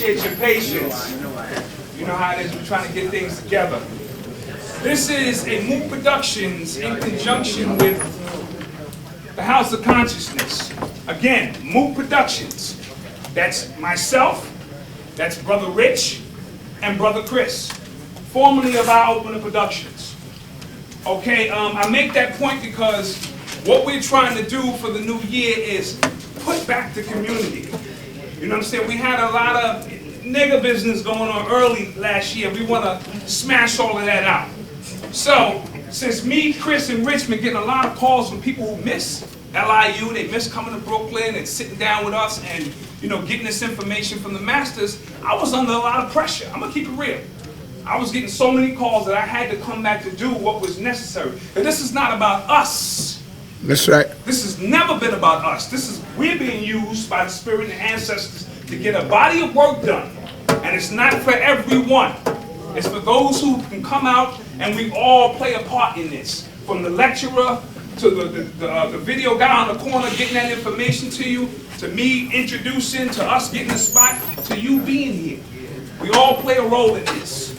appreciate your patience. You know how it is, we're trying to get things together. This is a MOO Productions in conjunction with the House of Consciousness. Again, MOO Productions. That's myself, that's Brother Rich, and Brother Chris, formerly of our Opener Productions. Okay, I make that point because what we're trying to do for the new year is put back the community. You know what I'm saying? We had a lot of nigger business going on early last year. We want to smash all of that out. So, since me, Chris, and Rich been getting a lot of calls from people who miss LIU, they miss coming to Brooklyn and sitting down with us and, you know, getting this information from the masters, I was under a lot of pressure. I'm gonna keep it real. I was getting so many calls that I had to come back to do what was necessary. But this is not about us. That's right. This has never been about us. We're being used by the spirit and ancestors to get a body of work done. And it's not for everyone. It's for those who can come out and we all play a part in this. From the lecturer to the video guy on the corner getting that information to you, to me introducing, to us getting the spot, to you being here. We all play a role in this.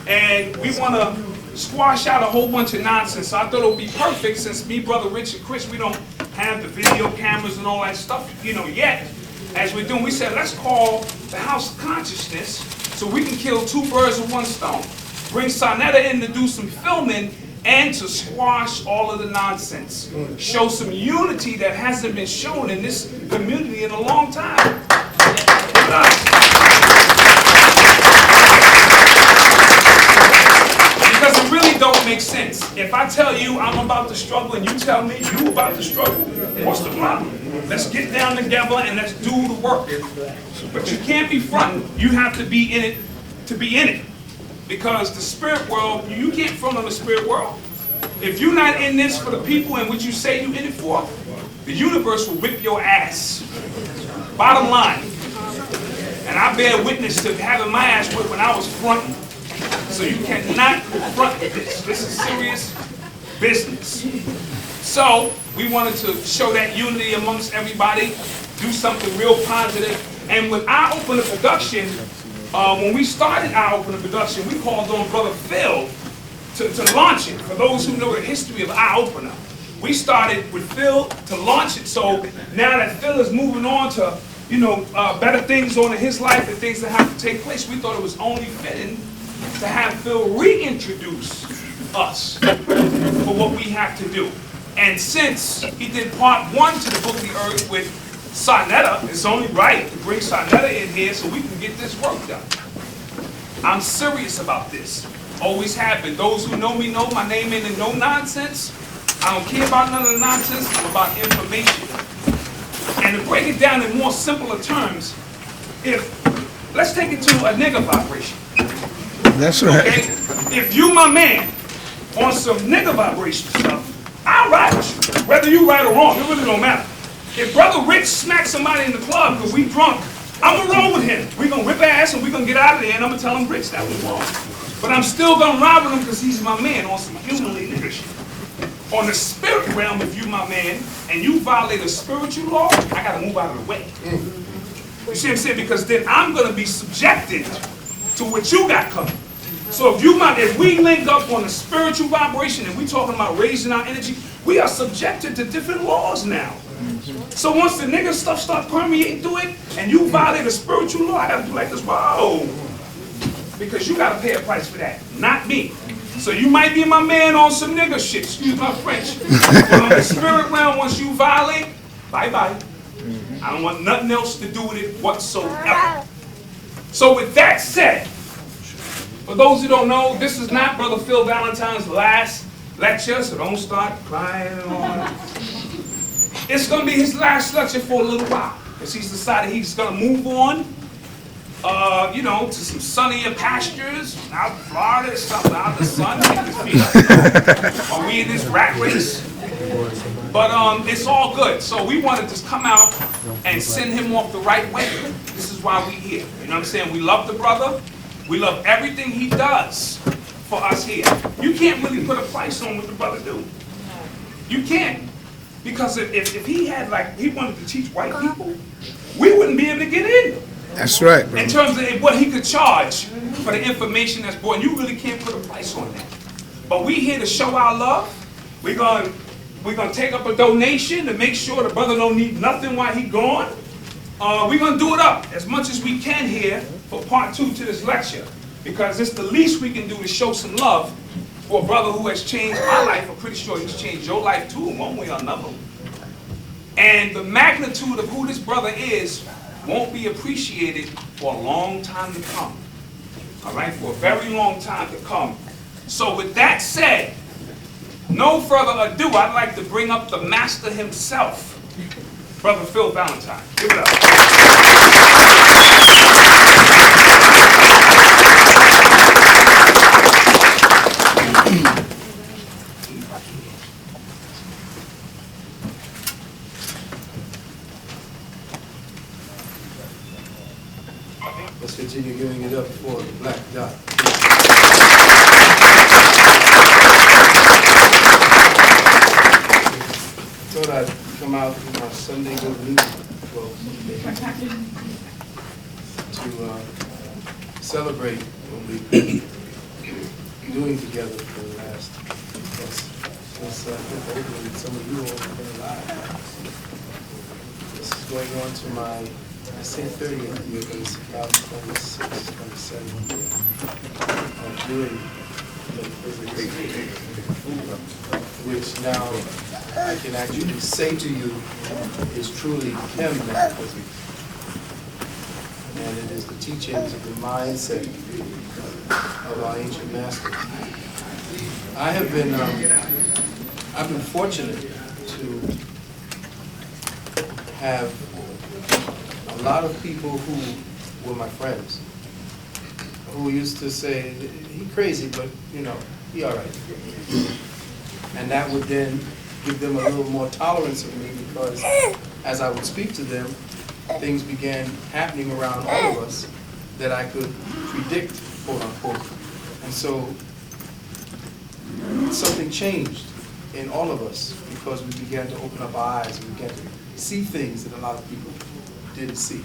And we want to squash out a whole bunch of nonsense. So I thought it would be perfect, since me, Brother Rich, and Chris, we don't have the video cameras and all that stuff, you know, yet. As we're doing, we said, let's call the House of Consciousness so we can kill two birds with one stone. Bring Sonetta in to do some filming and to squash all of the nonsense. Show some unity that hasn't been shown in this community in a long time. Because it really don't make sense. If I tell you I'm about to struggle and you tell me you about to struggle, what's the problem? Let's get down together and let's do the work. But you can't be fronting. You have to be in it to be in it. Because the spirit world, you can't front on the spirit world. If you're not in this for the people in which you say you're in it for, the universe will whip your ass. Bottom line. And I bear witness to having my ass whipped when I was fronting. So you cannot front this. This is serious business. So we wanted to show that unity amongst everybody, do something real positive. And with our Opener Production, when we started our Opener Production, we called on Brother Phil to launch it. For those who know the history of our Opener, we started with Phil to launch it. So now that Phil is moving on to, you know, better things on in his life and things that have to take place, we thought it was only fitting to have Phil reintroduce us for what we have to do. And since he did part 1 to the Book of the Earth with Sonetta, it's only right to bring Sonetta in here so we can get this work done. I'm serious about this. Always have been. Those who know me know my name ain't no nonsense. I don't care about none of the nonsense. I'm about information. And to break it down in more simpler terms, let's take it to a nigger vibration. That's right. Okay? If you my man on some nigger vibration stuff, I'll ride with you. Whether you right or wrong, it really don't matter. If Brother Rich smacks somebody in the club because we drunk, I'm gonna roll with him. We gonna whip ass and we gonna get out of there and I'm gonna tell him Rich that was wrong. But I'm still gonna ride with him because he's my man on some humanly nigger shit. On the spirit realm, if you my man and you violate a spiritual law, I gotta move out of the way. You see what I'm saying? Because then I'm gonna be subjected to what you got coming. So if we link up on a spiritual vibration and we talking about raising our energy, we are subjected to different laws now. So once the nigga stuff start permeating through it and you violate a spiritual law, I gotta do like this, whoa. Because you gotta pay a price for that, not me. So you might be my man on some nigga shit, excuse my French. But on the spirit realm, once you violate, bye-bye. I don't want nothing else to do with it whatsoever. So with that said, for those who don't know, this is not Brother Phil Valentine's last lecture, so don't start crying and all that. It's going to be his last lecture for a little while, because he's decided he's going to move on, you know, to some sunnier pastures, out in Florida, something out in the sun, or we in this rat race. But it's all good. So we wanted to come out and send him off the right way. This is why we here. You know what I'm saying? We love the brother. We love everything he does for us here. You can't really put a price on what the brother do. You can't. Because if he had, like, he wanted to teach white people, we wouldn't be able to get in. That's right, In brother. terms of what he could charge for the information that's brought. And you really can't put a price on that. But we here to show our love. We're gonna take up a donation to make sure the brother don't need nothing while he gone. We're gonna do it up as much as we can here for part 2 to this lecture, because it's the least we can do to show some love for a brother who has changed my life. I'm pretty sure he's changed your life too, in one way or another. And the magnitude of who this brother is won't be appreciated for a long time to come. All right, for a very long time to come. So with that said, no further ado, I'd like to bring up the master himself, Brother Phil Valentine. Give it up. Let's continue giving it up for the Black Dot. Thought I'd come out with my Sunday good news to celebrate what we've been doing together for the last, since hopefully some of you all have been alive. This is going on to my, I say 30th year, but it's about 26, 27 years of doing metaphysics, which now I can actually say to you is truly him metaphysics. And it is the teachings of the mindset of our ancient masters. I've been fortunate to have a lot of people who were my friends, who used to say, he crazy, but you know, he all right. And that would then give them a little more tolerance of me, because as I would speak to them, things began happening around all of us that I could predict, quote unquote. And so something changed in all of us, because we began to open up our eyes and we began to see things that a lot of people didn't see.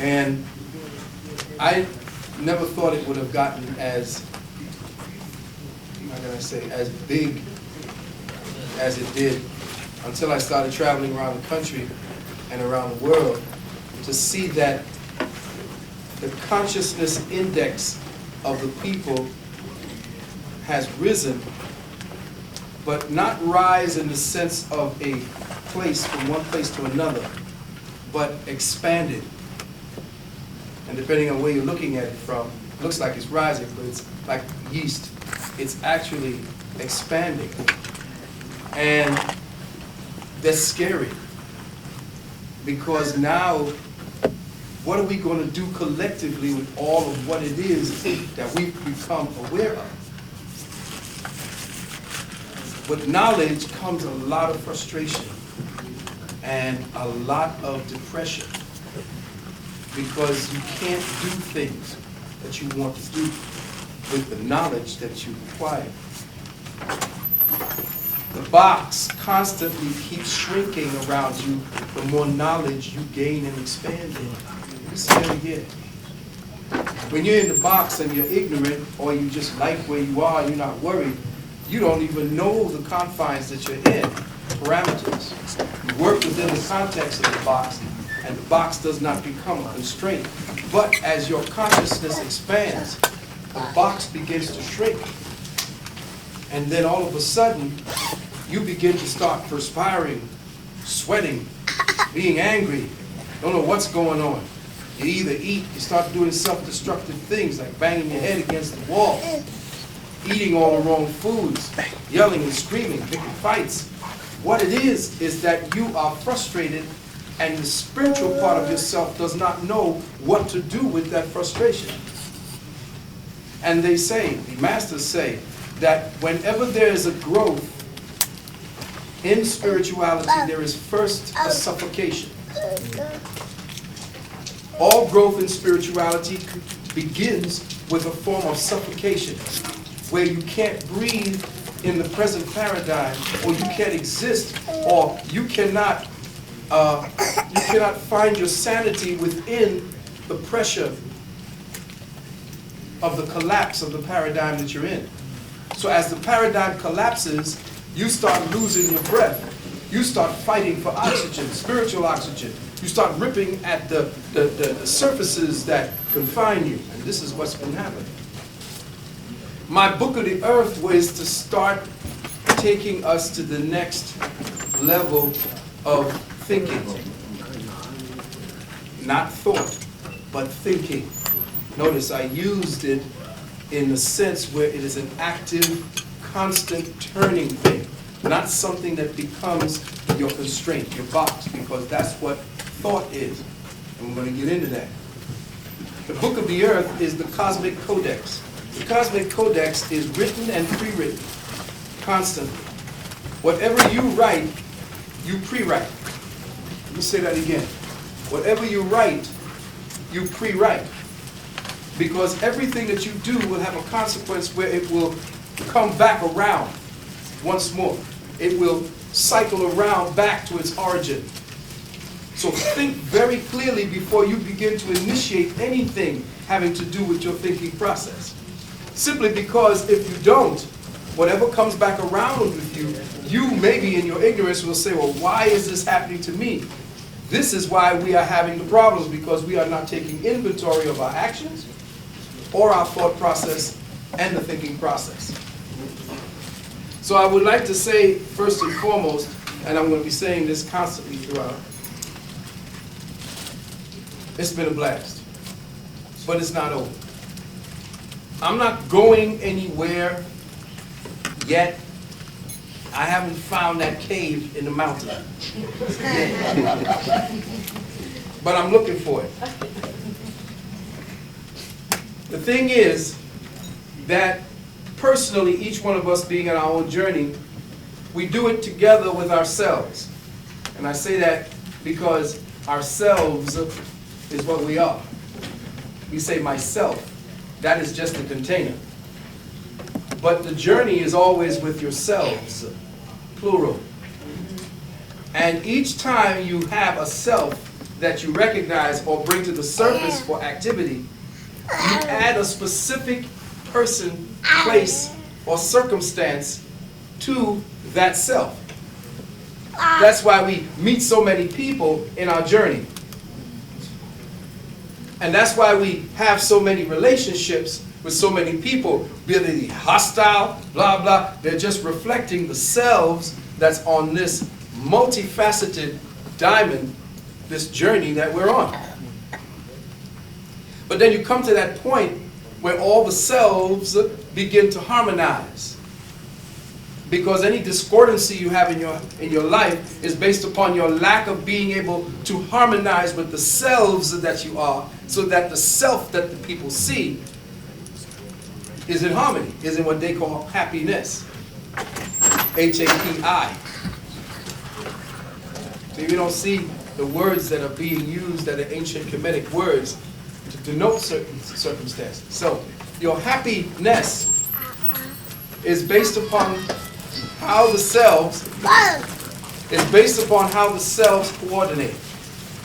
And I never thought it would have gotten as, how can I say, as big as it did until I started traveling around the country and around the world to see that the consciousness index of the people has risen, but not rise in the sense of a place from one place to another, but expanded. And depending on where you're looking at it from, it looks like it's rising, but it's like yeast. It's actually expanding. And that's scary, because now what are we going to do collectively with all of what it is that we've become aware of? With knowledge comes a lot of frustration and a lot of depression, because you can't do things that you want to do with the knowledge that you acquire. The box constantly keeps shrinking around you the more knowledge you gain and expand in. Listen to it again. When you're in the box and you're ignorant, or you just like where you are, you're not worried, you don't even know the confines that you're in, parameters. You work within the context of the box, and the box does not become a constraint. But as your consciousness expands, the box begins to shrink. And then all of a sudden, you begin to start perspiring, sweating, being angry, don't know what's going on. You either eat, you start doing self-destructive things like banging your head against the wall, eating all the wrong foods, yelling and screaming, picking fights. What it is that you are frustrated, and the spiritual part of yourself does not know what to do with that frustration. And they say, the masters say, that whenever there is a growth in spirituality, there is first a suffocation. All growth in spirituality begins with a form of suffocation, where you can't breathe in the present paradigm, or you can't exist, or you cannot You cannot find your sanity within the pressure of the collapse of the paradigm that you're in. So as the paradigm collapses, you start losing your breath. You start fighting for oxygen, spiritual oxygen. You start ripping at the surfaces that confine you. And this is what's been happening. My book of the earth was to start taking us to the next level of thinking. Not thought, but thinking. Notice I used it in the sense where it is an active, constant turning thing. Not something that becomes your constraint, your box, because that's what thought is. And we're going to get into that. The book of the earth is the cosmic codex. The cosmic codex is written and pre-written constantly. Whatever you write, you pre-write. Let me say that again. Whatever you write, you pre-write. Because everything that you do will have a consequence where it will come back around once more. It will cycle around back to its origin. So think very clearly before you begin to initiate anything having to do with your thinking process. Simply because if you don't, whatever comes back around with you, you maybe in your ignorance will say, well, why is this happening to me? This is why we are having the problems, because we are not taking inventory of our actions or our thought process and the thinking process. So I would like to say, first and foremost, and I'm going to be saying this constantly throughout, it's been a blast, but it's not over. I'm not going anywhere yet. I haven't found that cave in the mountain. But I'm looking for it. The thing is that personally, each one of us being on our own journey, we do it together with ourselves. And I say that because ourselves is what we are. We say myself. That is just a container. But the journey is always with yourselves, plural. And each time you have a self that you recognize or bring to the surface for activity, you add a specific person, place, or circumstance to that self. That's why we meet so many people in our journey. And that's why we have so many relationships with so many people, be they hostile, blah, blah. They're just reflecting the selves that's on this multifaceted diamond, this journey that we're on. But then you come to that point where all the selves begin to harmonize. Because any discordancy you have in your life is based upon your lack of being able to harmonize with the selves that you are, so that the self that the people see is in harmony, is in what they call happiness. H-A-P-I. So you don't see the words that are being used that are ancient Kemetic words to denote certain circumstances. So your happiness is based upon how the selves coordinate.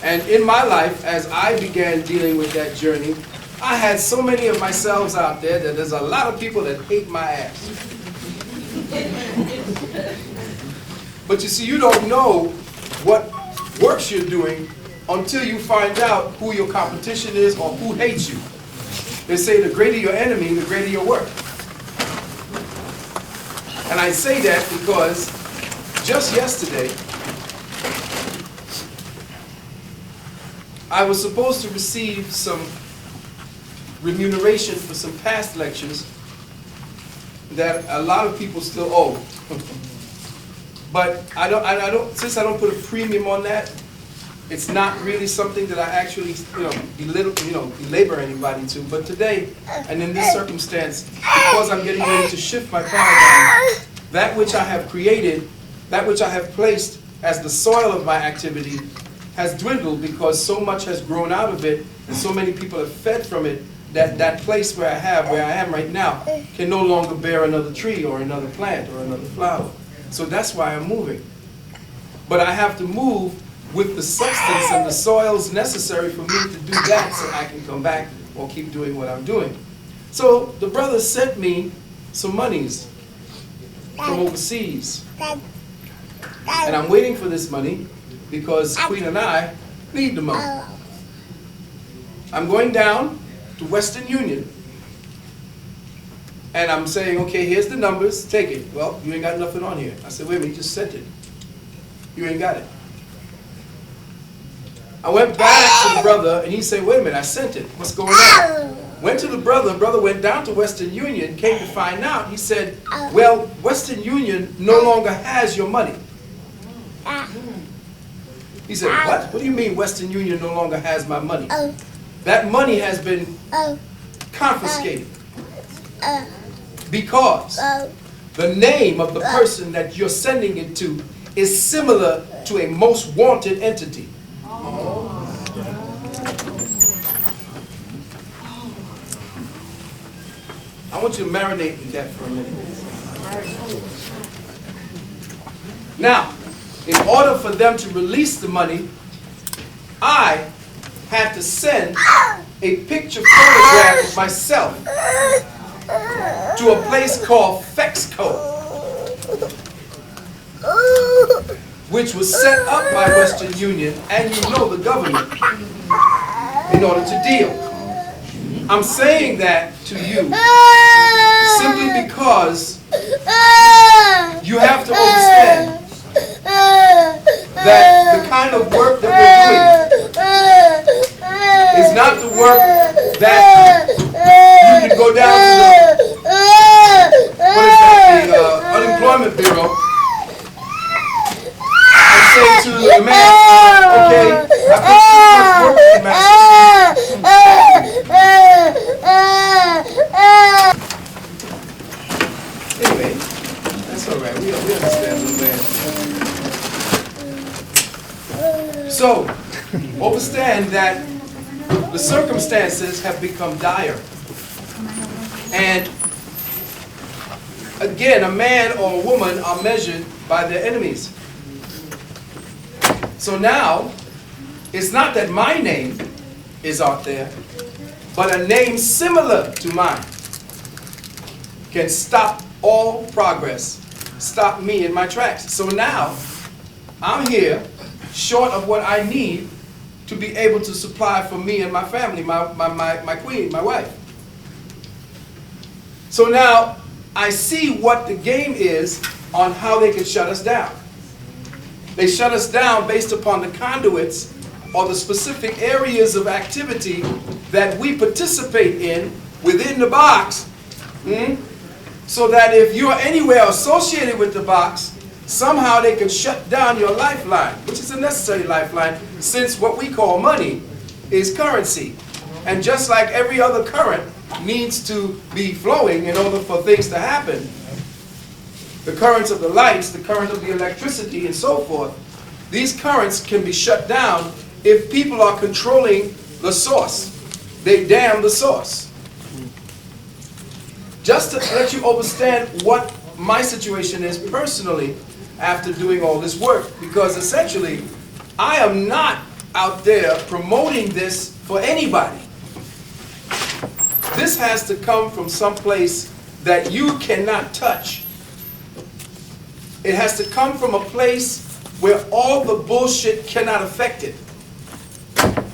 And in my life, as I began dealing with that journey, I had so many of myselves out there that there's a lot of people that hate my ass. But you see, you don't know what works you're doing until you find out who your competition is or who hates you. They say the greater your enemy, the greater your work. And I say that because just yesterday, I was supposed to receive some remuneration for some past lectures that a lot of people still owe. But since I don't put a premium on that, it's not really something that I actually, belabor anybody to. But today, and in this circumstance, because I'm getting ready to shift my paradigm, that which I have created, that which I have placed as the soil of my activity, has dwindled because so much has grown out of it, and so many people have fed from it, that that place where I am right now, can no longer bear another tree or another plant or another flower. So that's why I'm moving. But I have to move with the substance and the soils necessary for me to do that so I can come back or keep doing what I'm doing. So the brother sent me some monies from overseas. And I'm waiting for this money because Queen and I need the money. I'm going down to Western Union and I'm saying, okay, here's the numbers, take it. Well, you ain't got nothing on here. I said, wait a minute, you just sent it. You ain't got it. I went back to the brother and he said, wait a minute, I sent it. What's going on? Went to the brother went down to Western Union, came to find out. He said, well, Western Union no longer has your money. He said, what? What do you mean Western Union no longer has my money? That money has been confiscated because the name of the person that you're sending it to is similar to a most wanted entity. I want you to marinate in that for a minute. Now, in order for them to release the money, I had to send a picture photograph of myself to a place called Fexco, which was set up by Western Union and the government in order to deal. I'm saying that to you simply because you have to understand that the kind of work that we're doing is not the work that you can go down to the Unemployment Bureau and say to the man, okay, I put this much work in my anyway, that's all right. We understand, little man. So, understand that the circumstances have become dire. And again, a man or a woman are measured by their enemies. So now, it's not that my name is out there, but a name similar to mine can stop all progress, stop me in my tracks. So now, I'm here, short of what I need to be able to supply for me and my family, my queen, my wife. So now, I see what the game is on how they can shut us down. They shut us down based upon the conduits or the specific areas of activity that we participate in within the box, so that if you're anywhere associated with the box, somehow they can shut down your lifeline, which is a necessary lifeline, since what we call money is currency. And just like every other current needs to be flowing in order for things to happen, the currents of the lights, the current of the electricity, and so forth, these currents can be shut down if people are controlling the source. They damn the source. Just to let you understand what my situation is personally after doing all this work, because essentially I am not out there promoting this for anybody. This has to come from some place that you cannot touch. It has to come from a place where all the bullshit cannot affect it.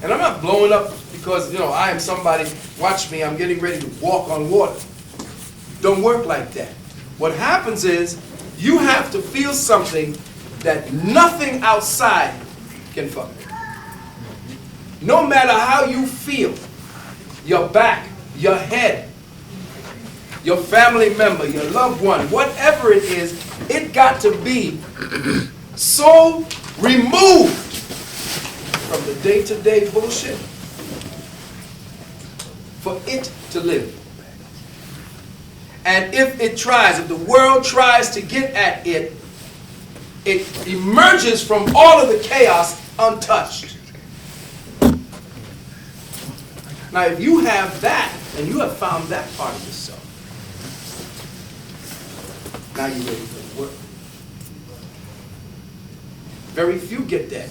And I'm not blowing up because, I am somebody, watch me, I'm getting ready to walk on water. Don't work like that. What happens is, you have to feel something that nothing outside can fuck with. No matter how you feel, your back, your head, your family member, your loved one, whatever it is, it got to be so removed from the day-to-day bullshit for it to live. And if the world tries to get at it, it emerges from all of the chaos untouched. Now, if you have that, and you have found that part of yourself, now you're ready for the work. Very few get that.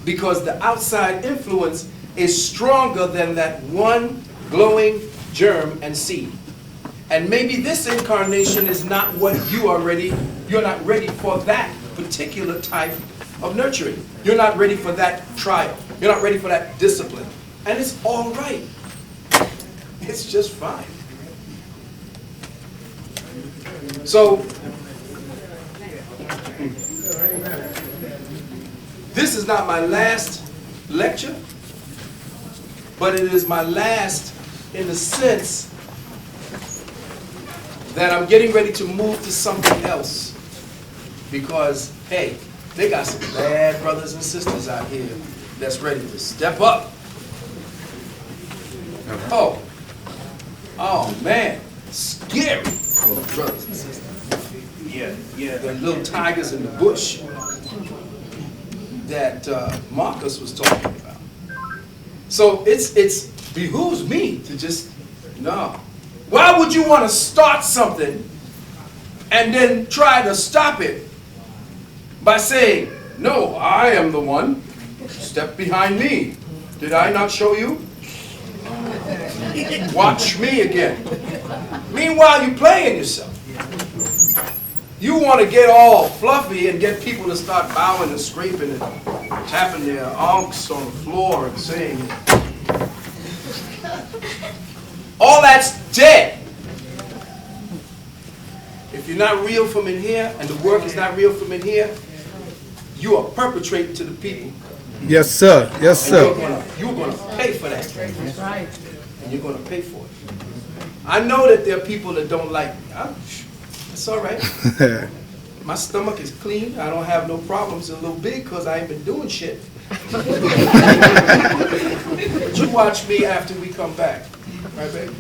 because the outside influence is stronger than that one glowing germ and seed. And maybe this incarnation is not what you're not ready for that particular type of nurturing. You're not ready for that trial. You're not ready for that discipline. And it's all right. It's just fine. So, this is not my last lecture, but it is my last in the sense that I'm getting ready to move to something else. Because, hey, they got some bad brothers and sisters out here that's ready to step up. Oh man, scary brothers and sisters. Yeah, the little tigers in the bush that Marcus was talking about. So it's behooves me to just, no. Why would you want to start something and then try to stop it by saying, no, I am the one, step behind me. Did I not show you? Watch me again. Meanwhile, you're playing yourself. You want to get all fluffy and get people to start bowing and scraping and tapping their ankhs on the floor and saying, all that's dead. If you're not real from in here and the work is not real from in here, you are perpetrating to the people. Yes, sir. Yes, sir. You're going to pay for that. That's right. And you're going to pay for it. I know that there are people that don't like me. It's all right. My stomach is clean. I don't have no problems. It's a little big because I ain't been doing shit. But you watch me after we come back. Right, baby?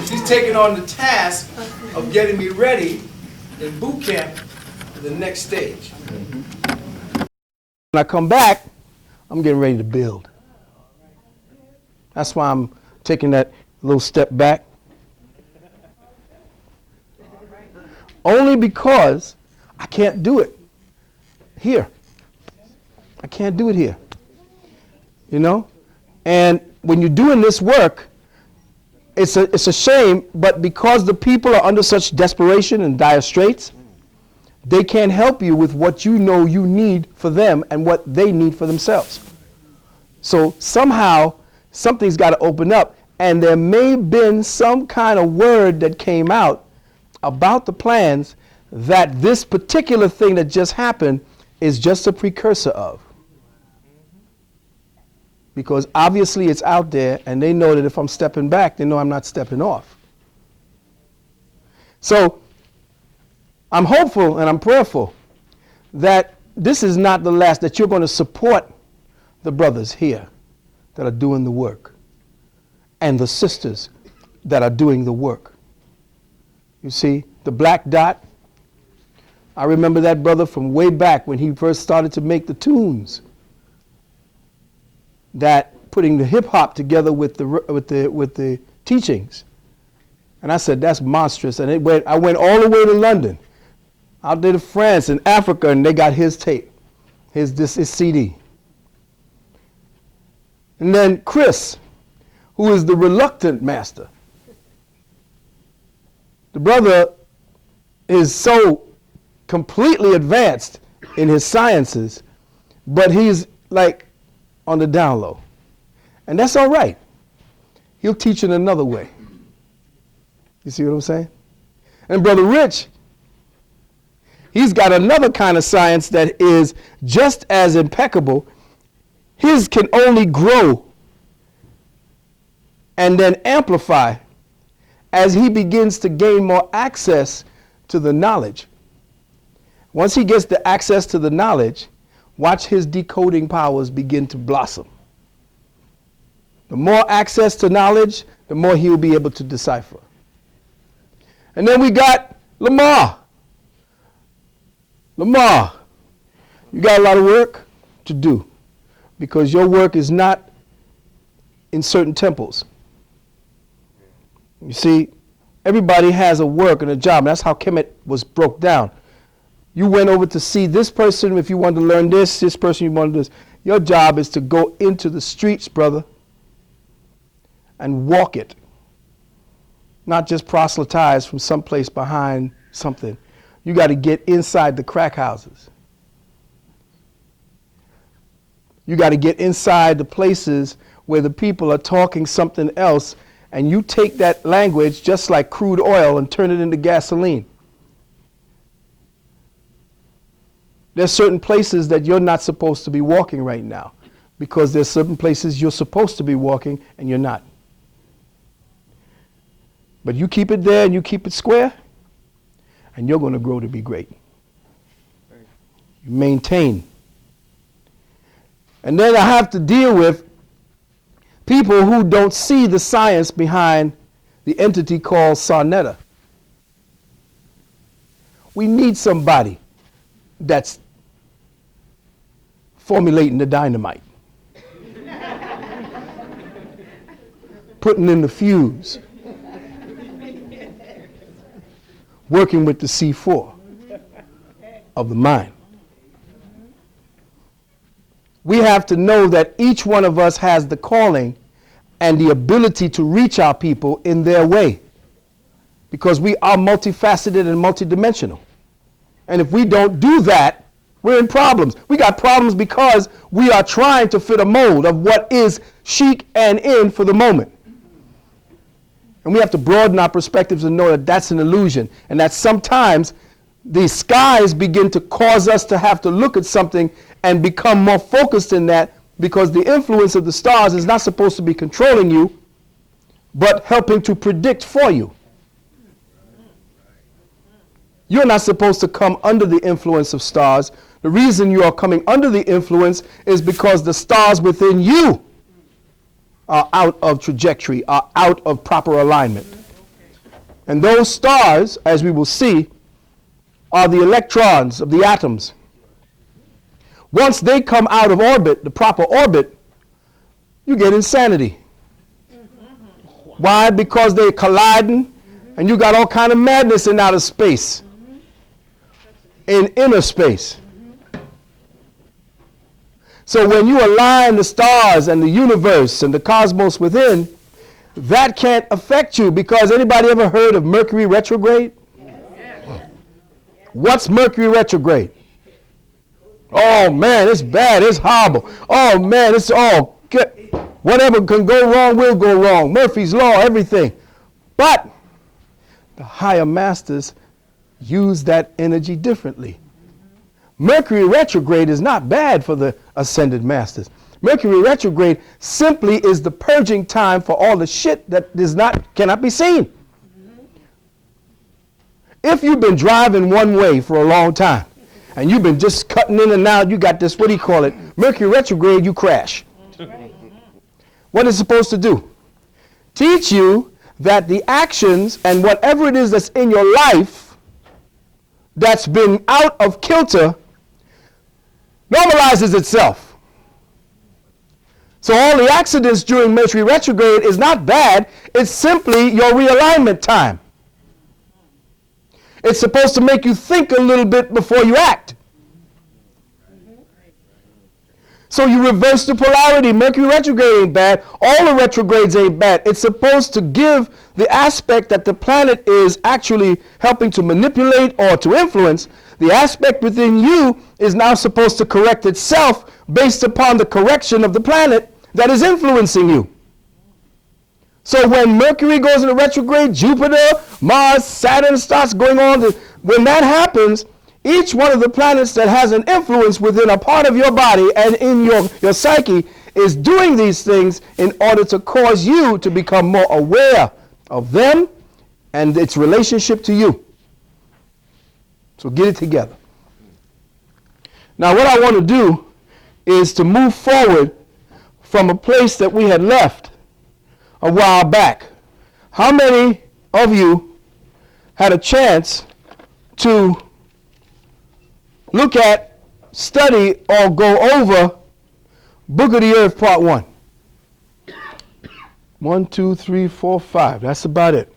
She's taking on the task of getting me ready in boot camp for the next stage. When I come back, I'm getting ready to build. That's why I'm taking that little step back. Only because I can't do it here. I can't do it here. You know? And when you're doing this work, it's a shame, but because the people are under such desperation and dire straits, they can't help you with what you know you need for them and what they need for themselves. So somehow, something's got to open up, and there may have been some kind of word that came out about the plans that this particular thing that just happened is just a precursor of. Because obviously it's out there, and they know that if I'm stepping back, they know I'm not stepping off. So I'm hopeful and I'm prayerful that this is not the last, that you're going to support the brothers here that are doing the work and the sisters that are doing the work. You see, the Black Dot, I remember that brother from way back when he first started to make the tunes, that putting the hip hop together with the teachings. And I said, that's monstrous. And I went all the way to London, out there to France and Africa, and they got his tape, his CD. And then Chris, who is the reluctant master. The brother is so completely advanced in his sciences, but he's like on the down low. And that's all right. He'll teach in another way. You see what I'm saying? And Brother Rich, he's got another kind of science that is just as impeccable. His can only grow and then amplify as he begins to gain more access to the knowledge. Once he gets the access to the knowledge, watch his decoding powers begin to blossom. The more access to knowledge, the more he'll be able to decipher. And then we got Lamar. Lamar, you got a lot of work to do because your work is not in certain temples. You see, everybody has a work and a job, and that's how Kemet was broke down. You went over to see this person if you wanted to learn this person you wanted this. Your job is to go into the streets, brother, and walk it. Not just proselytize from someplace behind something. You got to get inside the crack houses. You got to get inside the places where the people are talking something else, and you take that language just like crude oil and turn it into gasoline. There's certain places that you're not supposed to be walking right now because there's certain places you're supposed to be walking and you're not. But you keep it there and you keep it square, and you're going to grow to be great. You maintain. And then I have to deal with people who don't see the science behind the entity called Sarnetta. We need somebody that's formulating the dynamite, putting in the fuse, working with the C4 of the mind. We have to know that each one of us has the calling and the ability to reach our people in their way, because we are multifaceted and multidimensional. And if we don't do that, we're in problems. We got problems because we are trying to fit a mold of what is chic and in for the moment. And we have to broaden our perspectives and know that that's an illusion, and that sometimes the skies begin to cause us to have to look at something and become more focused in that, because the influence of the stars is not supposed to be controlling you, but helping to predict for you. You're not supposed to come under the influence of stars. The reason you are coming under the influence is because the stars within you are out of trajectory, are out of proper alignment. And those stars, as we will see, are the electrons of the atoms. Once they come out of orbit, the proper orbit, you get insanity. Why? Because they're colliding, and you got all kind of madness in outer space, in inner space. So when you align the stars and the universe and the cosmos within, that can't affect you, because anybody ever heard of Mercury retrograde? Yes. What's Mercury retrograde? Oh man, it's bad, it's horrible. Oh man, it's all good. Whatever can go wrong will go wrong. Murphy's Law, everything. But the higher masters use that energy differently. Mercury retrograde is not bad for the ascended masters. Mercury retrograde simply is the purging time for all the shit that cannot be seen. If you've been driving one way for a long time and you've been just cutting in and out, you got this, what do you call it? Mercury retrograde, you crash. What is it supposed to do? Teach you that the actions and whatever it is that's in your life that's been out of kilter normalizes itself. So all the accidents during Mercury retrograde is not bad. It's simply your realignment time. It's supposed to make you think a little bit before you act. So you reverse the polarity. Mercury retrograde ain't bad. All the retrogrades ain't bad. It's supposed to give the aspect that the planet is actually helping to manipulate or to influence. The aspect within you is now supposed to correct itself based upon the correction of the planet that is influencing you. So when Mercury goes into retrograde, Jupiter, Mars, Saturn starts going on. When that happens, each one of the planets that has an influence within a part of your body and in your psyche is doing these things in order to cause you to become more aware of them and its relationship to you. So get it together. Now what I want to do is to move forward from a place that we had left a while back. How many of you had a chance to look at, study, or go over Book of the Earth Part 1? 1, 2, 3, 4, 5. That's about it.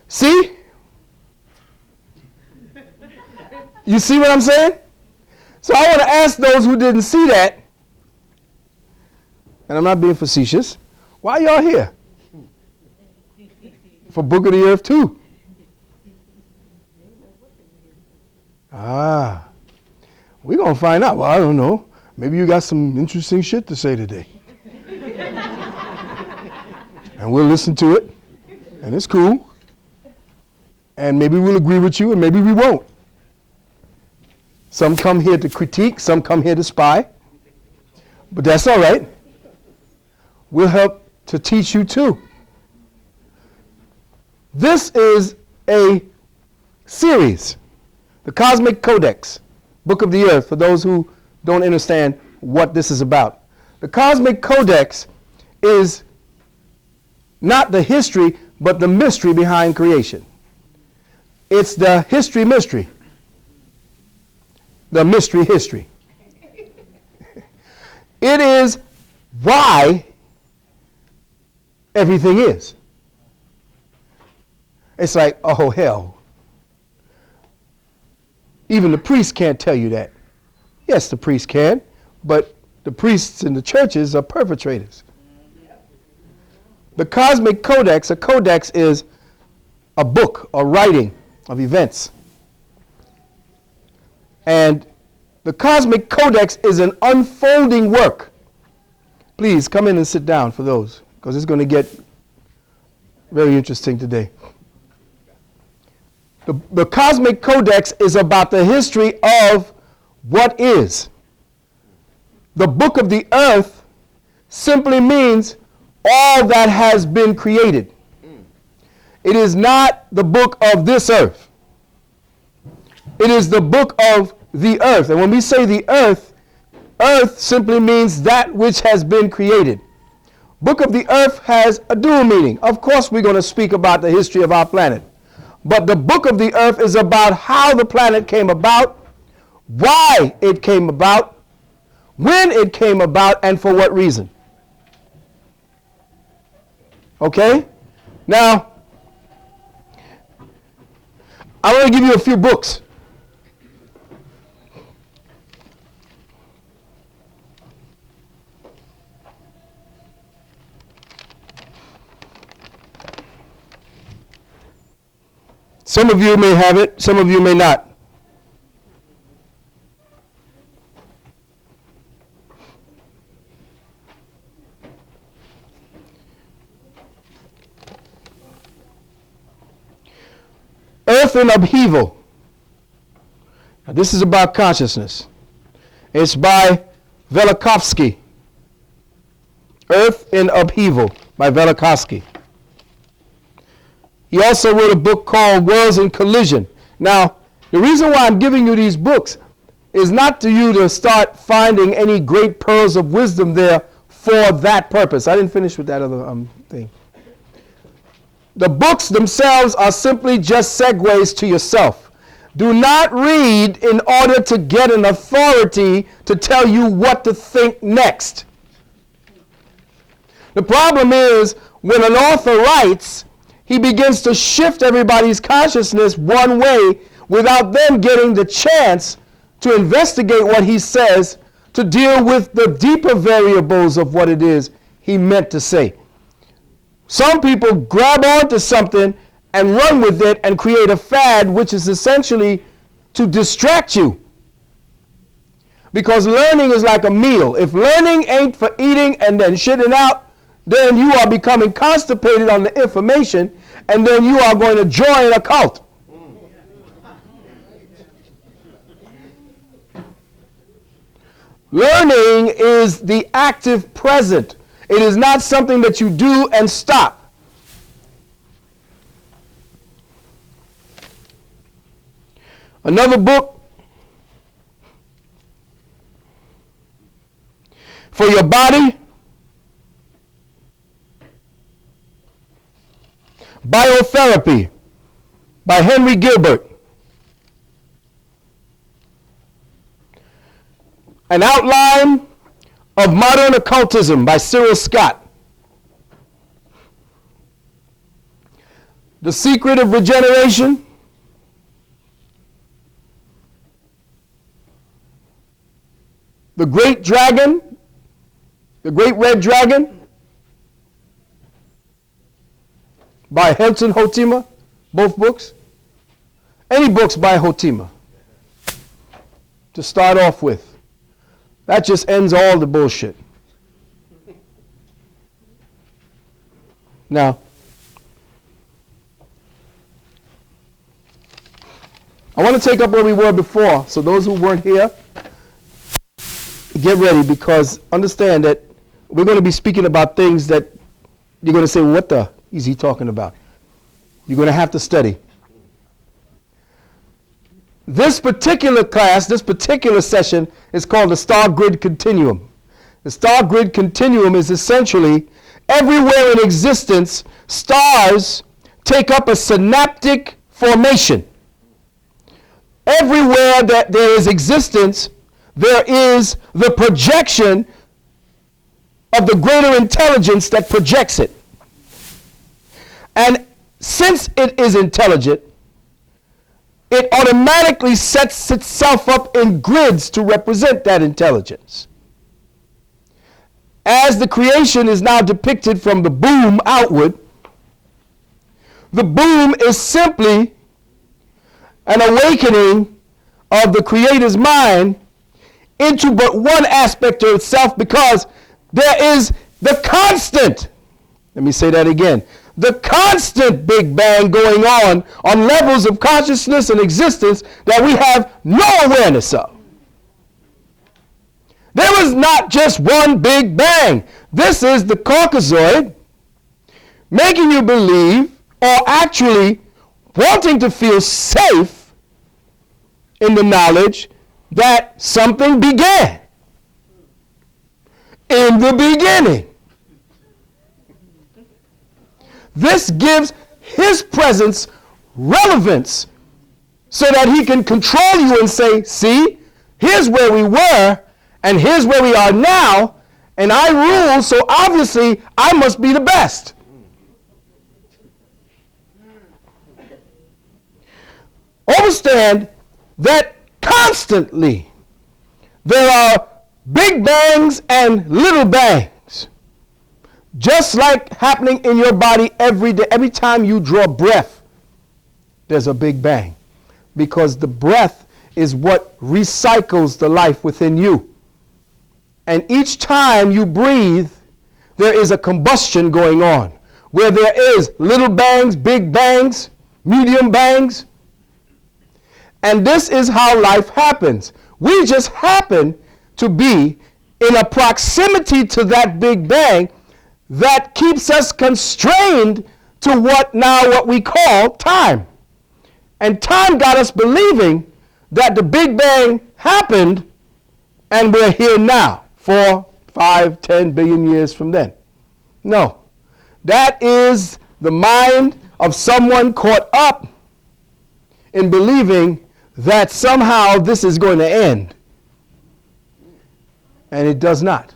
See? You see what I'm saying? So I want to ask those who didn't see that, and I'm not being facetious, why y'all here? For Book of the Earth too. Ah, we're going to find out. Well, I don't know. Maybe you got some interesting shit to say today. And we'll listen to it, and it's cool. And maybe we'll agree with you, and maybe we won't. Some come here to critique, some come here to spy. But that's all right. We'll help to teach you too. This is a series, the Cosmic Codex, Book of the Earth, for those who don't understand what this is about. The Cosmic Codex is not the history, but the mystery behind creation. It's the history mystery. The mystery history. It is why everything is. It's like, oh hell. Even the priests can't tell you that. Yes, the priests can, but the priests in the churches are perpetrators. The Cosmic Codex, a codex is a book, a writing of events. And the Cosmic Codex is an unfolding work. Please come in and sit down for those, because it's going to get very interesting today. The Cosmic Codex is about the history of what is. The Book of the Earth simply means all that has been created. It is not the book of this earth. It is the book of the earth. And when we say the earth, earth simply means that which has been created. Book of the Earth has a dual meaning. Of course, we're going to speak about the history of our planet. But the Book of the Earth is about how the planet came about, why it came about, when it came about, and for what reason. Okay? Now, I want to give you a few books. Some of you may have it, some of you may not. Earth in Upheaval. Now, this is about consciousness. It's by Velikovsky. Earth in Upheaval by Velikovsky. He also wrote a book called Worlds in Collision. Now, the reason why I'm giving you these books is not to you to start finding any great pearls of wisdom there for that purpose. I didn't finish with that other thing. The books themselves are simply just segues to yourself. Do not read in order to get an authority to tell you what to think next. The problem is when an author writes, he begins to shift everybody's consciousness one way without them getting the chance to investigate what he says, to deal with the deeper variables of what it is he meant to say. Some people grab onto something and run with it and create a fad, which is essentially to distract you. Because learning is like a meal. If learning ain't for eating and then shitting out, then you are becoming constipated on the information, and then you are going to join a cult. Learning is the active present. It is not something that you do and stop. Another book for your body, Biotherapy by Henry Gilbert. An Outline of Modern Occultism by Cyril Scott. The Secret of Regeneration The Great Dragon, The Great Red Dragon by Hilton Hotima, both books. Any books by Hotima to start off with. That just ends all the bullshit. Now, I want to take up where we were before, so those who weren't here, get ready, because understand that we're going to be speaking about things that you're going to say, what the is he talking about? You're going to have to study. This particular class, this particular session is called the Star Grid Continuum. The Star Grid Continuum is essentially everywhere in existence, stars take up a synaptic formation. Everywhere that there is existence, there is the projection of the greater intelligence that projects it. And since it is intelligent, it automatically sets itself up in grids to represent that intelligence. As the creation is now depicted from the boom outward, the boom is simply an awakening of the Creator's mind into but one aspect of itself, because there is the constant, let me say that again, the constant Big Bang going on levels of consciousness and existence that we have no awareness of. There was not just one Big Bang. This is the Caucasoid making you believe, or actually wanting to feel safe in the knowledge that something began in the beginning. This gives his presence relevance so that he can control you and say, see, here's where we were and here's where we are now, and I rule, so obviously I must be the best. Understand that constantly there are big bangs and little bangs. Just like happening in your body every day. Every time you draw breath, there's a big bang. Because the breath is what recycles the life within you. And each time you breathe, there is a combustion going on. Where there is little bangs, big bangs, medium bangs. And this is how life happens. We just happen to be in a proximity to that big bang that keeps us constrained to what we call time. And time got us believing that the Big Bang happened and we're here now, 4, 5, 10 billion years from then. No. That is the mind of someone caught up in believing that somehow this is going to end. And it does not.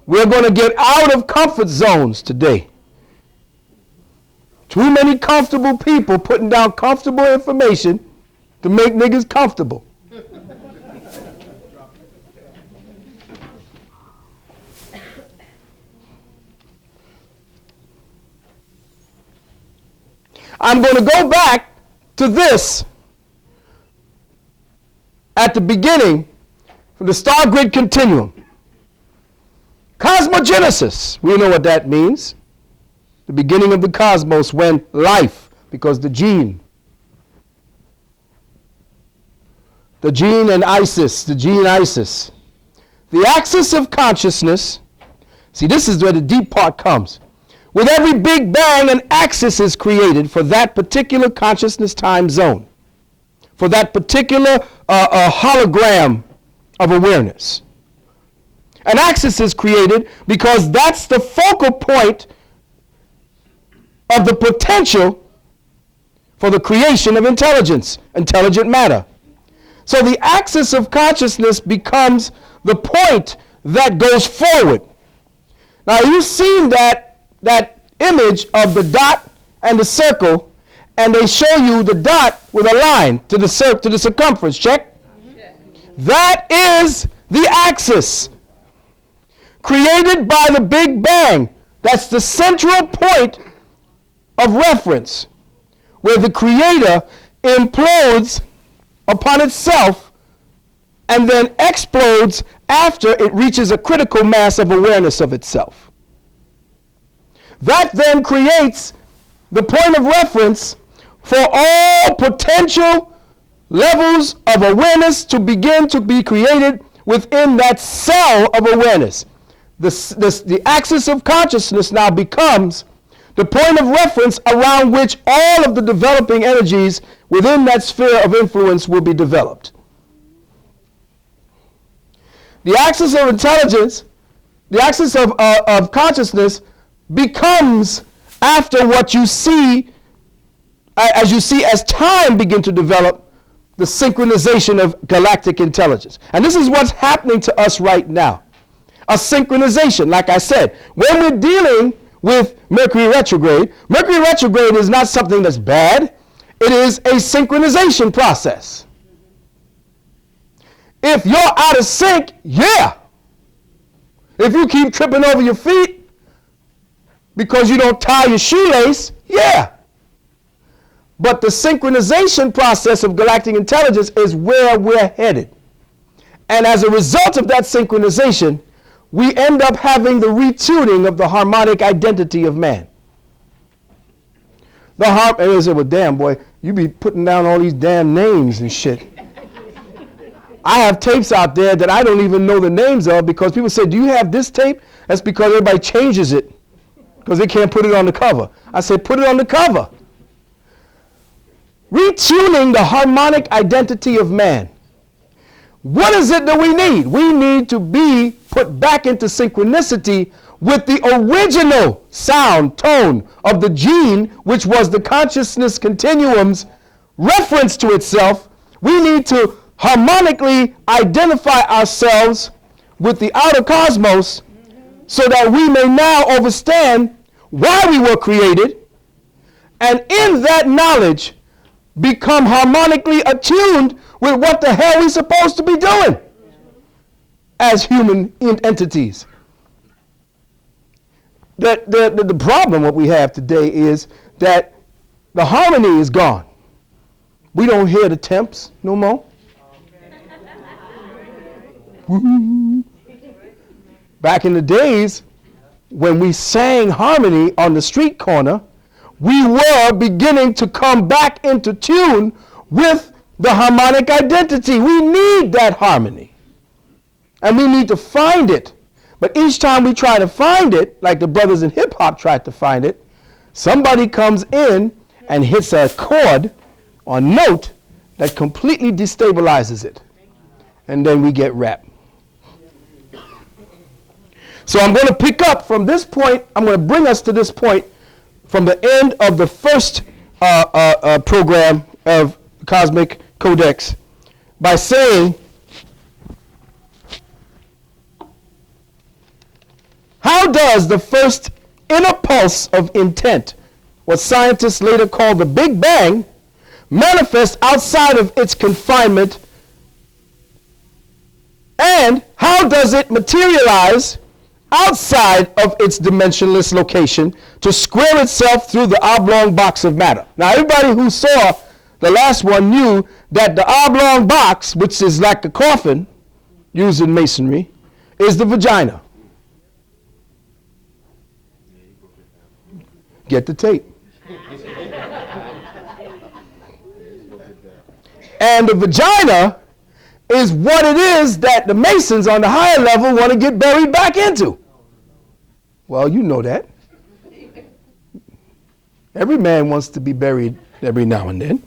We're going to get out of comfort zones today. Too many comfortable people putting down comfortable information to make niggas comfortable. I'm going to go back to this at the beginning from the Star Grid Continuum. Cosmogenesis, we know what that means. The beginning of the cosmos when life, because the gene and Isis, the gene Isis. The axis of consciousness, see, this is where the deep part comes. With every Big Bang, an axis is created for that particular consciousness time zone, for that particular hologram of awareness. An axis is created because that's the focal point of the potential for the creation of intelligence, intelligent matter. So the axis of consciousness becomes the point that goes forward. Now you've seen that image of the dot and the circle, and they show you the dot with a line to the circumference, check? That is the axis created by the Big Bang. That's the central point of reference, where the creator implodes upon itself and then explodes after it reaches a critical mass of awareness of itself. That then creates the point of reference for all potential levels of awareness to begin to be created within that cell of awareness. The axis of consciousness now becomes the point of reference around which all of the developing energies within that sphere of influence will be developed. The axis of intelligence, the axis of consciousness becomes after what you see, as time begin to develop, the synchronization of galactic intelligence. And this is what's happening to us right now. A synchronization, like I said. When we're dealing with Mercury retrograde is not something that's bad. It is a synchronization process. If you're out of sync, yeah. If you keep tripping over your feet because you don't tie your shoelace, yeah. But the synchronization process of galactic intelligence is where we're headed. And as a result of that synchronization, we end up having the retuning of the harmonic identity of man. And they say, well, damn, boy, you be putting down all these damn names and shit. I have tapes out there that I don't even know the names of because people say, do you have this tape? That's because everybody changes it because they can't put it on the cover. I say, put it on the cover. Retuning the harmonic identity of man. What is it that we need? We need to be put back into synchronicity with the original sound, tone of the gene, which was the consciousness continuum's reference to itself. We need to harmonically identify ourselves with the outer cosmos so that we may now understand why we were created, and in that knowledge become harmonically attuned with what the hell we're supposed to be doing as human entities. The problem what we have today is that the harmony is gone. We don't hear the temps no more. Back in the days when we sang harmony on the street corner, we were beginning to come back into tune with the harmonic identity. We need that harmony. And we need to find it. But each time we try to find it, like the brothers in hip hop tried to find it, somebody comes in and hits a chord or note that completely destabilizes it. And then we get rap. So I'm going to pick up from this point. I'm going to bring us to this point from the end of the first program of Cosmic Codex by saying, how does the first inner pulse of intent, what scientists later call the Big Bang, manifest outside of its confinement, and how does it materialize outside of its dimensionless location to square itself through the oblong box of matter? Now, everybody who saw the last one knew that the oblong box, which is like a coffin used in masonry, is the vagina. Get the tape. And the vagina is what it is that the Masons on the higher level want to get buried back into. Well, you know that. Every man wants to be buried every now and then.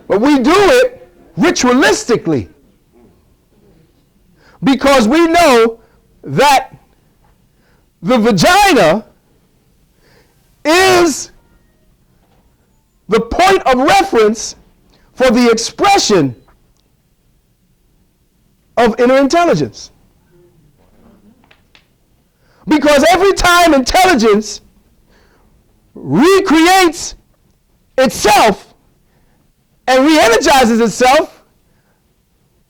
But we do it ritualistically because we know that the vagina is the point of reference for the expression of inner intelligence. Because every time intelligence recreates itself and re-energizes itself,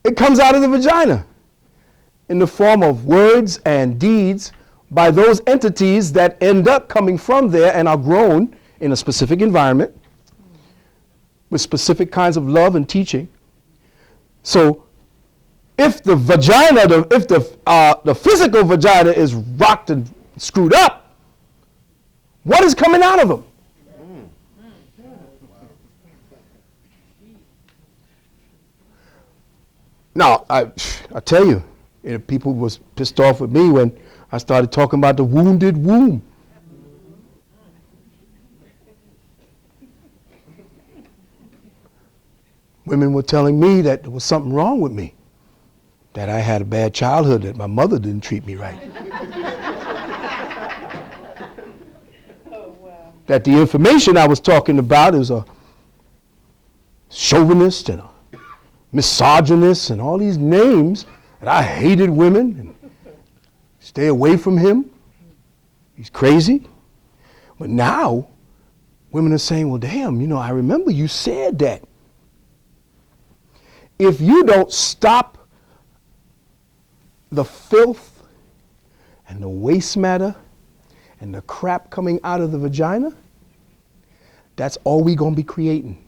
it comes out of the vagina in the form of words and deeds by those entities that end up coming from there and are grown in a specific environment with specific kinds of love and teaching. So if the vagina, the physical vagina is rocked and screwed up, what is coming out of them? Now, I tell you, people was pissed off with me when I started talking about the wounded womb. Women were telling me that there was something wrong with me, that I had a bad childhood, that my mother didn't treat me right. That the information I was talking about is a chauvinist and a misogynist and all these names, that I hated women and stay away from him. He's crazy. But now, women are saying, well, damn, I remember you said that. If you don't stop the filth and the waste matter and the crap coming out of the vagina, that's all we're going to be creating.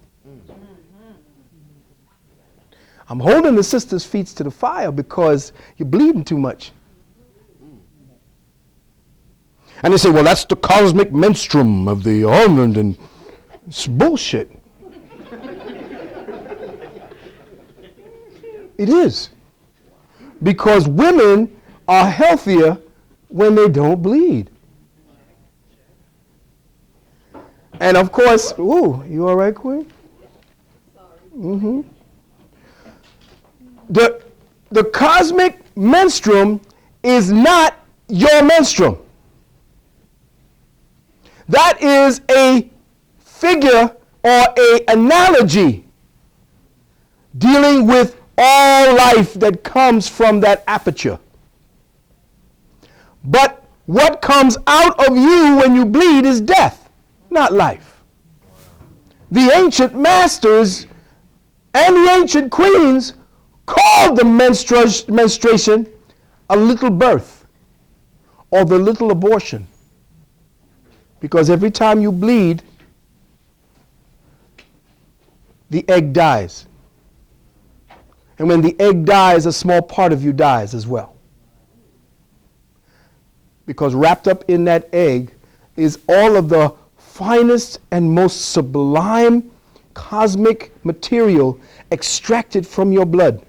I'm holding the sisters' feet to the fire because you're bleeding too much. And they say, well, that's the cosmic menstruum of the almond, and it's bullshit. It is. Because women are healthier when they don't bleed. And of course, ooh, you all right, Queen? Mm-hmm. The cosmic menstruum is not your menstruum. That is a figure or an analogy dealing with all life that comes from that aperture. But what comes out of you when you bleed is death, not life. The ancient masters and the ancient queens called the menstruation a little birth or the little abortion. Because every time you bleed, the egg dies. And when the egg dies, a small part of you dies as well. Because wrapped up in that egg is all of the finest and most sublime cosmic material extracted from your blood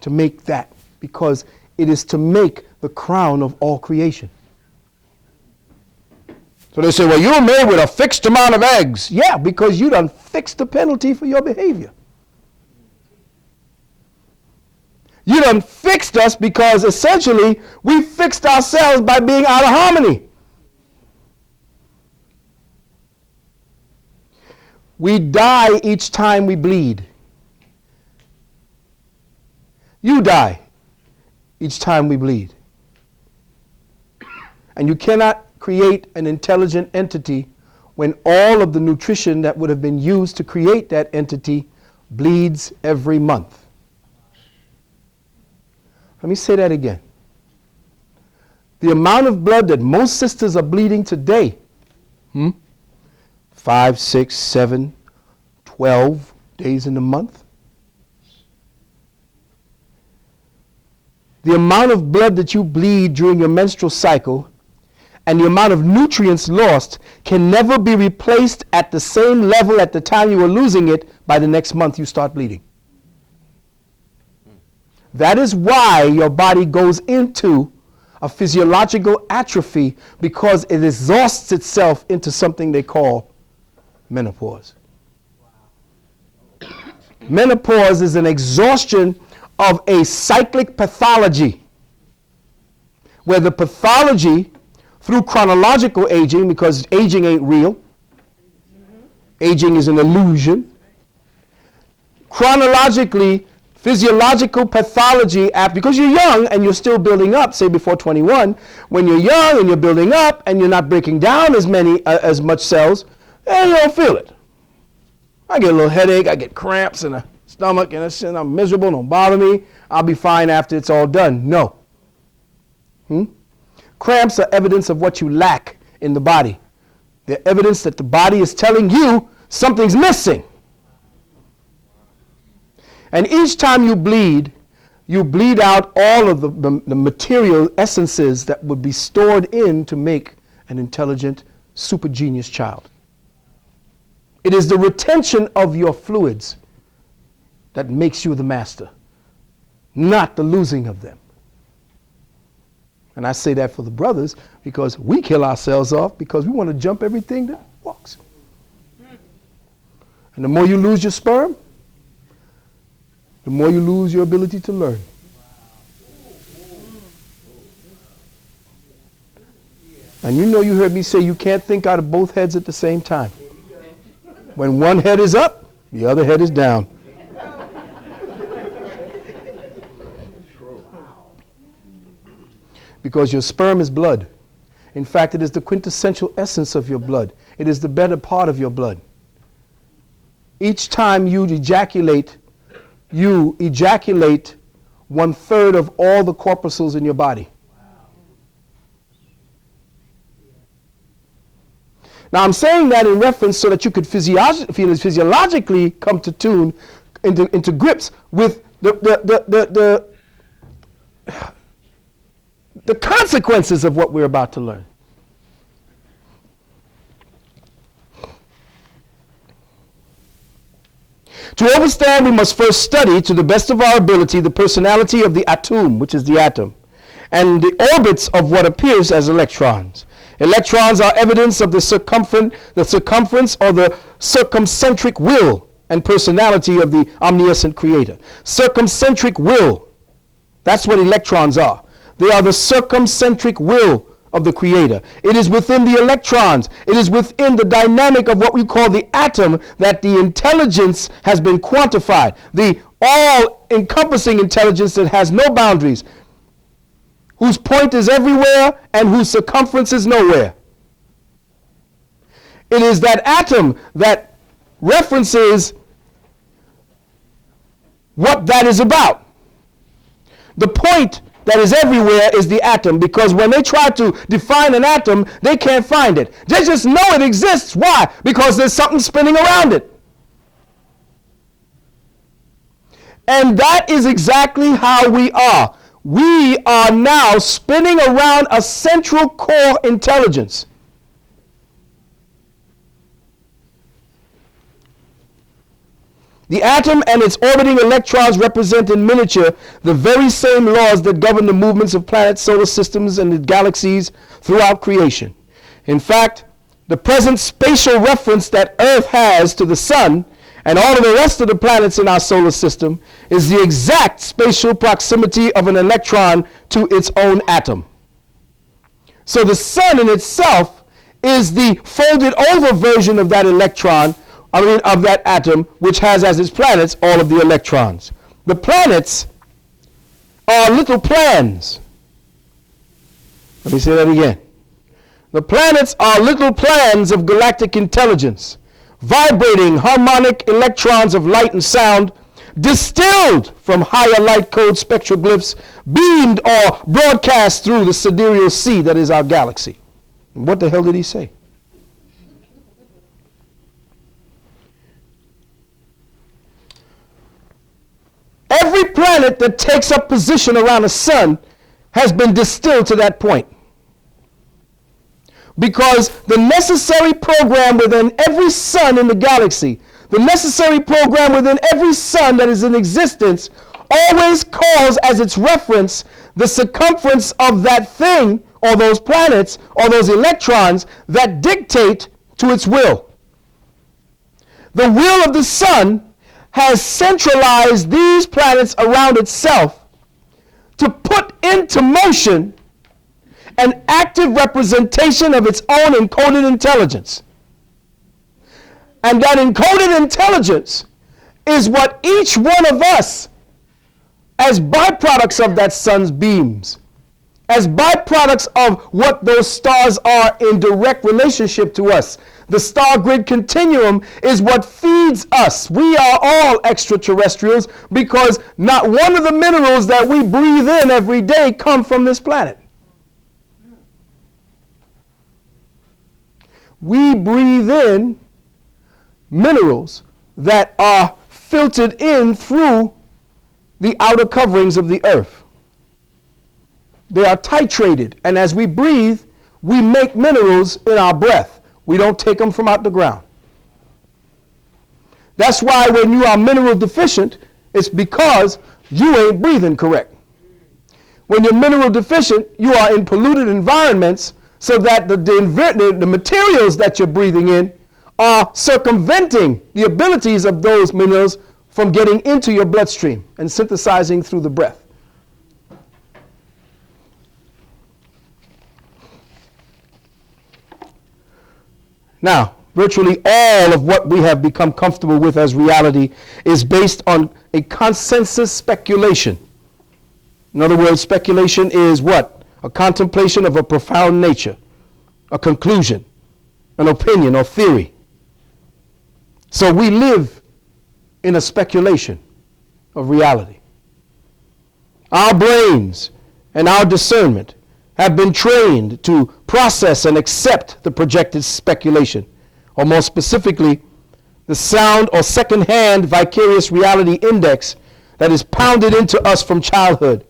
to make that. Because it is to make the crown of all creation. So they say, well, you're made with a fixed amount of eggs. Yeah, because you done fixed the penalty for your behavior. You done fixed us because essentially we fixed ourselves by being out of harmony. We die each time we bleed. You die each time we bleed. And you cannot create an intelligent entity when all of the nutrition that would have been used to create that entity bleeds every month. Let me say that again. The amount of blood that most sisters are bleeding today, 5, 6, 7, 12 days in the month. The amount of blood that you bleed during your menstrual cycle and the amount of nutrients lost can never be replaced at the same level at the time you were losing it by the next month you start bleeding. That is why your body goes into a physiological atrophy, because it exhausts itself into something they call menopause. Menopause is an exhaustion of a cyclic pathology, where the pathology, through chronological aging, because aging ain't real, aging is an illusion, chronologically, physiological pathology, because you're young and you're still building up, say before 21, when you're young and you're building up and you're not breaking down as much cells, and you don't feel it. I get a little headache, I get cramps in the stomach, and I'm miserable, don't bother me. I'll be fine after it's all done. No. Cramps are evidence of what you lack in the body. They're evidence that the body is telling you something's missing. And each time you bleed out all of the material essences that would be stored in to make an intelligent, super genius child. It is the retention of your fluids that makes you the master, not the losing of them. And I say that for the brothers because we kill ourselves off because we want to jump everything that walks. And the more you lose your sperm, the more you lose your ability to learn. And you know you heard me say you can't think out of both heads at the same time. When one head is up, the other head is down. Because your sperm is blood. In fact, it is the quintessential essence of your blood. It is the better part of your blood. Each time you ejaculate 1/3 of all the corpuscles in your body. Now I'm saying that in reference so that you could physiologically come to tune into grips with the consequences of what we're about to learn. To understand, we must first study, to the best of our ability, the personality of the atom, which is the atom, and the orbits of what appears as electrons. Electrons are evidence of the circumference or the circumcentric will and personality of the omniscient creator. Circumcentric will, that's what electrons are. They are the circumcentric will of the creator. It is within the electrons, it is within the dynamic of what we call the atom that the intelligence has been quantified. The all-encompassing intelligence that has no boundaries, whose point is everywhere and whose circumference is nowhere. It is that atom that references what that is about. The point that is everywhere is the atom, because when they try to define an atom, they can't find it. They just know it exists. Why? Because there's something spinning around it. And that is exactly how we are. We are now spinning around a central core intelligence. The atom and its orbiting electrons represent in miniature the very same laws that govern the movements of planets, solar systems, and the galaxies throughout creation. In fact, the present spatial reference that Earth has to the Sun and all of the rest of the planets in our solar system is the exact spatial proximity of an electron to its own atom. So the Sun in itself is the folded over version of that electron, of that atom, which has as its planets all of the electrons. The planets are little plans. Let me say that again. The planets are little plans of galactic intelligence, vibrating harmonic electrons of light and sound, distilled from higher light code spectroglyphs, beamed or broadcast through the sidereal sea that is our galaxy. And what the hell did he say? Every planet that takes up position around the sun has been distilled to that point. Because the necessary program within every sun in the galaxy, the necessary program within every sun that is in existence, always calls as its reference the circumference of that thing, or those planets, or those electrons that dictate to its will. The will of the sun has centralized these planets around itself to put into motion an active representation of its own encoded intelligence. And that encoded intelligence is what each one of us, as byproducts of that sun's beams, as byproducts of what those stars are in direct relationship to us, the star grid continuum is what feeds us. We are all extraterrestrials because not one of the minerals that we breathe in every day come from this planet. We breathe in minerals that are filtered in through the outer coverings of the earth. They are titrated, and as we breathe, we make minerals in our breath. We don't take them from out the ground. That's why when you are mineral deficient, it's because you ain't breathing correct. When you're mineral deficient, you are in polluted environments so that the materials that you're breathing in are circumventing the abilities of those minerals from getting into your bloodstream and synthesizing through the breath. Now, virtually all of what we have become comfortable with as reality is based on a consensus speculation. In other words, speculation is what? A contemplation of a profound nature, a conclusion, an opinion or theory. So we live in a speculation of reality. Our brains and our discernment have been trained to process and accept the projected speculation, or more specifically, the sound or second-hand vicarious reality index that is pounded into us from childhood,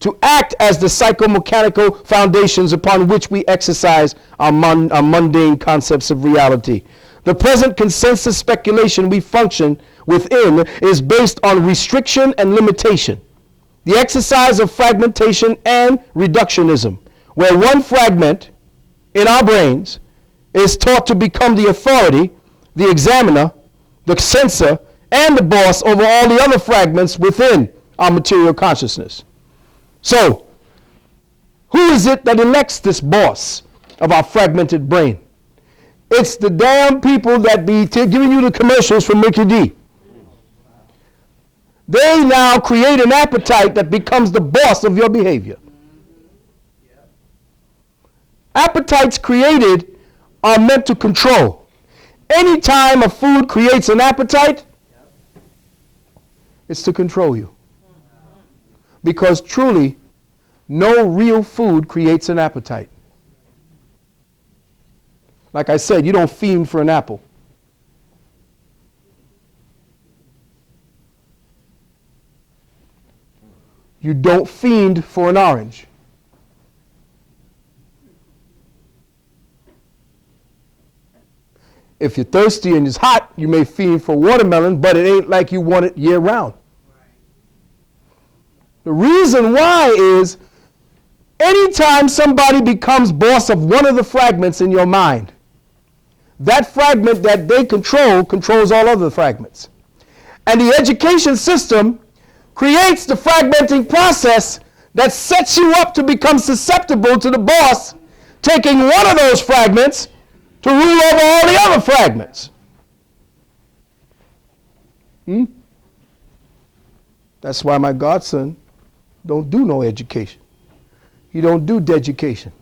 to act as the psychomechanical foundations upon which we exercise our mundane concepts of reality. The present consensus speculation we function within is based on restriction and limitation, the exercise of fragmentation and reductionism, where one fragment in our brains is taught to become the authority, the examiner, the censor, and the boss over all the other fragments within our material consciousness. So, who is it that elects this boss of our fragmented brain? It's the damn people that be giving you the commercials from Mickey D. They now create an appetite that becomes the boss of your behavior. Appetites created are meant to control. Anytime a food creates an appetite, it's to control you. Because truly, no real food creates an appetite. Like I said, you don't fiend for an apple. You don't fiend for an orange. If you're thirsty and it's hot, you may fiend for watermelon, but it ain't like you want it year round. The reason why is anytime somebody becomes boss of one of the fragments in your mind, that fragment that they control controls all other fragments. And the education system creates the fragmenting process that sets you up to become susceptible to the boss taking one of those fragments to rule over all the other fragments. That's why my godson don't do no education. He don't do deducation.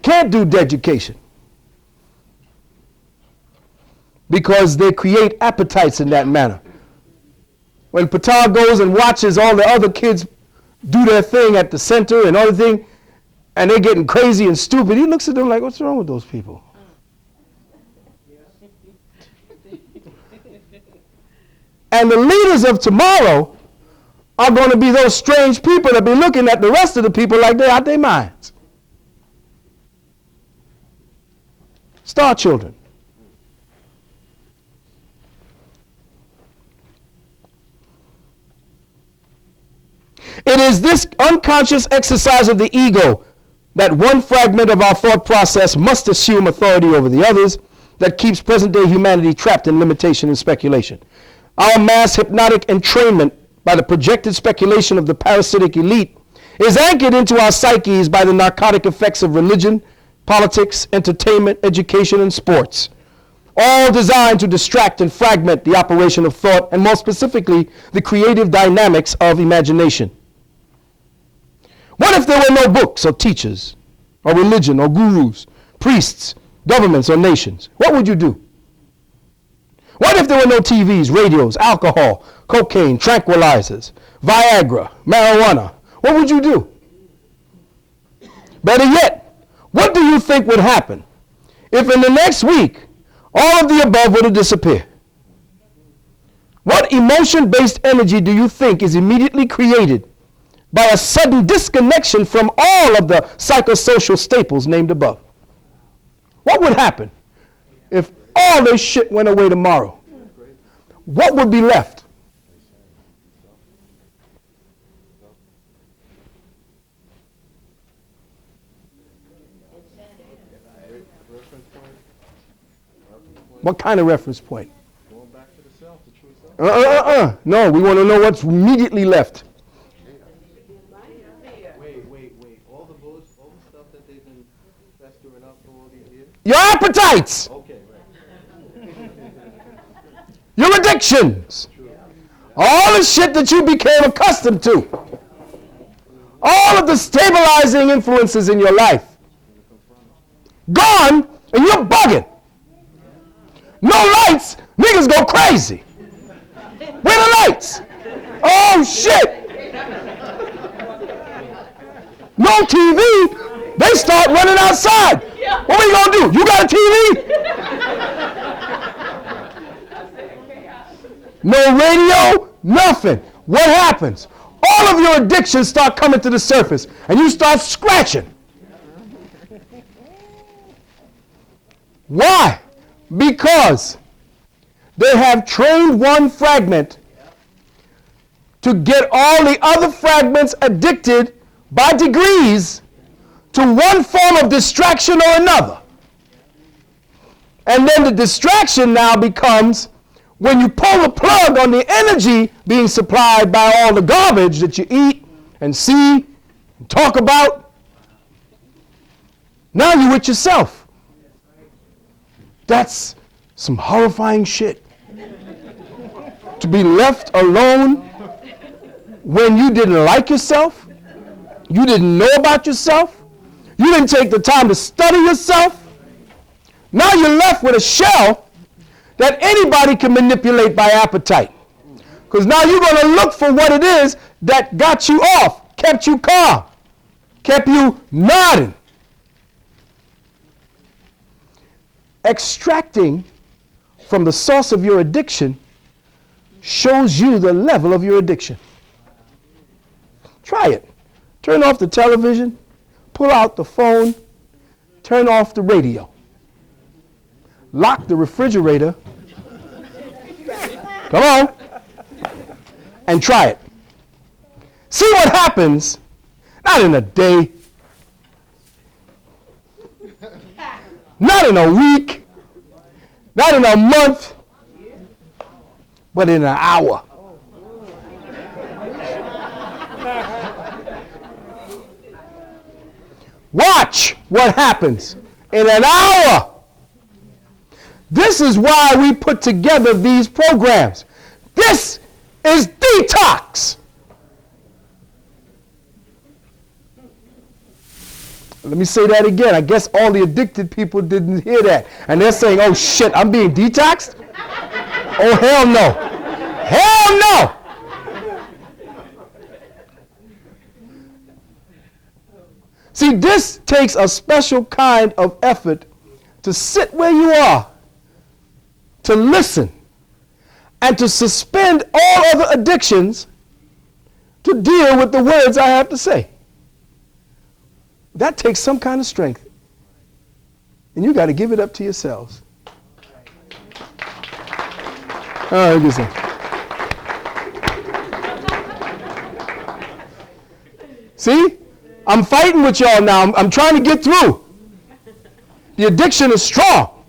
Can't do deducation. Because they create appetites in that manner. When Patar goes and watches all the other kids do their thing at the center and other thing, and they're getting crazy and stupid, he looks at them like, what's wrong with those people? And the leaders of tomorrow are going to be those strange people that be looking at the rest of the people like they're out their minds. Star children. It is this unconscious exercise of the ego that one fragment of our thought process must assume authority over the others that keeps present-day humanity trapped in limitation and speculation. Our mass hypnotic entrainment by the projected speculation of the parasitic elite is anchored into our psyches by the narcotic effects of religion, politics, entertainment, education, and sports, all designed to distract and fragment the operation of thought, and more specifically, the creative dynamics of imagination. What if there were no books or teachers or religion or gurus, priests, governments or nations? What would you do? What if there were no TVs, radios, alcohol, cocaine, tranquilizers, Viagra, marijuana? What would you do? Better yet, what do you think would happen if in the next week all of the above were to disappear? What emotion-based energy do you think is immediately created by a sudden disconnection from all of the psychosocial staples named above? What would happen if all this shit went away tomorrow? What would be left? What kind of reference point? Going back to the self, the true self. No, we want to know what's immediately left. Wait. All the stuff that they've been festering up for all these years? Your appetites, Okay, right. your addictions, all the shit that you became accustomed to, all of the stabilizing influences in your life, gone, and you're bugging. No lights, niggas go crazy. Where the lights? Oh shit. No TV, they start running outside. What are you gonna do? You got a TV? No radio, nothing. What happens? All of your addictions start coming to the surface and you start scratching. Why? Because they have trained one fragment to get all the other fragments addicted by degrees to one form of distraction or another. And then the distraction now becomes when you pull the plug on the energy being supplied by all the garbage that you eat and see and talk about. Now you're with yourself. That's some horrifying shit. To be left alone when you didn't like yourself, you didn't know about yourself, you didn't take the time to study yourself. Now you're left with a shell that anybody can manipulate by appetite. Because now you're going to look for what it is that got you off, kept you calm, kept you nodding. Extracting from the source of your addiction shows you the level of your addiction. Try it. Turn off the television, pull out the phone, turn off the radio, lock the refrigerator. Come on. And try it. See what happens, not in a day, not in a week, not in a month, but in an hour. Watch what happens in an hour. This is why we put together these programs. This is detox. Let me say that again. I guess all the addicted people didn't hear that. And they're saying, oh shit, I'm being detoxed? Oh hell no. Hell no. See, this takes a special kind of effort to sit where you are, to listen, and to suspend all other addictions to deal with the words I have to say. That takes some kind of strength. And you got to give it up to yourselves. All right, listen. See? I'm fighting with y'all now. I'm trying to get through. The addiction is strong.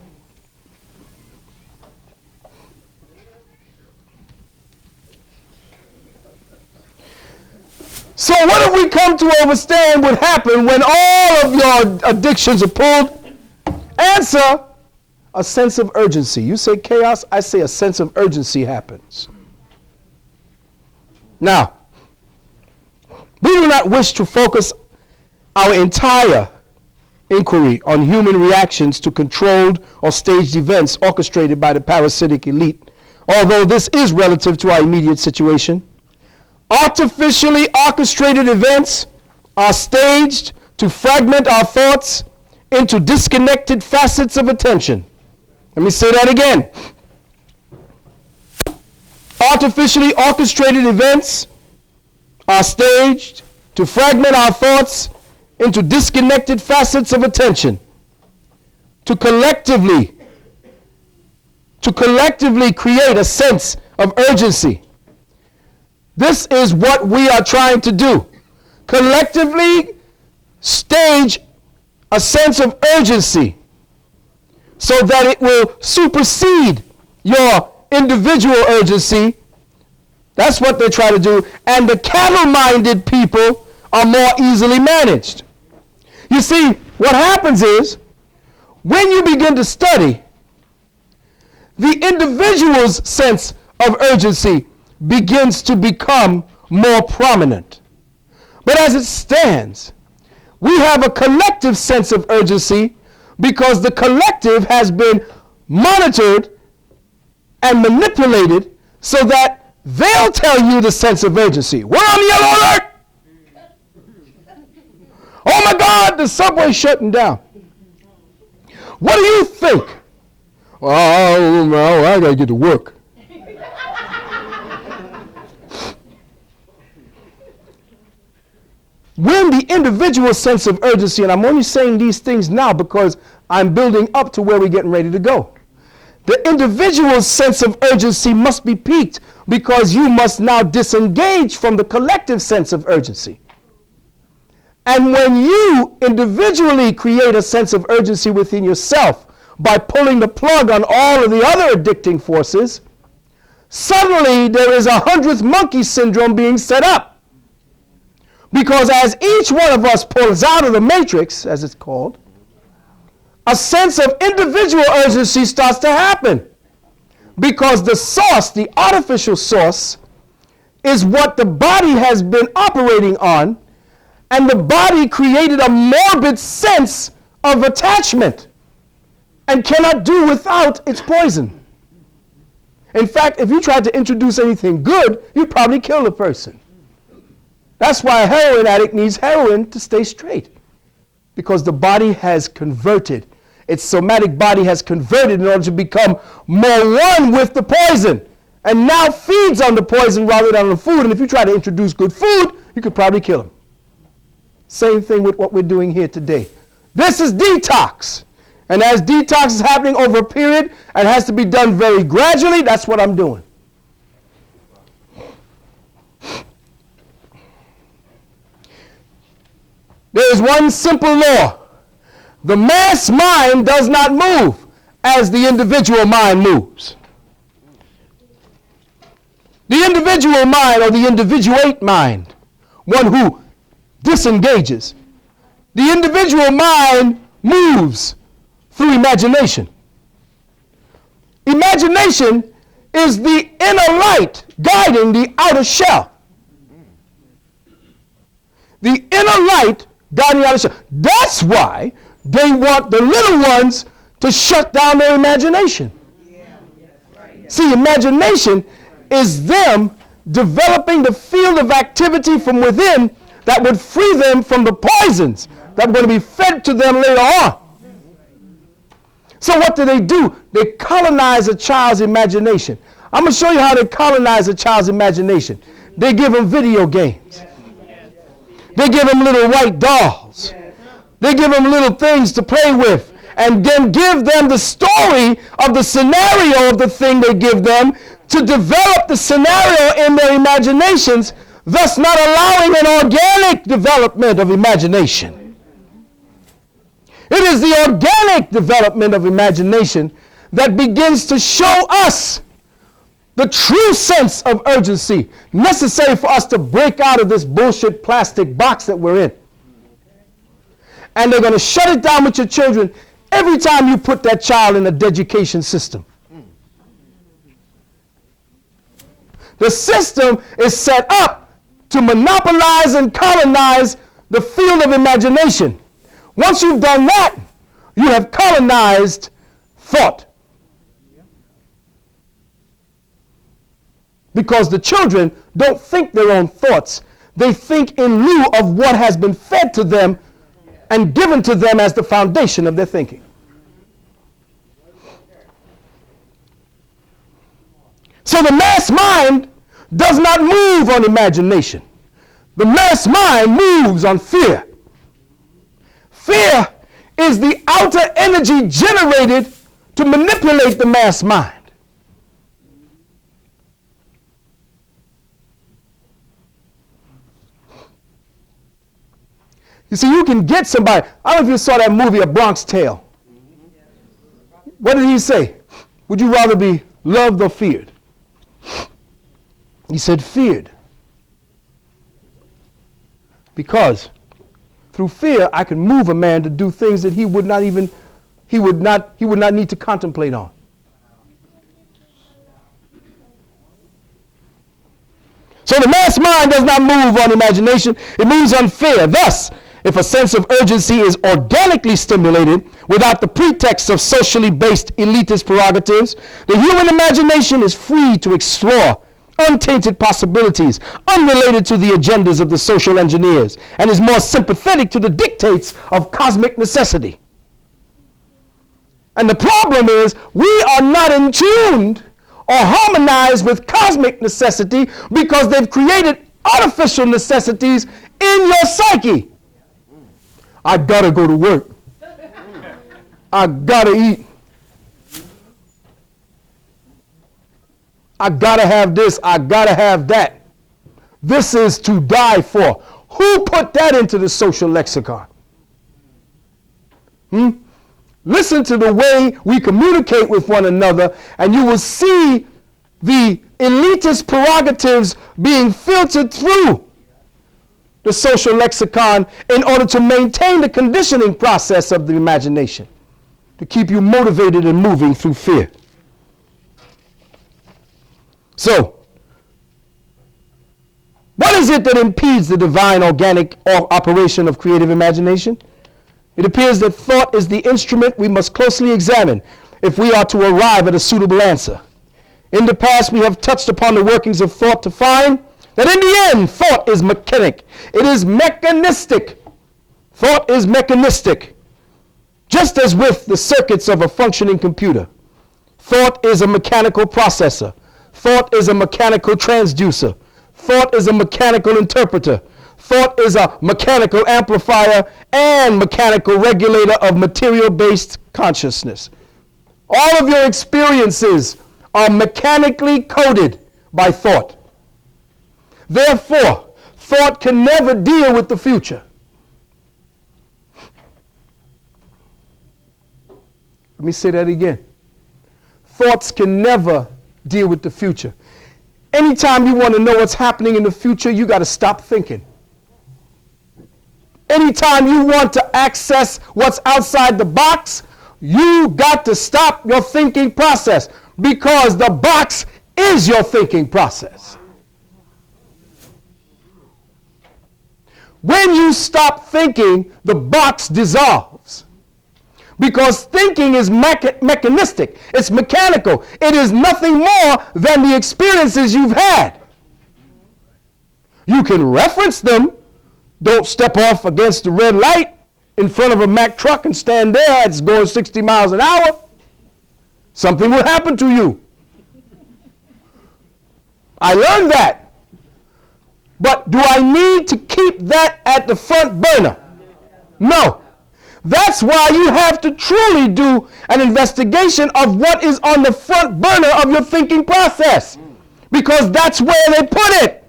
So what have we come to understand would happen when all of your addictions are pulled? Answer, a sense of urgency. You say chaos, I say a sense of urgency happens. Now, we do not wish to focus our entire inquiry on human reactions to controlled or staged events orchestrated by the parasitic elite, although this is relative to our immediate situation. Artificially orchestrated events are staged to fragment our thoughts into disconnected facets of attention. Let me say that again. Artificially orchestrated events are staged to fragment our thoughts into disconnected facets of attention, to collectively create a sense of urgency. This is what we are trying to do. Collectively stage a sense of urgency so that it will supersede your individual urgency. That's what they try to do. And the cattle-minded people are more easily managed. You see, what happens is, when you begin to study, the individual's sense of urgency begins to become more prominent. But as it stands, we have a collective sense of urgency because the collective has been monitored and manipulated so that they'll tell you the sense of urgency. We're on yellow alert! Oh my God, the subway's shutting down. What do you think? Well, I gotta get to work. When the individual sense of urgency, and I'm only saying these things now because I'm building up to where we're getting ready to go. The individual's sense of urgency must be piqued because you must now disengage from the collective sense of urgency. And when you individually create a sense of urgency within yourself by pulling the plug on all of the other addicting forces, suddenly there is a 100th monkey syndrome being set up. Because as each one of us pulls out of the matrix, as it's called, a sense of individual urgency starts to happen. Because the source, the artificial source, is what the body has been operating on, and the body created a morbid sense of attachment and cannot do without its poison. In fact, if you tried to introduce anything good, you'd probably kill the person. That's why a heroin addict needs heroin to stay straight. Because the body has converted. Its somatic body has converted in order to become more one with the poison. And now feeds on the poison rather than on the food. And if you try to introduce good food, you could probably kill him. Same thing with what we're doing here today. This is detox. And as detox is happening over a period and has to be done very gradually, that's what I'm doing. There is one simple law. The mass mind does not move as the individual mind moves. The individual mind, or the individuate mind, one who disengages. The individual mind moves through imagination. Imagination is the inner light guiding the outer shell. The inner light guiding the outer shell. That's why they want the little ones to shut down their imagination. See, imagination is them developing the field of activity from within that would free them from the poisons that are going to be fed to them later on. So what do? They colonize a child's imagination. I'm going to show you how they colonize a child's imagination. They give them video games. They give them little white dolls. They give them little things to play with. And then give them the story of the scenario of the thing they give them to develop the scenario in their imaginations, thus not allowing an organic development of imagination. It is the organic development of imagination that begins to show us the true sense of urgency necessary for us to break out of this bullshit plastic box that we're in. And they're going to shut it down with your children every time you put that child in the education system. The system is set up to monopolize and colonize the field of imagination. Once you've done that, you have colonized thought. Because the children don't think their own thoughts. They think in lieu of what has been fed to them and given to them as the foundation of their thinking. So the mass mind does not move on imagination. The mass mind moves on fear. Fear is the outer energy generated to manipulate the mass mind. You see, you can get somebody. I don't know if you saw that movie, A Bronx Tale. What did he say? Would you rather be loved or feared? He said feared. Because through fear, I can move a man to do things that he would not need to contemplate on. So the mass mind does not move on imagination, it moves on fear. Thus, if a sense of urgency is organically stimulated without the pretext of socially based elitist prerogatives, the human imagination is free to explore untainted possibilities unrelated to the agendas of the social engineers and is more sympathetic to the dictates of cosmic necessity. And the problem is we are not in tune or harmonized with cosmic necessity because they've created artificial necessities in your psyche. I gotta go to work. I gotta eat. I gotta have this. I gotta have that. This is to die for. Who put that into the social lexicon? Listen to the way we communicate with one another, and you will see the elitist prerogatives being filtered through the social lexicon in order to maintain the conditioning process of the imagination, to keep you motivated and moving through fear. So, what is it that impedes the divine organic operation of creative imagination? It appears that thought is the instrument we must closely examine if we are to arrive at a suitable answer. In the past, we have touched upon the workings of thought to find that in the end, thought is mechanic. It is mechanistic. Thought is mechanistic. Just as with the circuits of a functioning computer. Thought is a mechanical processor. Thought is a mechanical transducer. Thought is a mechanical interpreter. Thought is a mechanical amplifier and mechanical regulator of material-based consciousness. All of your experiences are mechanically coded by thought. Therefore, thought can never deal with the future. Let me say that again. Thoughts can never deal with the future. Anytime you want to know what's happening in the future, you got to stop thinking. Anytime you want to access what's outside the box, you got to stop your thinking process because the box is your thinking process. When you stop thinking, the box dissolves. Because thinking is mechanistic. It's mechanical. It is nothing more than the experiences you've had. You can reference them. Don't step off against the red light in front of a Mack truck and stand there. It's going 60 miles an hour. Something will happen to you. I learned that. But do I need to keep that at the front burner? No. That's why you have to truly do an investigation of what is on the front burner of your thinking process. Because that's where they put it.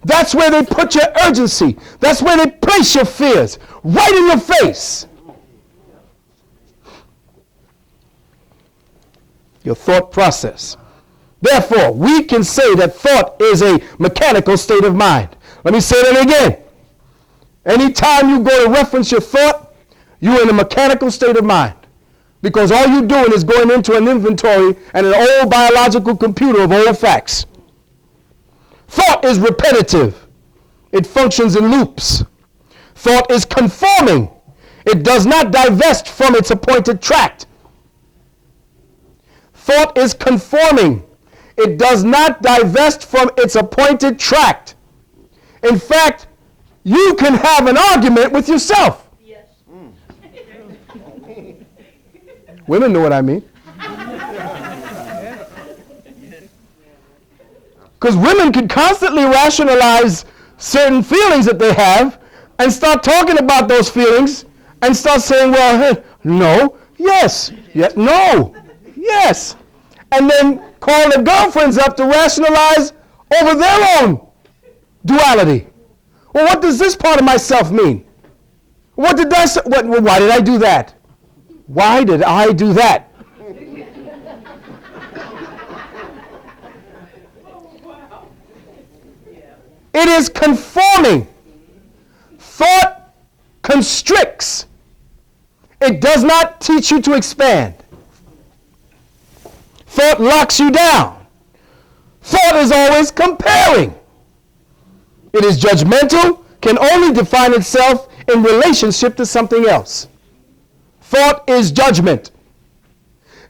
That's where they put your urgency. That's where they place your fears. Right in your face. Your thought process. Therefore, we can say that thought is a mechanical state of mind. Let me say that again. Anytime you go to reference your thought, you're in a mechanical state of mind. Because all you're doing is going into an inventory and an old biological computer of old facts. Thought is repetitive. It functions in loops. Thought is conforming. It does not divest from its appointed tract. Thought is conforming. It does not divest from its appointed tract. In fact, you can have an argument with yourself. Yes. Women know what I mean. Because women can constantly rationalize certain feelings that they have and start talking about those feelings and start saying, well, no, yes, no, yes. And then call their girlfriends up to rationalize over their own duality. Well, what does this part of myself mean? What did I say? Why did I do that? Why did I do that? It is conforming. Thought constricts. It does not teach you to expand. Thought locks you down. Thought is always comparing. It is judgmental, can only define itself in relationship to something else. Thought is judgment.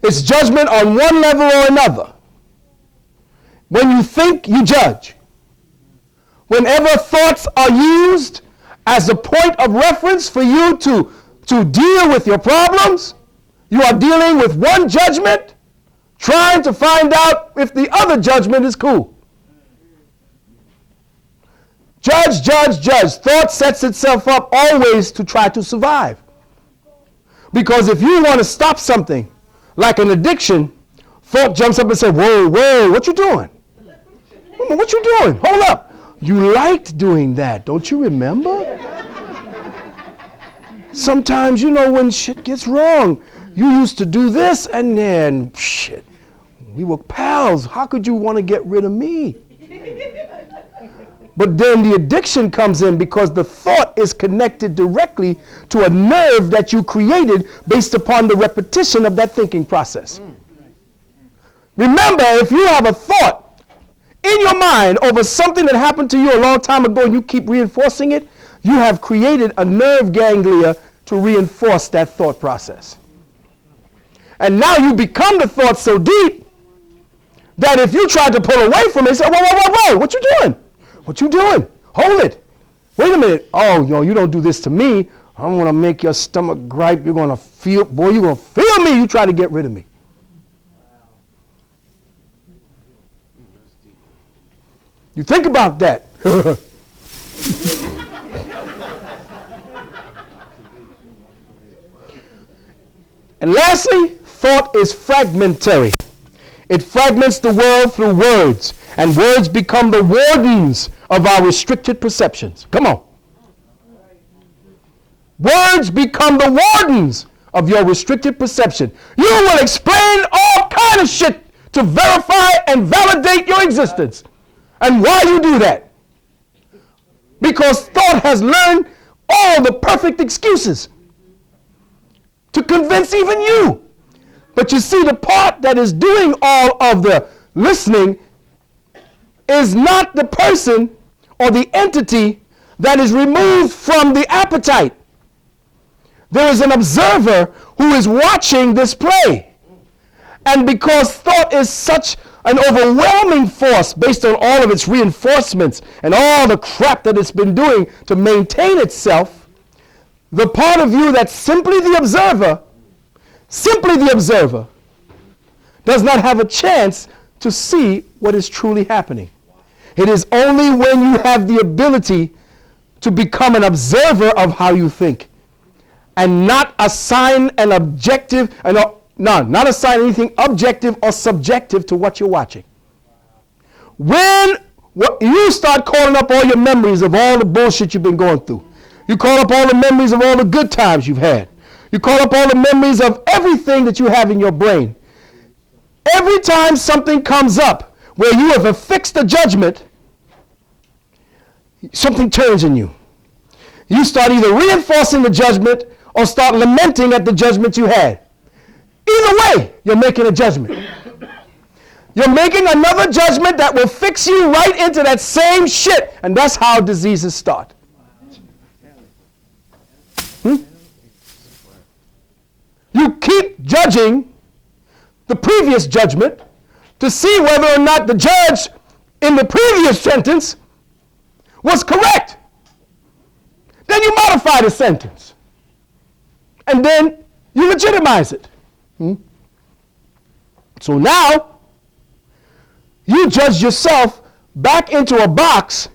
It's judgment on one level or another. When you think, you judge. Whenever thoughts are used as a point of reference for you to deal with your problems, you are dealing with one judgment, trying to find out if the other judgment is cool. Judge, judge, judge. Thought sets itself up always to try to survive. Because if you want to stop something, like an addiction, thought jumps up and says, whoa, whoa, what you doing? What you doing? Hold up. You liked doing that, don't you remember? Sometimes, you know, when shit gets wrong, you used to do this and then, shit, we were pals. How could you want to get rid of me? But then the addiction comes in because the thought is connected directly to a nerve that you created based upon the repetition of that thinking process. Remember, if you have a thought in your mind over something that happened to you a long time ago and you keep reinforcing it, you have created a nerve ganglia to reinforce that thought process. And now you become the thought so deep that if you try to pull away from it, say, whoa, whoa, whoa, whoa, what you doing? What you doing? Hold it. Wait a minute. Oh, no, you don't do this to me. I'm going to make your stomach gripe. You're going to feel, boy, you're going to feel me. You try to get rid of me. You think about that. And lastly, thought is fragmentary. It fragments the world through words, and words become the wardens of our restricted perceptions. Come on. Words become the wardens of your restricted perception. You will explain all kind of shit to verify and validate your existence. And why you do that? Because thought has learned all the perfect excuses to convince even you. But you see, the part that is doing all of the listening is not the person or the entity that is removed from the appetite. There is an observer who is watching this play. And because thought is such an overwhelming force based on all of its reinforcements and all the crap that it's been doing to maintain itself, the part of you that's simply the observer, does not have a chance to see what is truly happening. It is only when you have the ability to become an observer of how you think and not assign an objective, not assign anything objective or subjective to what you're watching. When you start calling up all your memories of all the bullshit you've been going through, you call up all the memories of all the good times you've had. You call up all the memories of everything that you have in your brain. Every time something comes up where you have affixed a judgment, something turns in you. You start either reinforcing the judgment or start lamenting at the judgment you had. Either way, you're making a judgment. You're making another judgment that will fix you right into that same shit. And that's how diseases start. You keep judging the previous judgment to see whether or not the judge in the previous sentence was correct. Then you modify the sentence. And then you legitimize it. So now, you judge yourself back into a box,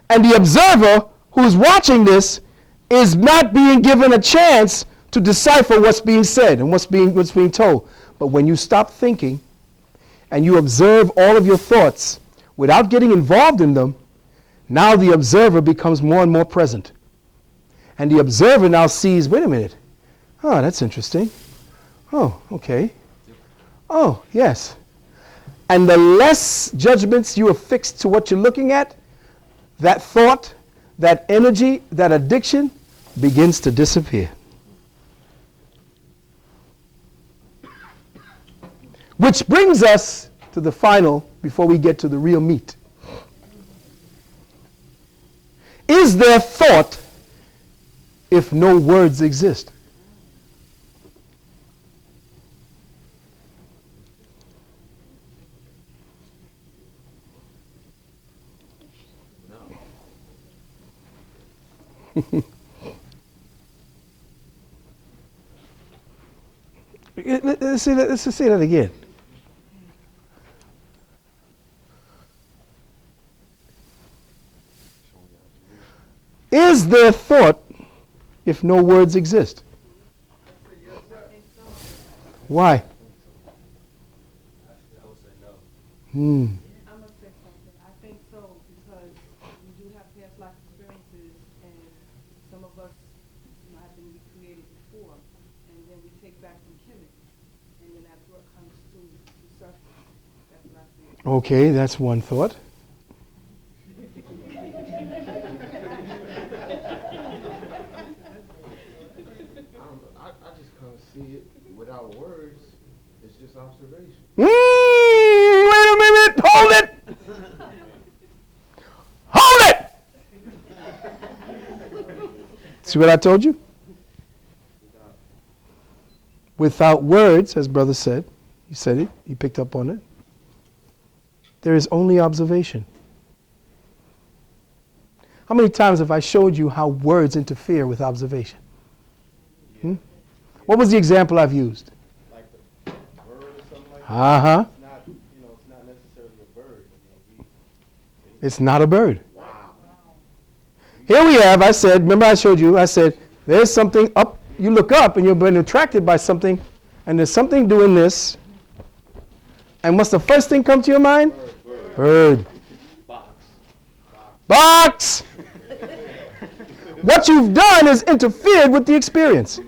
and the observer who's watching this is not being given a chance to decipher what's being said and what's being told. But when you stop thinking and you observe all of your thoughts without getting involved in them, now the observer becomes more and more present. And the observer now sees, wait a minute, oh, that's interesting. Oh, okay. Oh, yes. And the less judgments you affix to what you're looking at, that thought, that energy, that addiction begins to disappear. Which brings us to the final, before we get to the real meat. Is there thought if no words exist? Let's say that again. Is there thought if no words exist? Why? I would say no. I'm going to say something. I think so because we do have past life experiences, and some of us have been recreated before, and then we take back some chemics, and then that thought comes to surface. That's what I feel. Okay, that's one thought. I just kind of see it without words. It's just observation. Wait a minute! Hold it! Hold it! See what I told you? Without words, as brother said, he said it, he picked up on it. There is only observation. How many times have I showed you how words interfere with observation? What was the example I've used? Like the bird or something like that. Uh-huh. It's not, it's not necessarily a bird. It's not a bird. Wow. Here we have, I said, remember I showed you, I said, there's something up, you look up and you're being attracted by something, and there's something doing this. And what's the first thing come to your mind? Bird. Box. What you've done is interfered with the experience.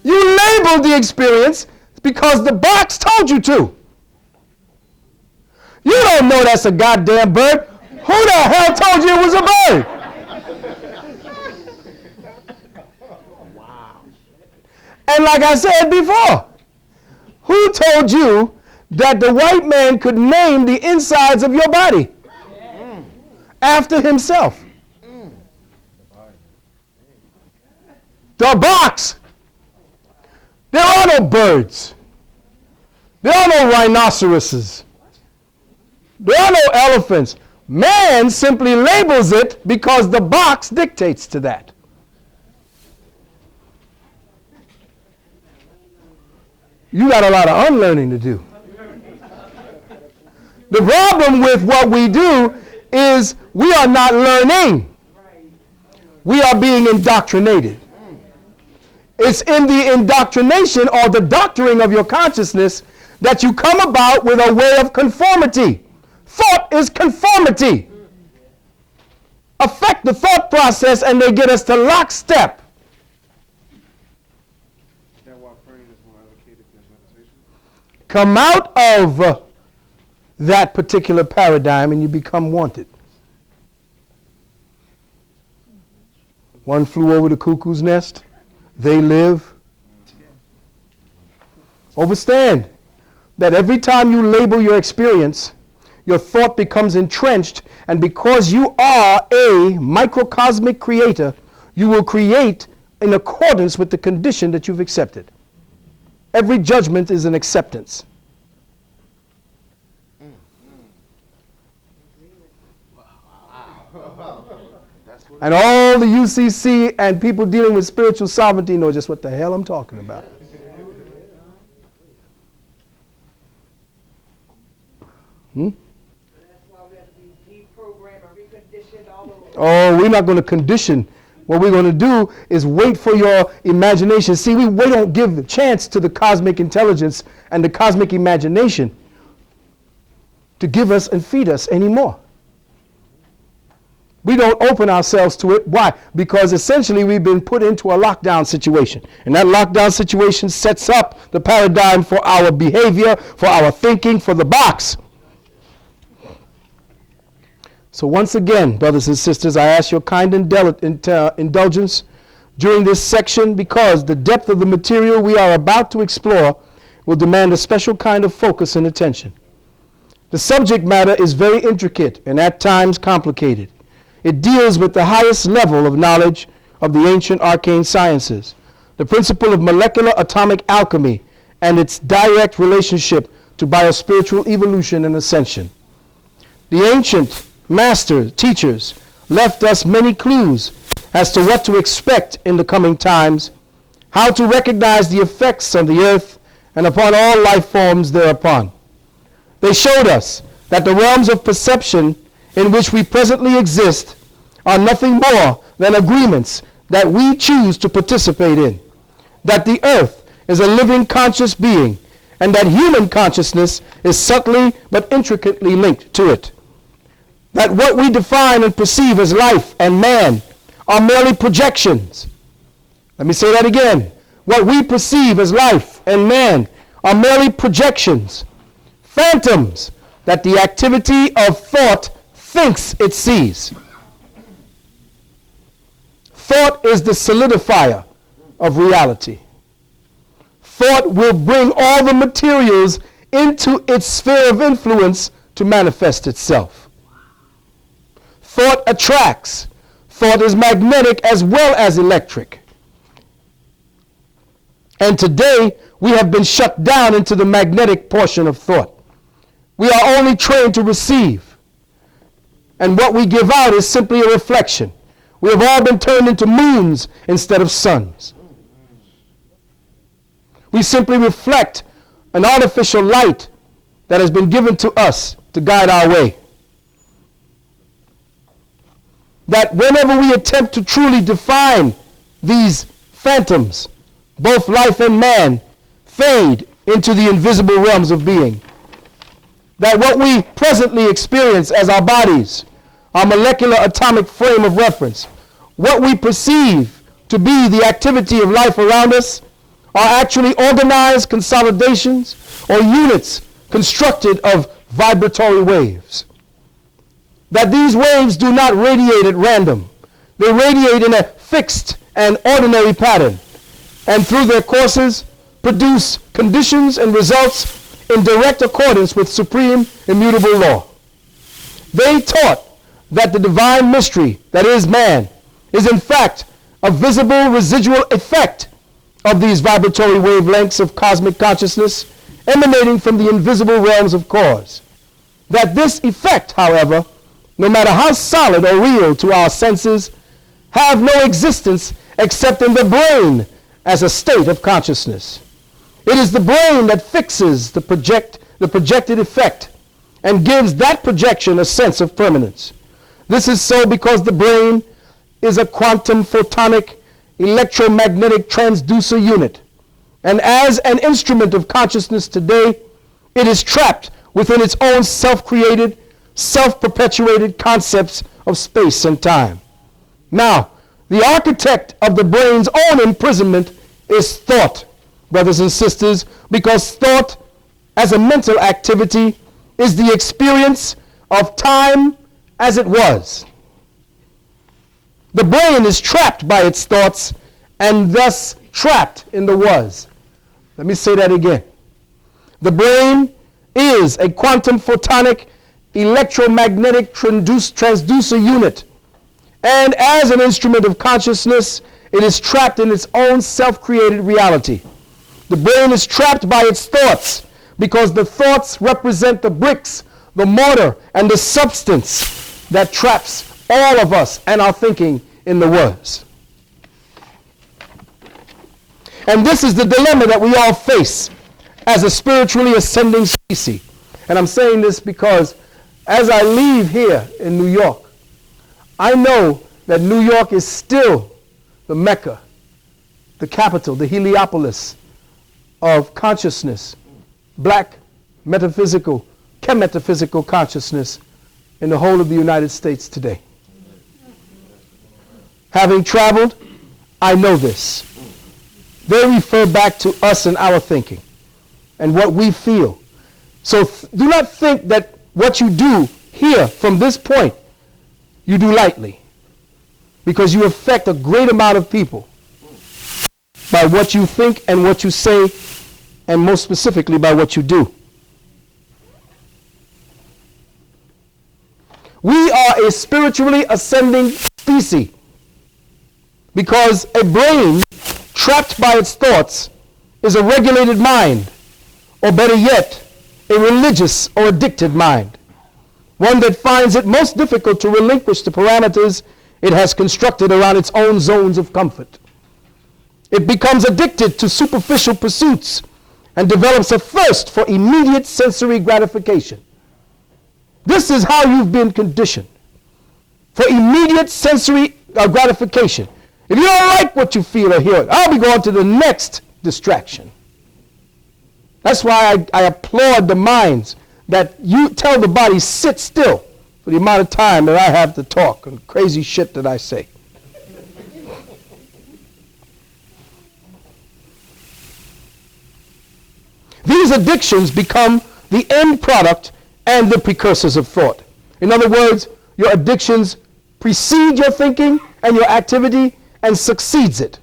You labeled the experience because the box told you to. You don't know that's a goddamn bird. Who the hell told you it was a bird? Wow. And like I said before, who told you that the white man could name the insides of your body after himself? The box. There are no birds. There are no rhinoceroses. There are no elephants. Man simply labels it because the box dictates to that. You got a lot of unlearning to do. The problem with what we do is we are not learning. We are being indoctrinated. It's in the indoctrination or the doctoring of your consciousness that you come about with a way of conformity. Thought is conformity. Affect the thought process and they get us to lockstep. Is that why praying is more allocated than meditation? Come out of that particular paradigm and you become wanted. One flew over the cuckoo's nest. They live. Overstand. that every time you label your experience, your thought becomes entrenched, and because you are a microcosmic creator, you will create in accordance with the condition that you've accepted. Every judgment is an acceptance. And all the UCC and people dealing with spiritual sovereignty know just what the hell I'm talking about. That's why we have to be deprogrammed and reconditioned all over. Oh, we're not going to condition. What we're going to do is wait for your imagination. See, we don't give the chance to the cosmic intelligence and the cosmic imagination to give us and feed us anymore. We don't open ourselves to it. Why? Because essentially we've been put into a lockdown situation. And that lockdown situation sets up the paradigm for our behavior, for our thinking, for the box. So once again, brothers and sisters, I ask your kind indulgence during this section because the depth of the material we are about to explore will demand a special kind of focus and attention. The subject matter is very intricate and at times complicated. It deals with the highest level of knowledge of the ancient arcane sciences, the principle of molecular atomic alchemy, and its direct relationship to biospiritual evolution and ascension. The ancient master teachers left us many clues as to what to expect in the coming times, how to recognize the effects on the earth and upon all life forms thereupon. They showed us that the realms of perception in which we presently exist are nothing more than agreements that we choose to participate in, that the earth is a living conscious being, and that human consciousness is subtly but intricately linked to it, that what we define and perceive as life and man are merely projections. Let me say that again. What we perceive as life and man are merely projections, phantoms that the activity of thought thinks it sees. Thought is the solidifier of reality. Thought will bring all the materials into its sphere of influence to manifest itself. Thought attracts. Thought is magnetic as well as electric. And today, we have been shut down into the magnetic portion of thought. We are only trained to receive. And what we give out is simply a reflection. We have all been turned into moons instead of suns. We simply reflect an artificial light that has been given to us to guide our way. That whenever we attempt to truly define these phantoms, both life and man fade into the invisible realms of being. That what we presently experience as our bodies, our molecular atomic frame of reference, what we perceive to be the activity of life around us, are actually organized consolidations or units constructed of vibratory waves. That these waves do not radiate at random. They radiate in a fixed and ordinary pattern, and through their courses produce conditions and results in direct accordance with supreme immutable law. They taught that the divine mystery, that is man, is in fact a visible residual effect of these vibratory wavelengths of cosmic consciousness emanating from the invisible realms of cause. That this effect, however, no matter how solid or real to our senses, have no existence except in the brain as a state of consciousness. It is the brain that fixes the projected effect and gives that projection a sense of permanence. This is so because the brain is a quantum photonic electromagnetic transducer unit. And as an instrument of consciousness today, it is trapped within its own self-created, self-perpetuated concepts of space and time. Now, the architect of the brain's own imprisonment is thought, brothers and sisters, because thought, as a mental activity, is the experience of time as it was. The brain is trapped by its thoughts and thus trapped in the was. Let me say that again. The brain is a quantum photonic electromagnetic transducer unit. And as an instrument of consciousness, it is trapped in its own self-created reality. The brain is trapped by its thoughts because the thoughts represent the bricks, the mortar, and the substance that traps all of us and our thinking in the words. And this is the dilemma that we all face as a spiritually ascending species. And I'm saying this because as I leave here in New York, I know that New York is still the Mecca, the capital, the Heliopolis of consciousness, black metaphysical, chemetaphysical consciousness in the whole of the United States today. Having traveled, I know this. They refer back to us and our thinking and what we feel. So do not think that what you do here from this point, you do lightly, because you affect a great amount of people by what you think and what you say, and most specifically by what you do. We are a spiritually ascending species because a brain trapped by its thoughts is a regulated mind, or better yet, a religious or addicted mind, one that finds it most difficult to relinquish the parameters it has constructed around its own zones of comfort. It becomes addicted to superficial pursuits and develops a thirst for immediate sensory gratification. This is how you've been conditioned, for immediate sensory gratification. If you don't like what you feel or hear, I'll be going to the next distraction. That's why I applaud the minds that you tell the body sit still for the amount of time that I have to talk and crazy shit that I say. These addictions become the end product and the precursors of thought. In other words, your addictions precede your thinking and your activity and succeeds it.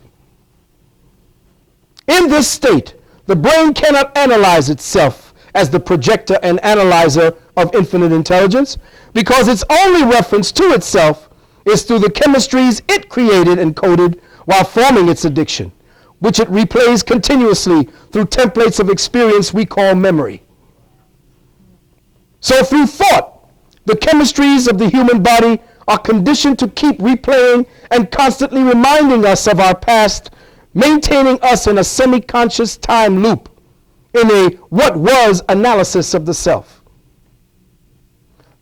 In this state, the brain cannot analyze itself as the projector and analyzer of infinite intelligence because its only reference to itself is through the chemistries it created and coded while forming its addiction, which it replays continuously through templates of experience we call memory. So through thought, the chemistries of the human body are conditioned to keep replaying and constantly reminding us of our past, maintaining us in a semi-conscious time loop, in a what was analysis of the self.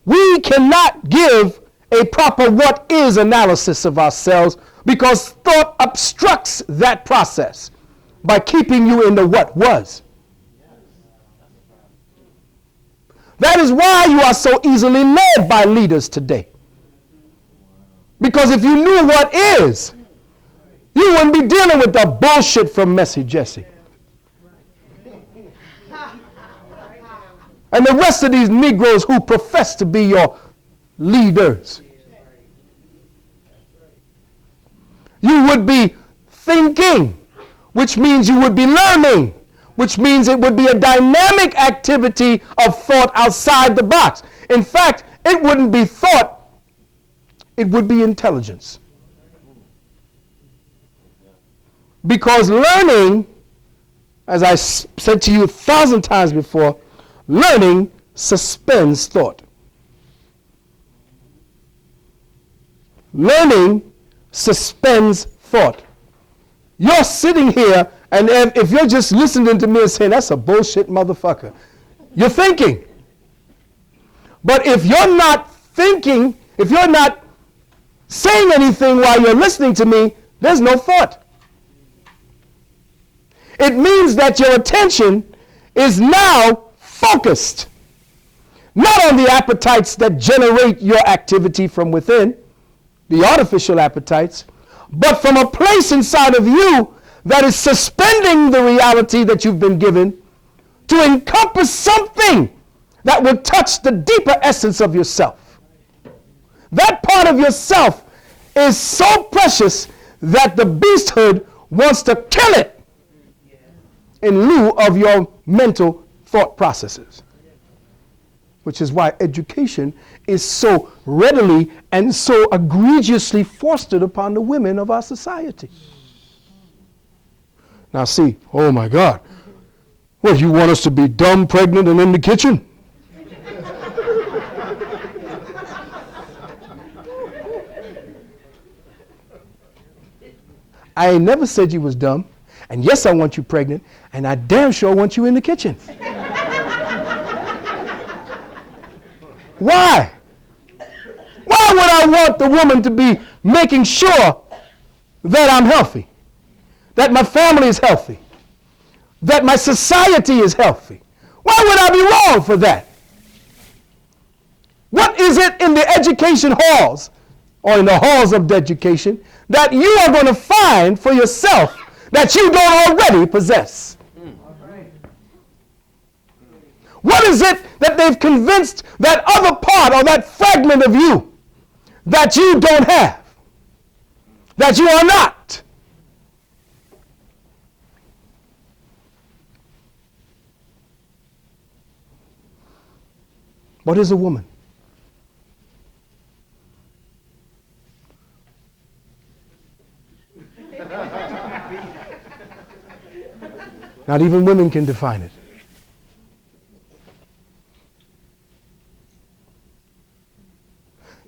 We cannot give a proper what is analysis of ourselves because thought obstructs that process by keeping you in the what was. That is why you are so easily led by leaders today. Because if you knew what is, you wouldn't be dealing with the bullshit from Messy Jesse. And the rest of these Negroes who profess to be your leaders. You would be thinking, which means you would be learning, which means it would be a dynamic activity of thought outside the box. In fact, it wouldn't be thought, it would be intelligence. Because learning, as I said to you 1,000 times before, learning suspends thought. Learning suspends thought. You're sitting here, and if you're just listening to me and saying, that's a bullshit motherfucker, you're thinking. But if you're not thinking, if you're not saying anything while you're listening to me, there's no thought. It means that your attention is now focused, not on the appetites that generate your activity from within, the artificial appetites, but from a place inside of you that is suspending the reality that you've been given to encompass something that will touch the deeper essence of yourself. That part of yourself is so precious that the beasthood wants to kill it in lieu of your mental thought processes. Which is why education is so readily and so egregiously fostered upon the women of our society. Now see, oh my God, what, you want us to be dumb, pregnant, and in the kitchen? I ain't never said you was dumb, and yes, I want you pregnant, and I damn sure want you in the kitchen. Why? Why would I want the woman to be making sure that I'm healthy, that my family is healthy, that my society is healthy? Why would I be wrong for that? What is it in the education halls, or in the halls of education, that you are going to find for yourself that you don't already possess? What is it that they've convinced that other part or that fragment of you that you don't have, that you are not? What is a woman? Not even women can define it.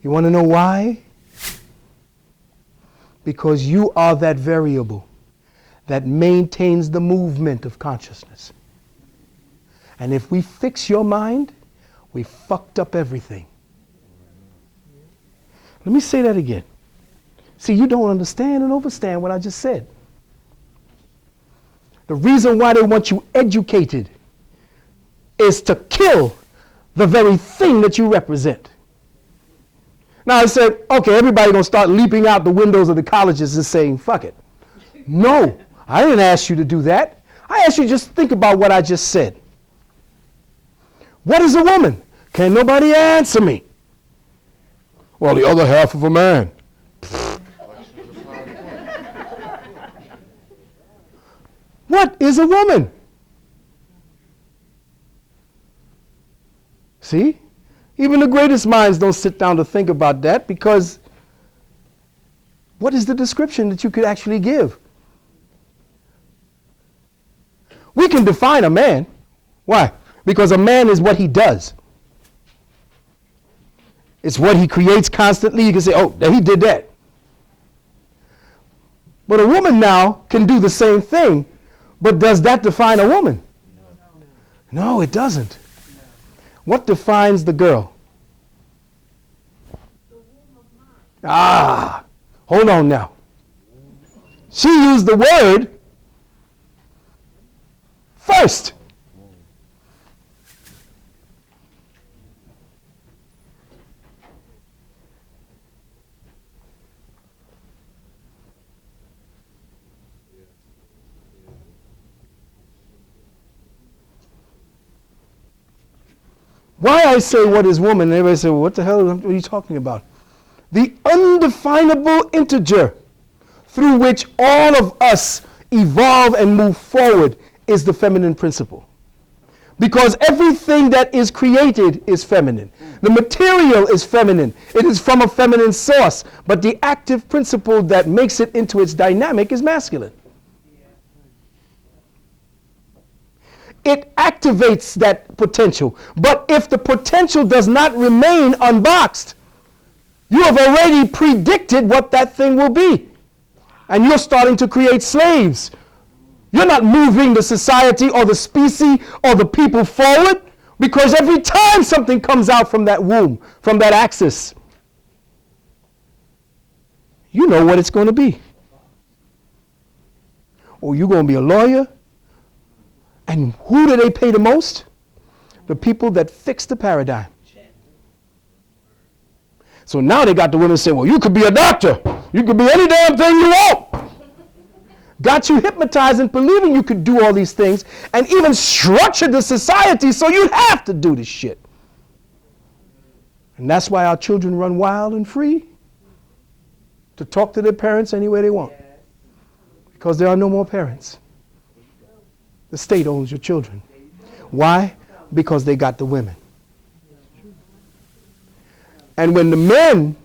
You want to know why? Because you are that variable that maintains the movement of consciousness. And if we fix your mind, we fucked up everything. Let me say that again. See, you don't understand and overstand what I just said. The reason why they want you educated is to kill the very thing that you represent. Now I said, okay, everybody gonna start leaping out the windows of the colleges and saying, fuck it. No, I didn't ask you to do that. I asked you to just think about what I just said. What is a woman? Can nobody answer me? Well, the other half of a man. What is a woman? See? Even the greatest minds don't sit down to think about that, because what is the description that you could actually give? We can define a man. Why? Because a man is what he does. It's what he creates constantly. You can say, oh, he did that. But a woman now can do the same thing, but does that define a woman? No, it doesn't. What defines the girl? Ah, hold on now. She used the word first. Why I say what is woman, everybody say, well, what the hell are you talking about? The undefinable integer through which all of us evolve and move forward is the feminine principle. Because everything that is created is feminine. The material is feminine. It is from a feminine source. But the active principle that makes it into its dynamic is masculine. It activates that potential. But if the potential does not remain unboxed, you have already predicted what that thing will be. And you're starting to create slaves. You're not moving the society or the species or the people forward, because every time something comes out from that womb, from that axis, you know what it's going to be. Or you're going to be a lawyer. And who do they pay the most? The people that fix the paradigm. So now they got the women saying, well, you could be a doctor. You could be any damn thing you want. Got you hypnotized and believing you could do all these things, and even structured the society so you have to do this shit. And that's why our children run wild and free to talk to their parents any way they want. Because there are no more parents. The state owns your children. Why? Because they got the women. And when the men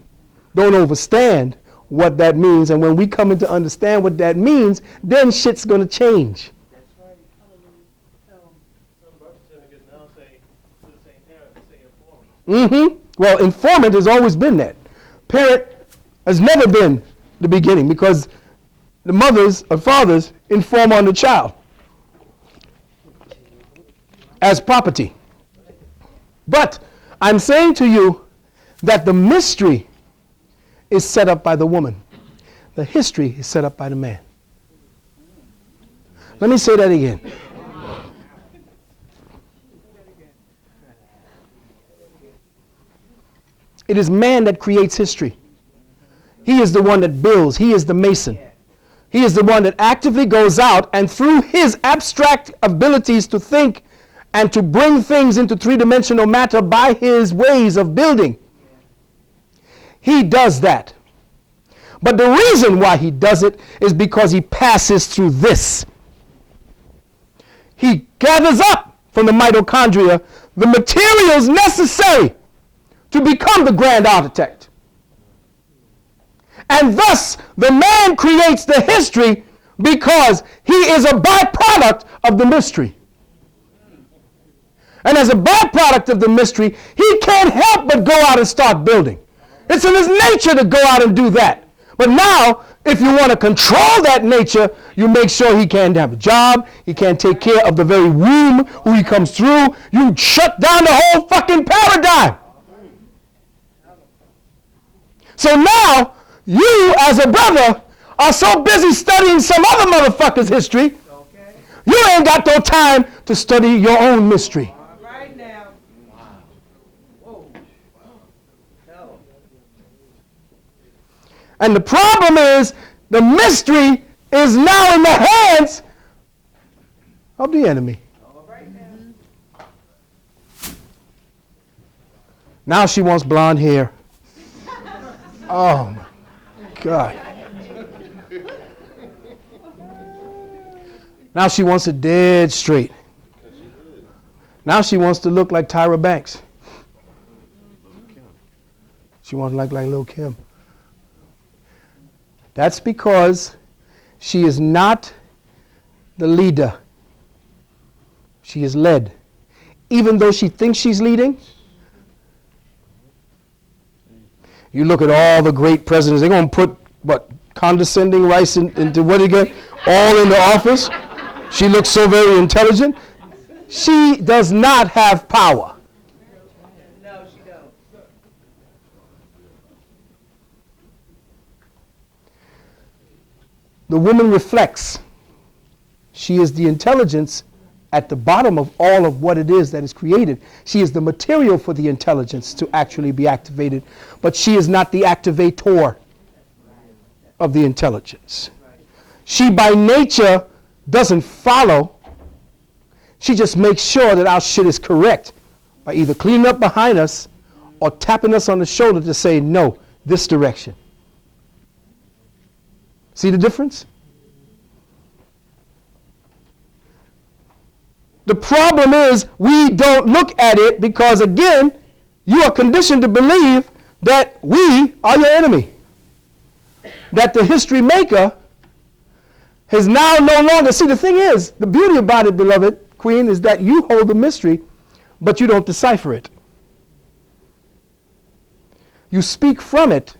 don't understand what that means, and when we come in to understand what that means, then shit's going to change. Well, informant has always been that. Parent has never been the beginning, because the mothers or fathers inform on the child as property. But I'm saying to you that the mystery is set up by the woman. The history is set up by the man. Let me say that again. It is man that creates history. He is the one that builds. He is the mason. He is the one that actively goes out, and through his abstract abilities to think and to bring things into three-dimensional matter by his ways of building, he does that. But the reason why he does it is because he passes through this. He gathers up from the mitochondria the materials necessary to become the grand architect. And thus, the man creates the history because he is a byproduct of the mystery. And as a byproduct of the mystery, he can't help but go out and start building. It's in his nature to go out and do that. But now, if you want to control that nature, you make sure he can't have a job, he can't take care of the very womb who he comes through. You shut down the whole fucking paradigm. So now, you as a brother are so busy studying some other motherfucker's history, you ain't got no time to study your own mystery. All right now. Whoa. And the problem is, the mystery is now in the hands of the enemy. All right now. Now she wants blonde hair. Oh my God. Now she wants it dead straight. Now she wants to look like Tyra Banks. She wants to look like Lil' Kim. That's because she is not the leader. She is led. Even though she thinks she's leading, you look at all the great presidents, they're going to put, what, condescending rice into what again? All in the office. She looks so very intelligent. She does not have power. No, she don't. The woman reflects. She is the intelligence at the bottom of all of what it is that is created. She is the material for the intelligence to actually be activated, but she is not the activator of the intelligence. She by nature doesn't follow. She just makes sure that our shit is correct by either cleaning up behind us or tapping us on the shoulder to say, no, this direction. See the difference? The problem is we don't look at it because, again, you are conditioned to believe that we are your enemy. That the history maker is now no longer. See, the thing is, the beauty about it, beloved Queen, is that you hold the mystery, but you don't decipher it. You speak from it.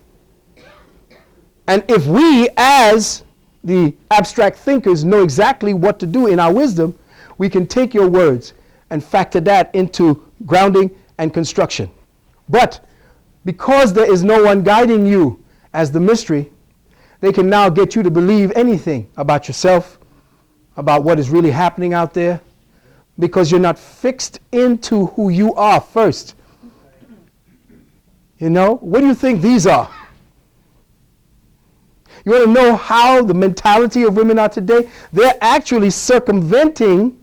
And if we, as the abstract thinkers, know exactly what to do in our wisdom, we can take your words and factor that into grounding and construction. But because there is no one guiding you as the mystery, they can now get you to believe anything about yourself, about what is really happening out there, because you're not fixed into who you are first. You know, what do you think these are? You want to know how the mentality of women are today? They're actually circumventing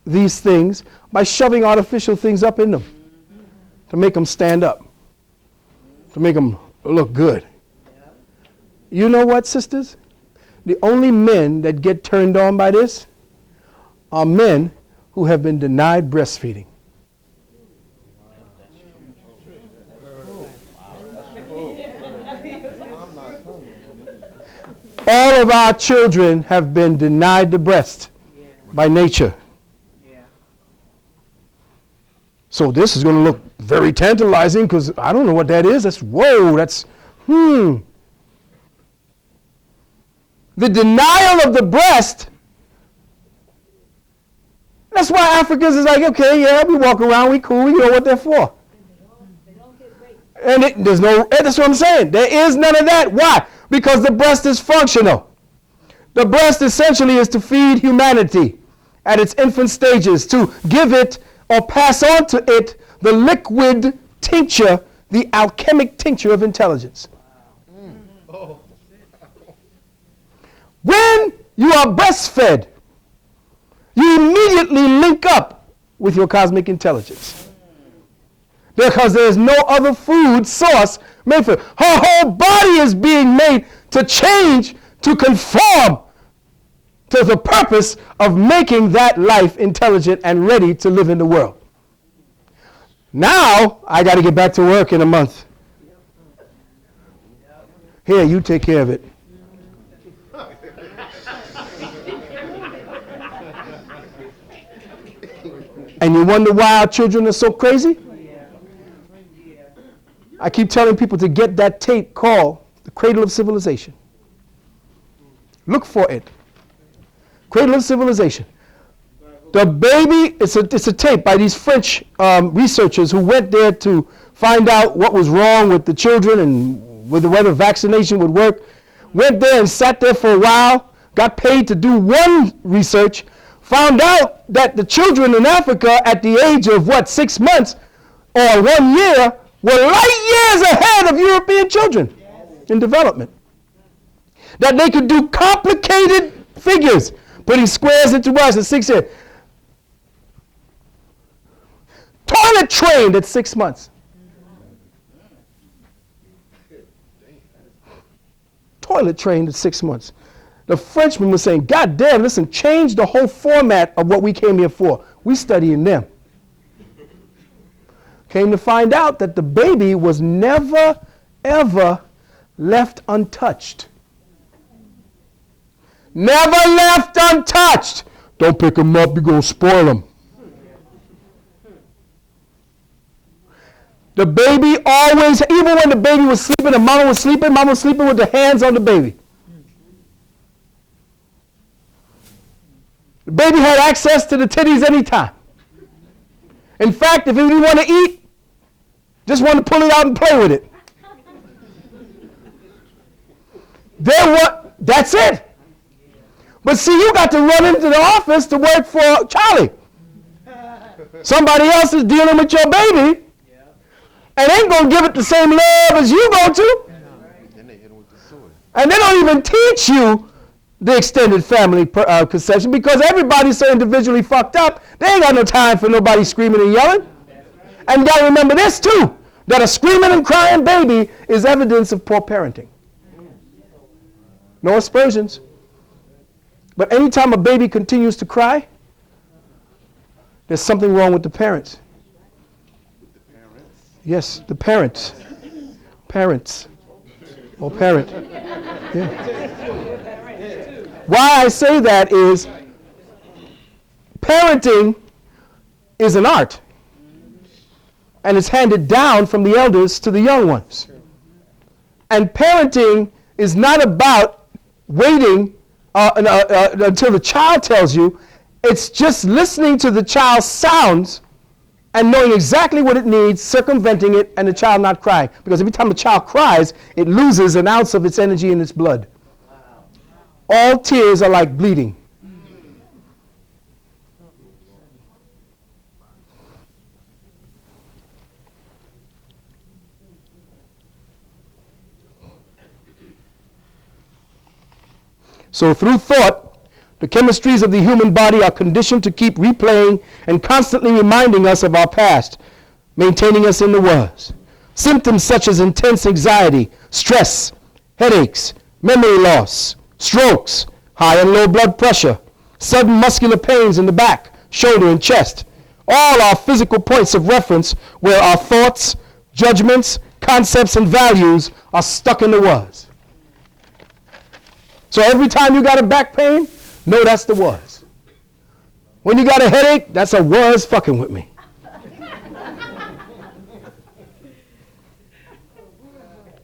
these things by shoving artificial things up in them to make them stand up, to make them look good. You know what, sisters? The only men that get turned on by this are men who have been denied breastfeeding. All of our children have been denied the breast by nature. So this is going to look very tantalizing because I don't know what that is. That's, whoa, that's, The denial of the breast, that's why Africans is like, okay, yeah, we walk around, we cool, we know what they're for. And there's no, that's what I'm saying. There is none of that. Why? Because the breast is functional. The breast essentially is to feed humanity at its infant stages, to give it or pass on to it the liquid tincture, the alchemic tincture of intelligence. When you are breastfed, you immediately link up with your cosmic intelligence. Because there is no other food source made for it. Her whole body is being made to change, to conform to the purpose of making that life intelligent and ready to live in the world. Now, I got to get back to work in a month. Here, you take care of it. And you wonder why our children are so crazy? I keep telling people to get that tape called The Cradle of Civilization. Look for it. Cradle of Civilization. The baby, it's a tape by these French researchers who went there to find out what was wrong with the children and whether vaccination would work. Went there and sat there for a while, got paid to do one research, found out that the children in Africa at the age of 6 months or 1 year were light years ahead of European children in development. That they could do complicated figures, putting squares into bars at 6 years. Toilet trained at 6 months. Toilet trained at 6 months. The Frenchman was saying, God damn, listen, change the whole format of what we came here for. We studying them. Came to find out that the baby was never, ever left untouched. Never left untouched. Don't pick him up, you're going to spoil him. The baby always, even when the baby was sleeping and mama was sleeping with the hands on the baby. The baby had access to the titties anytime. In fact, if he didn't want to eat, just want to pull it out and play with it. That's it. But see, you got to run into the office to work for Charlie. Somebody else is dealing with your baby and ain't going to give it the same love as you go to. And they don't even teach you the extended family conception because everybody's so individually fucked up, they ain't got no time for nobody screaming and yelling. And you got to remember this too, that a screaming and crying baby is evidence of poor parenting. No aspersions. But anytime a baby continues to cry, there's something wrong with the parents. Yes, the parents. Parents. Or parent. Yeah. Why I say that is parenting is an art. And it's handed down from the elders to the young ones. And parenting is not about waiting until the child tells you. It's just listening to the child's sounds and knowing exactly what it needs, circumventing it, and the child not crying. Because every time the child cries, it loses an ounce of its energy in its blood. All tears are like bleeding. So through thought, the chemistries of the human body are conditioned to keep replaying and constantly reminding us of our past, maintaining us in the was. Symptoms such as intense anxiety, stress, headaches, memory loss, strokes, high and low blood pressure, sudden muscular pains in the back, shoulder, and chest. All are physical points of reference where our thoughts, judgments, concepts, and values are stuck in the was. So every time you got a back pain, know that's the was. When you got a headache, that's a was fucking with me.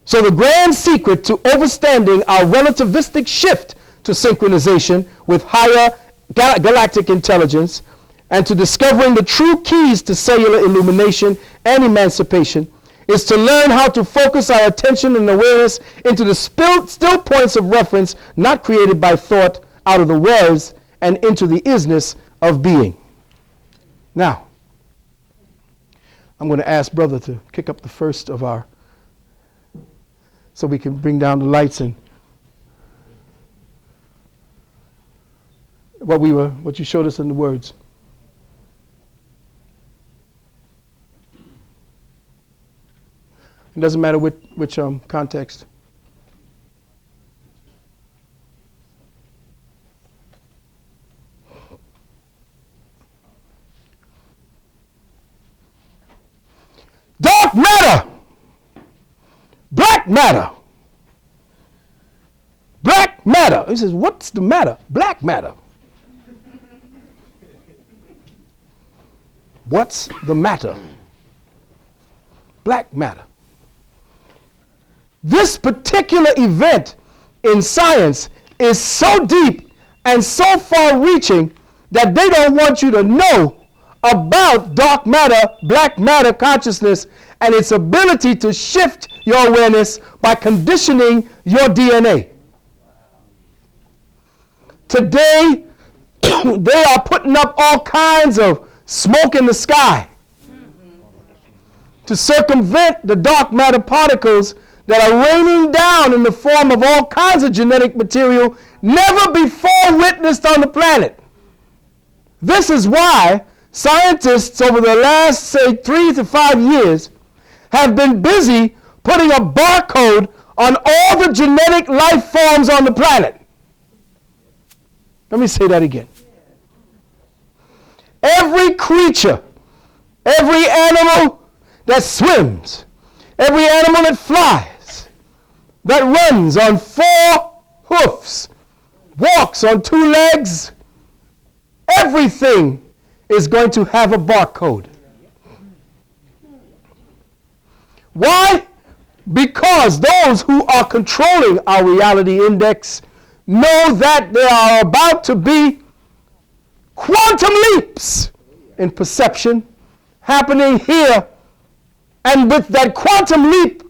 So the grand secret to overstanding our relativistic shift to synchronization with higher galactic intelligence and to discovering the true keys to cellular illumination and emancipation is to learn how to focus our attention and awareness into the still points of reference not created by thought out of the was and into the isness of being. Now, I'm going to ask Brother to kick up the first of our, so we can bring down the lights and what you showed us in the words. It doesn't matter which context. Dark matter, black matter, black matter. He says, what's the matter? Black matter. What's the matter? Black matter. This particular event in science is so deep and so far-reaching that they don't want you to know about dark matter, black matter consciousness, and its ability to shift your awareness by conditioning your DNA. Today, they are putting up all kinds of smoke in the sky to circumvent the dark matter particles that are raining down in the form of all kinds of genetic material never before witnessed on the planet. This is why scientists over the last, say, 3 to 5 years have been busy putting a barcode on all the genetic life forms on the planet. Let me say that again. Every creature, every animal that swims, every animal that flies, that runs on 4 hoofs, walks on 2 legs, everything is going to have a barcode. Why? Because those who are controlling our reality index know that there are about to be quantum leaps in perception happening here, and with that quantum leap,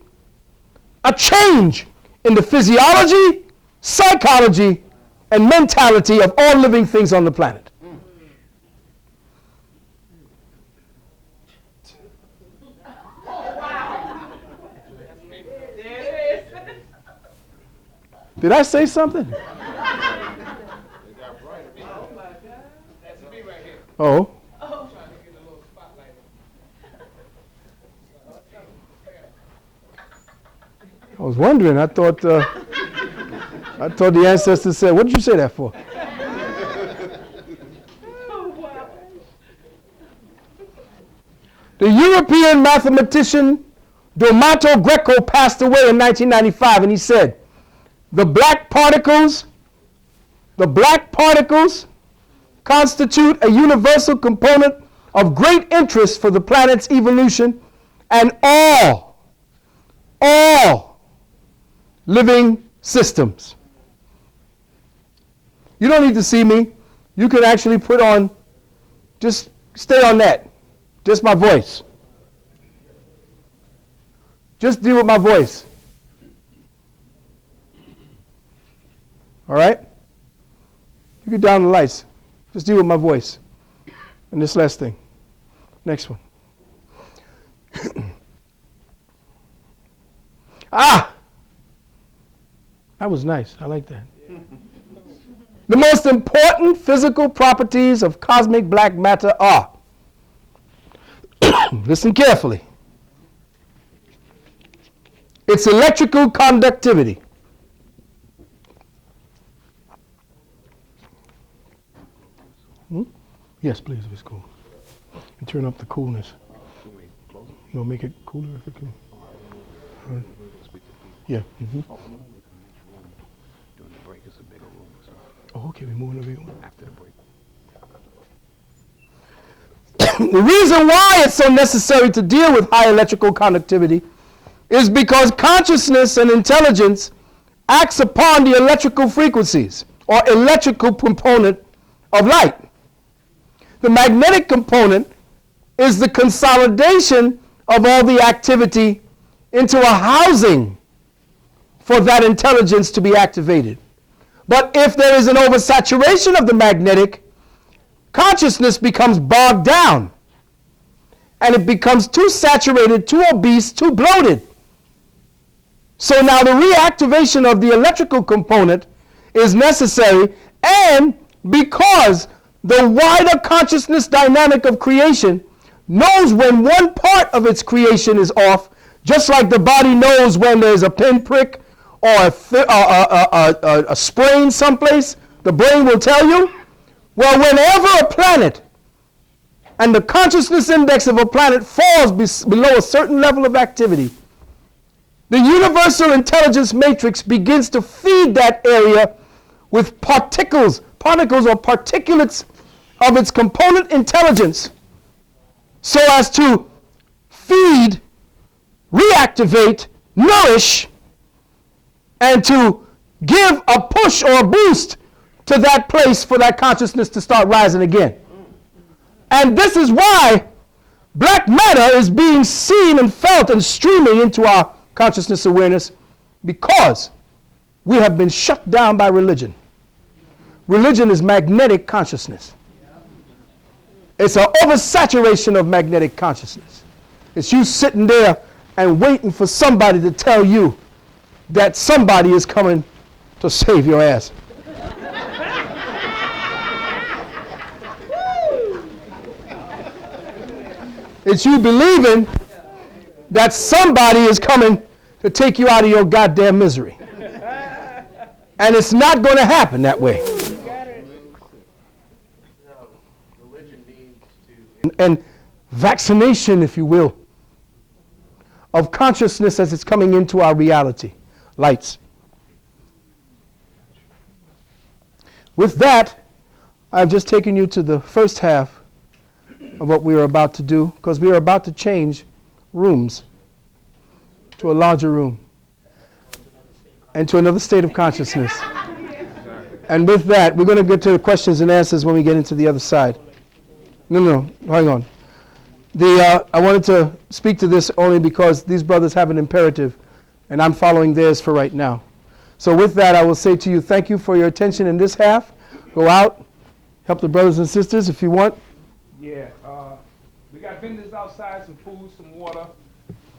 a change in the physiology, psychology, and mentality of all living things on the planet. Did I say something? Oh. I was wondering. I thought the ancestors said, "What did you say that for?" The European mathematician Domato Greco passed away in 1995, and he said, the black particles constitute a universal component of great interest for the planet's evolution and all living systems. You don't need to see me. You can actually put on, just stay on that. Just my voice. Just deal with my voice. All right? You get down the lights. Just deal with my voice. And this last thing. Next one. That was nice. I like that. The most important physical properties of cosmic black matter are, listen carefully, its electrical conductivity, Yes, please, if it's cool. And turn up the coolness. You want to make it cooler if it can? Yeah. Mm-hmm. During the break, it's a bigger room. So Oh, okay, we're moving the big one. after the break. The reason why it's so necessary to deal with high electrical conductivity is because consciousness and intelligence acts upon the electrical frequencies or electrical component of light. The magnetic component is the consolidation of all the activity into a housing for that intelligence to be activated. But if there is an oversaturation of the magnetic, consciousness becomes bogged down, and it becomes too saturated, too obese, too bloated. So now the reactivation of the electrical component is necessary, and because the wider consciousness dynamic of creation knows when one part of its creation is off, just like the body knows when there's a pinprick or a sprain someplace, the brain will tell you. Well, whenever a planet and the consciousness index of a planet falls below a certain level of activity, the universal intelligence matrix begins to feed that area with particles or particulates of its component intelligence, so as to feed, reactivate, nourish, and to give a push or a boost to that place for that consciousness to start rising again. And this is why black matter is being seen and felt and streaming into our consciousness awareness, because we have been shut down by religion. Religion is magnetic consciousness. It's an oversaturation of magnetic consciousness. It's you sitting there and waiting for somebody to tell you that somebody is coming to save your ass. It's you believing that somebody is coming to take you out of your goddamn misery. And it's not going to happen that way. And vaccination, if you will, of consciousness as it's coming into our reality. Lights. With that, I've just taken you to the first half of what we are about to do, because we are about to change rooms to a larger room and to another state of consciousness. And with that, we're going to get to the questions and answers when we get into the other side. No, hang on. I wanted to speak to this only because these brothers have an imperative, and I'm following theirs for right now. So with that, I will say to you, thank you for your attention in this half. Go out, help the brothers and sisters if you want. Yeah, we got vendors outside, some food, some water.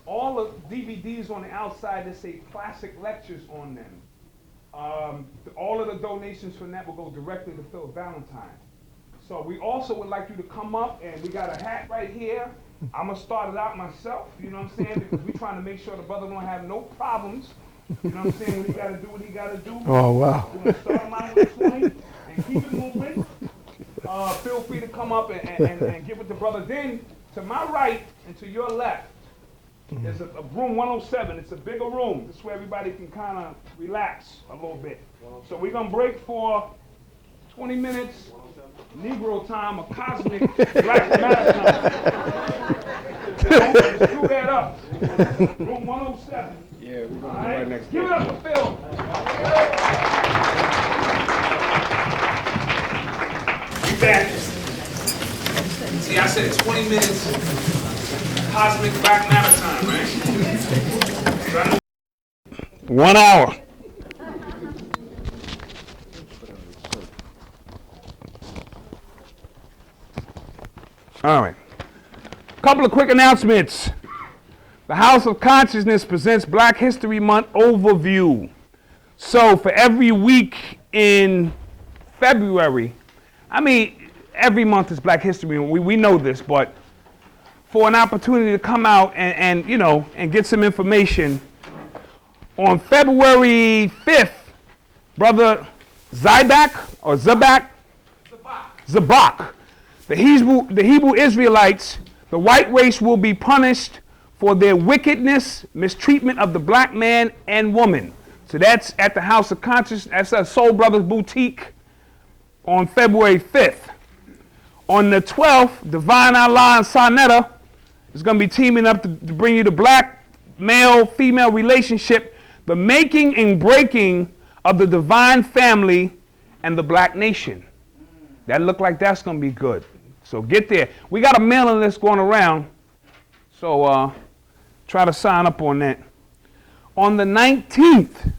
All the DVDs on the outside that say classic lectures on them. All of the donations from that will go directly to Phil Valentine. So we also would like you to come up, and we got a hat right here. I'm gonna start it out myself, you know what I'm saying? Because we're trying to make sure the brother don't have no problems. You know what I'm saying? When he gotta do what he gotta do. Oh, wow. We're gonna start him out with a swing and keep it moving. Feel free to come up and get with the brother. Then, to my right and to your left, there's a room 107. It's a bigger room. This is where everybody can kind of relax a little bit. So we're going to break for 20 minutes, Negro time, or cosmic black matter time. Let's screw that up. Room 107. Yeah, we're going to be All right next Give it door. up for Phil. We back. See, I said 20 minutes cosmic black matter time, right? 1 hour. All right. A couple of quick announcements. The House of Consciousness presents Black History Month overview. So for every week in February, I mean, every month is Black History Month. We know this, but for an opportunity to come out and you know, and get some information, on February 5th, Brother Zabak The Hebrew Israelites, the white race, will be punished for their wickedness, mistreatment of the black man and woman. So that's at the House of Conscience. That's at Soul Brothers Boutique on February 5th. On the 12th, Divine Allah and Sarnetta is going to be teaming up to bring you the black male-female relationship, the making and breaking of the divine family and the black nation. That look like that's going to be good. So get there. We got a mailing list going around, so try to sign up on that. On the 19th,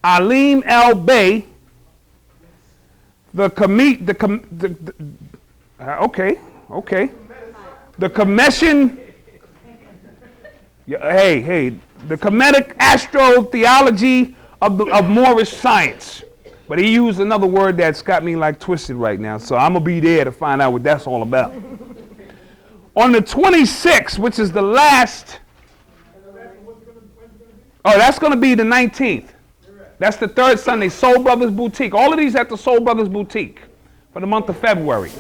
Alim El Bey, the commission, the Kemetic astrotheology of Moorish science. But he used another word that's got me like twisted right now, so I'm going to be there to find out what that's all about. On the 26th, which is the last, that's going to be the 19th. That's the third Sunday, Soul Brothers Boutique. All of these at the Soul Brothers Boutique for the month of February.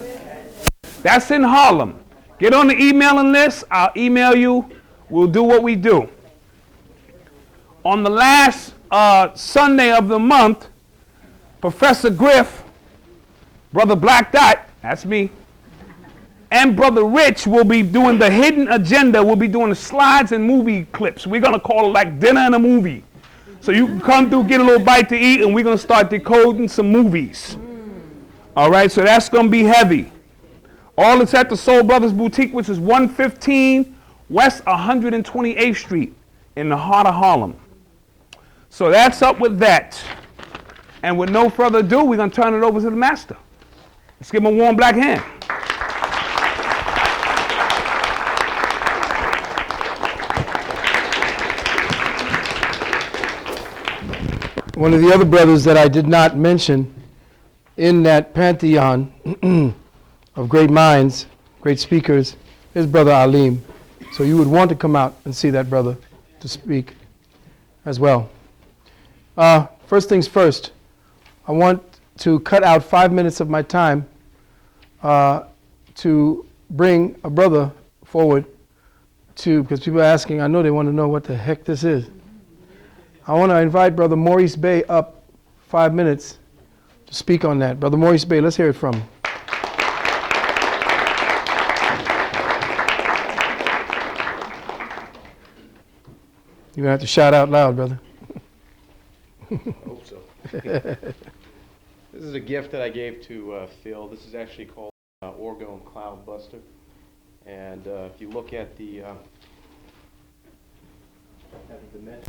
That's in Harlem. Get on the emailing list. I'll email you. We'll do what we do. On the last Sunday of the month, Professor Griff, Brother Black Dot, that's me, and Brother Rich will be doing the hidden agenda. We'll be doing the slides and movie clips. We're going to call it like dinner and a movie. So you can come through, get a little bite to eat, and we're going to start decoding some movies. All right, so that's going to be heavy. All it's at the Soul Brothers Boutique, which is 115 West 128th Street in the heart of Harlem. So that's up with that. And with no further ado, we're going to turn it over to the master. Let's give him a warm black hand. One of the other brothers that I did not mention in that pantheon of great minds, great speakers, is Brother Alim. So you would want to come out and see that brother to speak as well. First things first, I want to cut out 5 minutes of my time to bring a brother forward because people are asking, I know they want to know what the heck this is. I want to invite Brother Maurice Bey up 5 minutes to speak on that. Brother Maurice Bey, let's hear it from him. You're going to have to shout out loud, brother. I hope so. This is a gift that I gave to Phil. This is actually called Orgone Cloud Buster. And if you look at the dimension.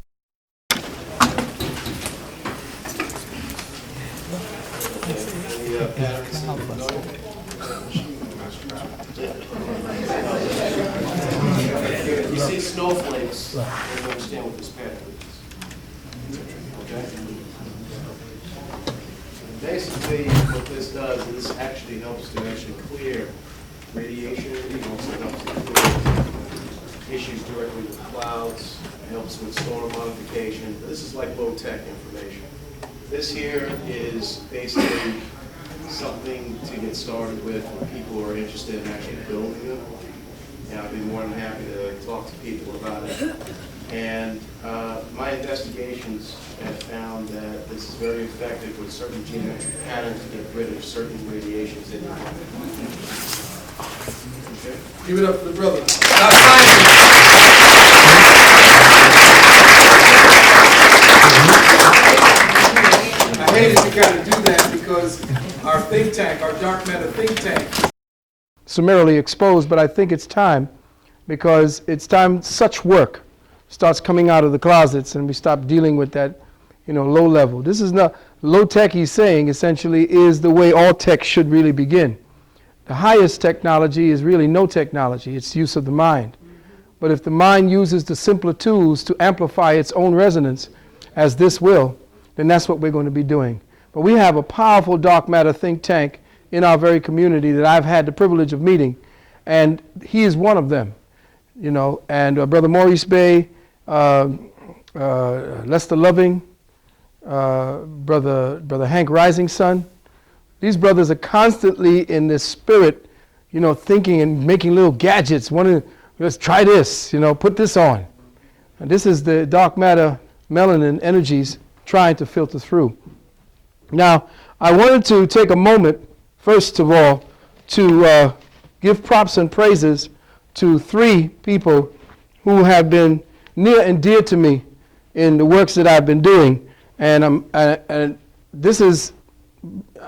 You see snowflakes, you understand what this pattern is. Okay? And basically, what this does is this actually helps to actually clear radiation. It also helps to clear issues directly with clouds. It helps with storm modification. This is like low-tech information. This here is basically something to get started with when people are interested in actually building them. And I'd be more than happy to talk to people about it. And my investigations have found that this is very effective with certain geometric patterns to get rid of certain radiations in your body. Okay. Give it up for the brother. I hated you got to do that because our think tank, our dark matter think tank, summarily exposed, but I think it's time because it's time such work starts coming out of the closets and we stop dealing with that, low level. This is not low tech, he's saying, essentially is the way all tech should really begin. The highest technology is really no technology, it's use of the mind. But if the mind uses the simpler tools to amplify its own resonance, as this will, then that's what we're going to be doing. But we have a powerful dark matter think tank in our very community that I've had the privilege of meeting, and he is one of them, and Brother Maurice Bey, Lester Loving, Brother Hank Rising Sun. These brothers are constantly in this spirit thinking and making little gadgets. Let's try this, put this on. And this is the dark matter melanin energies trying to filter through. Now, I wanted to take a moment, first of all, to give props and praises to 3 people who have been near and dear to me in the works that I've been doing. And I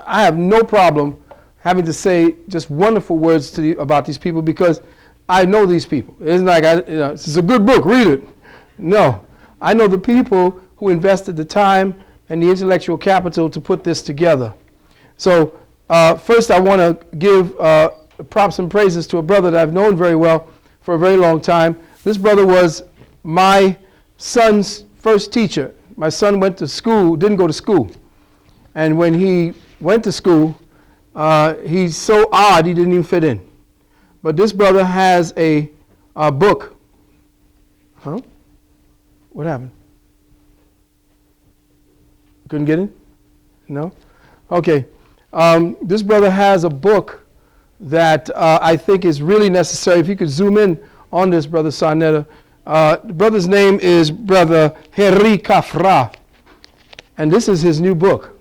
have no problem having to say just wonderful words to you about these people because I know these people. It's like, this is a good book, read it. No, I know the people who invested the time and the intellectual capital to put this together. So first I want to give props and praises to a brother that I've known very well for a very long time. This brother was my son's first teacher. My son went to school, didn't go to school. And when he went to school, he's so odd he didn't even fit in. But this brother has a book. Huh? What happened? Couldn't get in? No? Okay. This brother has a book that I think is really necessary. If you could zoom in on this, Brother Sarnetta. The brother's name is Brother Heri Kafra. And this is his new book.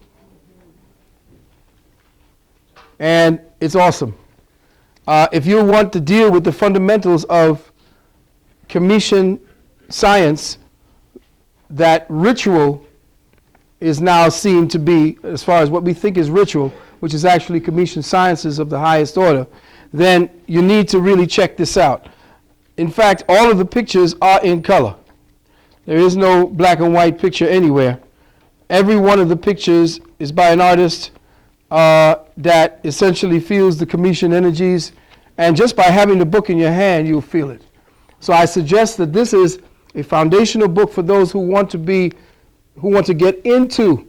And it's awesome. If you want to deal with the fundamentals of Commission science, that ritual is now seen to be, as far as what we think is ritual, which is actually Commission sciences of the highest order, then you need to really check this out. In fact, all of the pictures are in color. There is no black and white picture anywhere. Every one of the pictures is by an artist that essentially feels the Commission energies, and just by having the book in your hand, you'll feel it. So I suggest that this is a foundational book for those who want to get into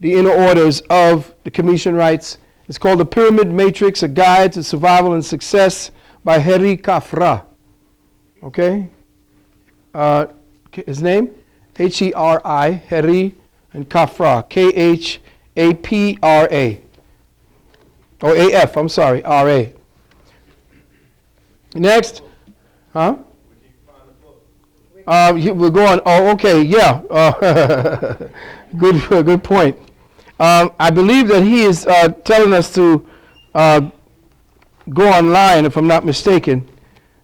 the inner orders of the Commission rites. It's called The Pyramid Matrix, A Guide to Survival and Success by Heri Kafra. Okay? His name? H-E-R-I, Heri, and Kafra, K-H-A-P-R-A. Oh, A-F, I'm sorry, R-A. Next. Huh? We're going, oh, okay, yeah. Good point. I believe that he is telling us to go online, if I'm not mistaken.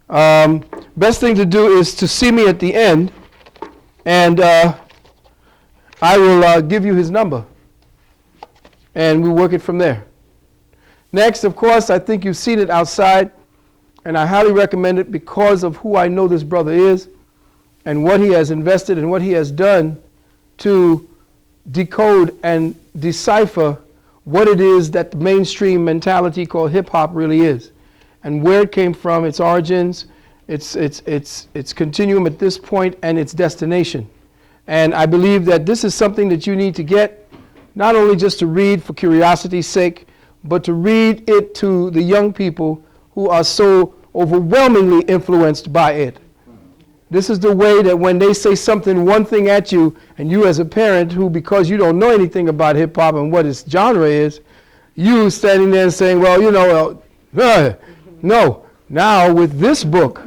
Best thing to do is to see me at the end, and I will give you his number, and we'll work it from there. Next, of course, I think you've seen it outside, and I highly recommend it because of who I know this brother is and what he has invested and what he has done to decode and decipher what it is that the mainstream mentality called hip-hop really is, and where it came from, its origins, its continuum at this point, and its destination. And I believe that this is something that you need to get, not only just to read for curiosity's sake, but to read it to the young people who are so overwhelmingly influenced by it. This is the way that when they say something, one thing at you, and you as a parent who, because you don't know anything about hip-hop and what its genre is, you standing there and saying, well, no. Now with this book,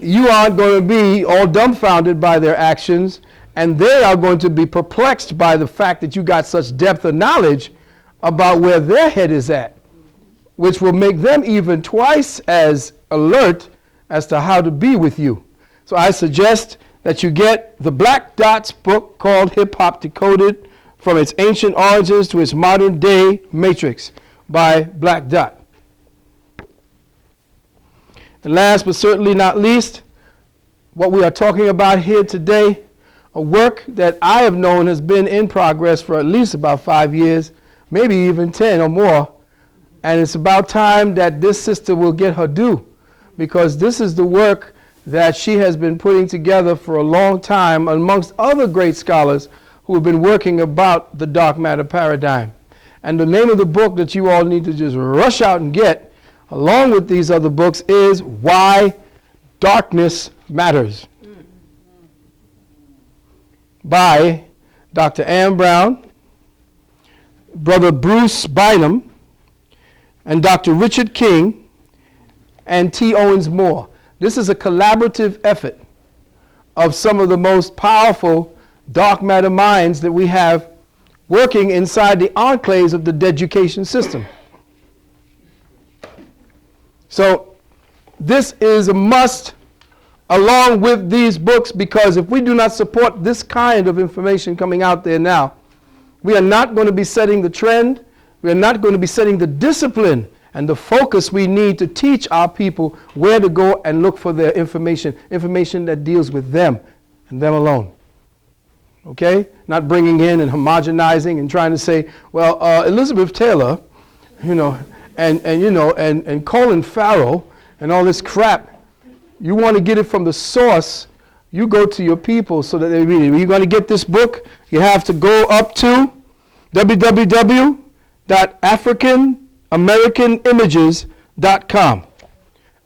you aren't going to be all dumbfounded by their actions, and they are going to be perplexed by the fact that you got such depth of knowledge about where their head is at, which will make them even twice as alert as to how to be with you. So I suggest that you get the Black Dot's book called Hip Hop Decoded, From Its Ancient Origins to Its Modern Day Matrix by Black Dot. And last but certainly not least, what we are talking about here today, a work that I have known has been in progress for at least about 5 years, maybe even 10 or more. And it's about time that this sister will get her due, because this is the work that she has been putting together for a long time amongst other great scholars who have been working about the dark matter paradigm. And the name of the book that you all need to just rush out and get, along with these other books, is Why Darkness Matters by Dr. Ann Brown, Brother Bruce Bynum, and Dr. Richard King and T. Owens Moore. This is a collaborative effort of some of the most powerful dark matter minds that we have working inside the enclaves of the education system. So this is a must along with these books, because if we do not support this kind of information coming out there now, we are not going to be setting the trend, we are not going to be setting the discipline and the focus we need to teach our people where to go and look for their information that deals with them and them alone. Okay? Not bringing in and homogenizing and trying to say, well, Elizabeth Taylor, and Colin Farrell and all this crap. You want to get it from the source, you go to your people so that they read it. When you're going to get this book, you have to go up to www.africanamericanImages.com.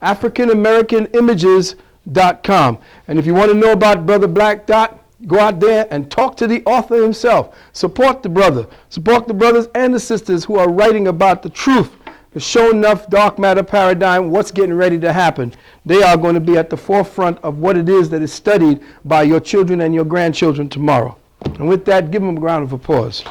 africanamericanImages.com. And if you want to know about Brother Black Dot, go out there and talk to the author himself. Support the brother. Support the brothers and the sisters who are writing about the truth, the show enough dark matter paradigm, what's getting ready to happen. They are going to be at the forefront of what it is that is studied by your children and your grandchildren tomorrow. And with that, give them a round of applause.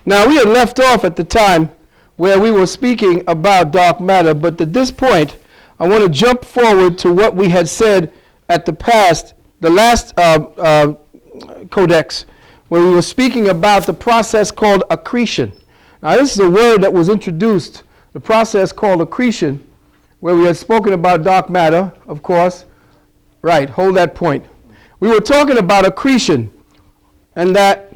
Now, we had left off at the time where we were speaking about dark matter, but at this point, I want to jump forward to what we had said at the last Codex, where we were speaking about the process called accretion. Now, this is a word that was introduced, the process called accretion, where we had spoken about dark matter, of course. Right, hold that point. We were talking about accretion, and that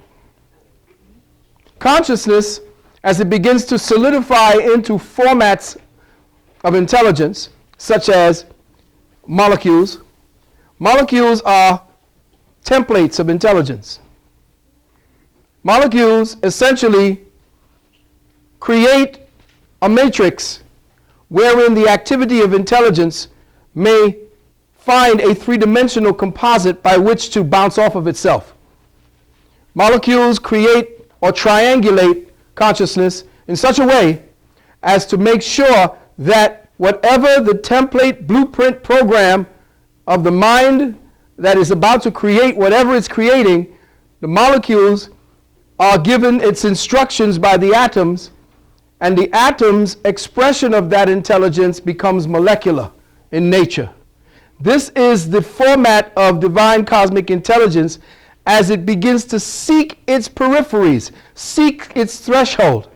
consciousness, as it begins to solidify into formats of intelligence, such as molecules. Molecules are templates of intelligence. Molecules essentially create a matrix wherein the activity of intelligence may find a three-dimensional composite by which to bounce off of itself. Molecules create or triangulate consciousness in such a way as to make sure that whatever the template blueprint program of the mind that is about to create whatever it's creating, the molecules are given its instructions by the atoms, and the atom's expression of that intelligence becomes molecular in nature. This is the format of divine cosmic intelligence as it begins to seek its peripheries, seek its threshold.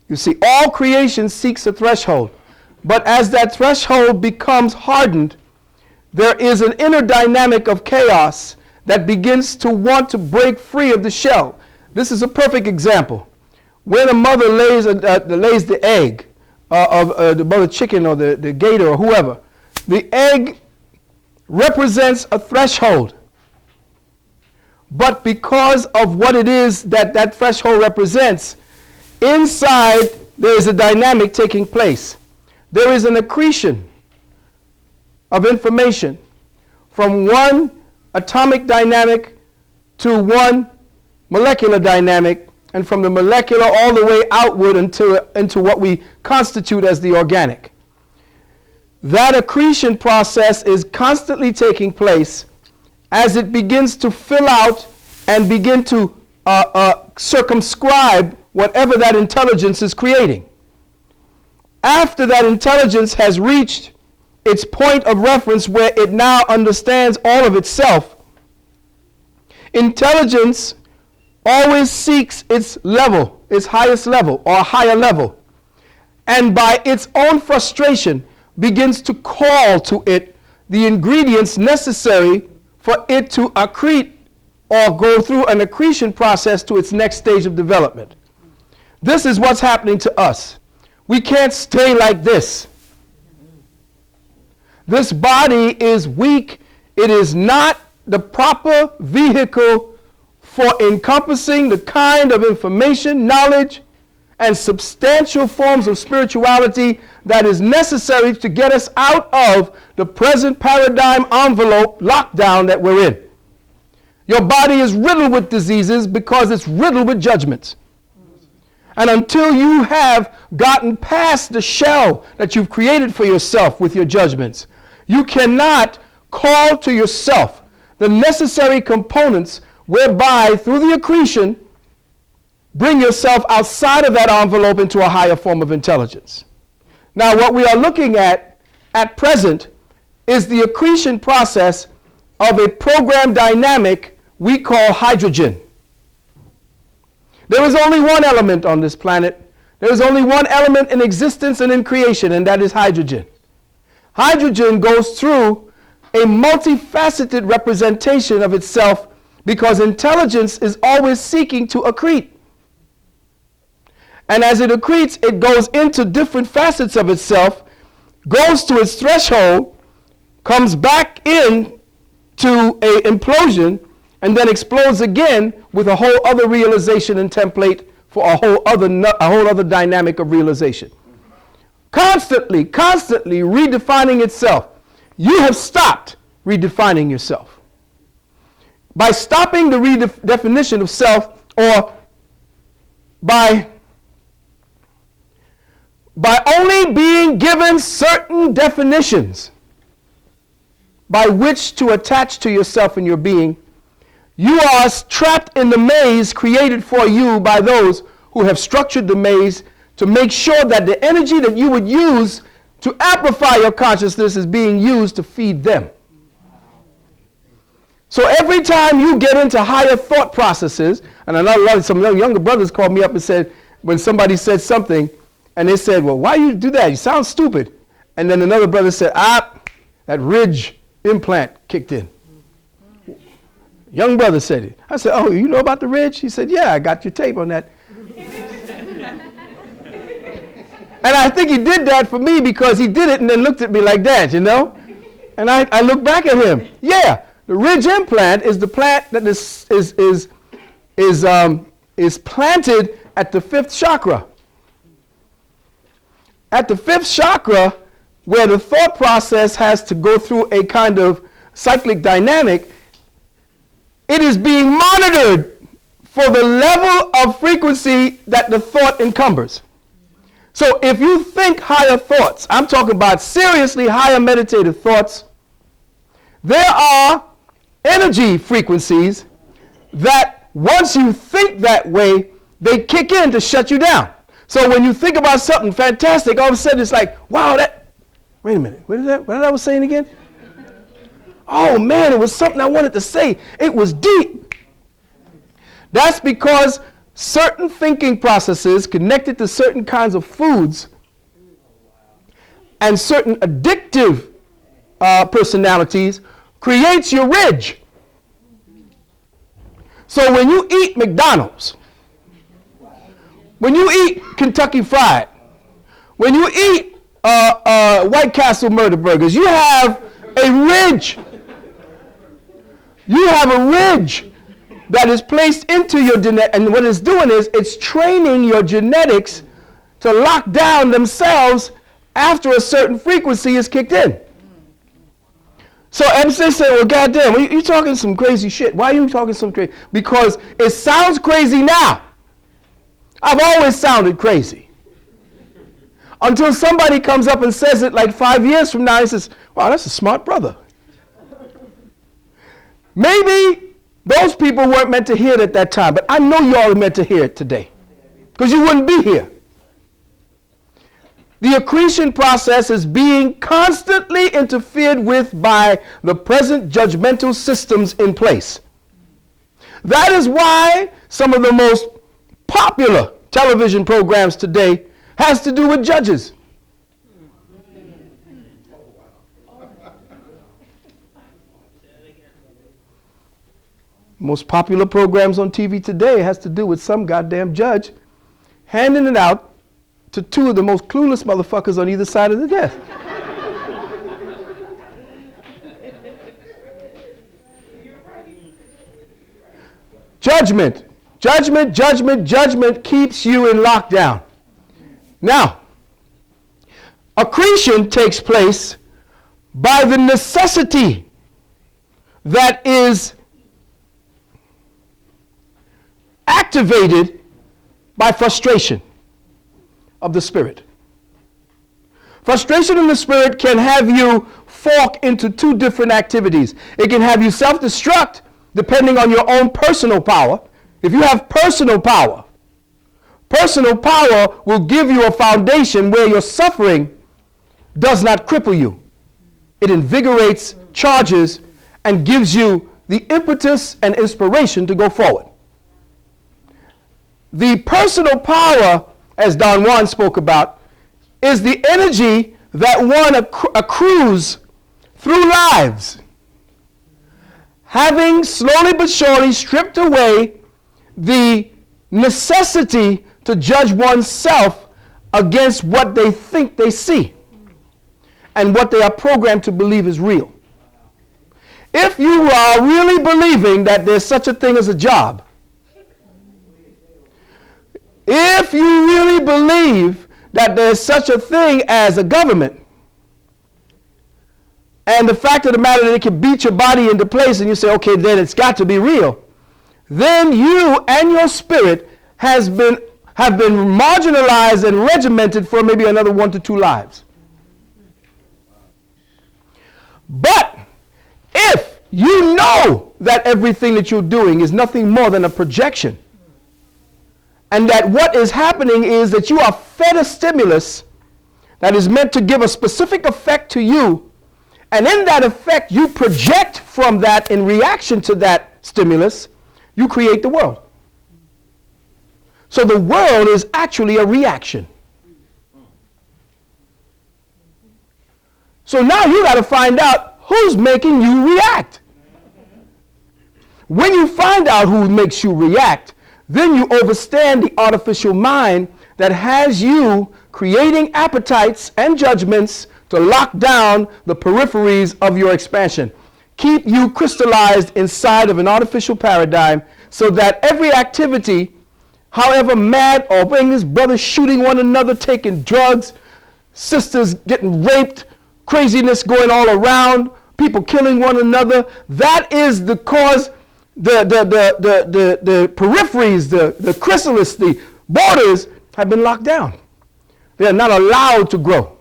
You see, all creation seeks a threshold. But as that threshold becomes hardened, there is an inner dynamic of chaos that begins to want to break free of the shell. This is a perfect example. When a mother lays the egg of the mother chicken or the gator or whoever, the egg represents a threshold. But because of what it is that that threshold represents, inside there is a dynamic taking place. There is an accretion of information from one atomic dynamic to one molecular dynamic, and from the molecular all the way outward into what we constitute as the organic. That accretion process is constantly taking place as it begins to fill out and begin to circumscribe whatever that intelligence is creating. After that intelligence has reached its point of reference where it now understands all of itself, intelligence always seeks its level, its highest level or higher level, and by its own frustration begins to call to it the ingredients necessary for it to accrete or go through an accretion process to its next stage of development. This is what's happening to us. We can't stay like this. This body is weak. It is not the proper vehicle for encompassing the kind of information, knowledge, and substantial forms of spirituality that is necessary to get us out of the present paradigm envelope lockdown that we're in. Your body is riddled with diseases because it's riddled with judgments. And until you have gotten past the shell that you've created for yourself with your judgments, you cannot call to yourself the necessary components whereby, through the accretion, bring yourself outside of that envelope into a higher form of intelligence. Now, what we are looking at present is the accretion process of a program dynamic we call hydrogen. There is only one element on this planet. There is only one element in existence and in creation, and that is hydrogen. Hydrogen goes through a multifaceted representation of itself because intelligence is always seeking to accrete. And as it accretes, it goes into different facets of itself, goes to its threshold, comes back in to an implosion, and then explodes again with a whole other realization and template for a whole other dynamic of realization. Constantly redefining itself. You have stopped redefining yourself. By stopping the redefinition of self, or by only being given certain definitions by which to attach to yourself and your being, you are trapped in the maze created for you by those who have structured the maze to make sure that the energy that you would use to amplify your consciousness is being used to feed them. So every time you get into higher thought processes, and I know some younger brothers called me up and said, when somebody said something, and they said, well, why you do that? You sound stupid. And then another brother said, that ridge implant kicked in. Young brother said it. I said, oh, you know about the ridge? He said, yeah, I got your tape on that. And I think he did that for me because he did it and then looked at me like that, you know? And I looked back at him. Yeah, the ridge implant is the plant that is planted at the fifth chakra. At the fifth chakra, where the thought process has to go through a kind of cyclic dynamic, it is being monitored for the level of frequency that the thought encumbers. So if you think higher thoughts, I'm talking about seriously higher meditative thoughts, there are energy frequencies that once you think that way, they kick in to shut you down. So when you think about something fantastic, all of a sudden it's like, wow, wait a minute, what did I was saying again? Oh man, it was something I wanted to say. It was deep. That's because certain thinking processes connected to certain kinds of foods and certain addictive personalities creates your ridge. So when you eat McDonald's, when you eat Kentucky Fried, when you eat White Castle Murder Burgers, you have a ridge. You have a ridge that is placed into your genetic, and what it's doing is it's training your genetics to lock down themselves after a certain frequency is kicked in. So MC said, well, goddamn, you talking some crazy shit. Why are you talking some crazy? Because it sounds crazy now. I've always sounded crazy. Until somebody comes up and says it like 5 years from now, he says, wow, that's a smart brother. Maybe those people weren't meant to hear it at that time, but I know y'all are meant to hear it today, because you wouldn't be here. The accretion process is being constantly interfered with by the present judgmental systems in place. That is why some of the most popular television programs today has to do with judges. Most popular programs on TV today has to do with some goddamn judge handing it out to two of the most clueless motherfuckers on either side of the desk. Judgment. Judgment, judgment, judgment keeps you in lockdown. Now, accretion takes place by the necessity that is activated by frustration of the spirit. Frustration in the spirit can have you fork into two different activities. It can have you self-destruct depending on your own personal power. If you have personal power will give you a foundation where your suffering does not cripple you. It invigorates, charges, and gives you the impetus and inspiration to go forward. The personal power, as Don Juan spoke about, is the energy that one accrues through lives, having slowly but surely stripped away the necessity to judge oneself against what they think they see and what they are programmed to believe is real. If you are really believing that there's such a thing as a job, if you really believe that there's such a thing as a government, and the fact of the matter that it can beat your body into place and you say, okay, then it's got to be real, then you and your spirit have been marginalized and regimented for maybe another 1 to 2 lives. But if you know that everything that you're doing is nothing more than a projection, and that what is happening is that you are fed a stimulus that is meant to give a specific effect to you, and in that effect you project from that in reaction to that stimulus, you create the world. So the world is actually a reaction. So now you got to find out who's making you react. When you find out who makes you react, then you overstand the artificial mind that has you creating appetites and judgments to lock down the peripheries of your expansion. Keep you crystallized inside of an artificial paradigm so that every activity, however mad or things, brothers shooting one another, taking drugs, sisters getting raped, craziness going all around, people killing one another, that is the cause. The peripheries, the chrysalis, the borders have been locked down. They are not allowed to grow.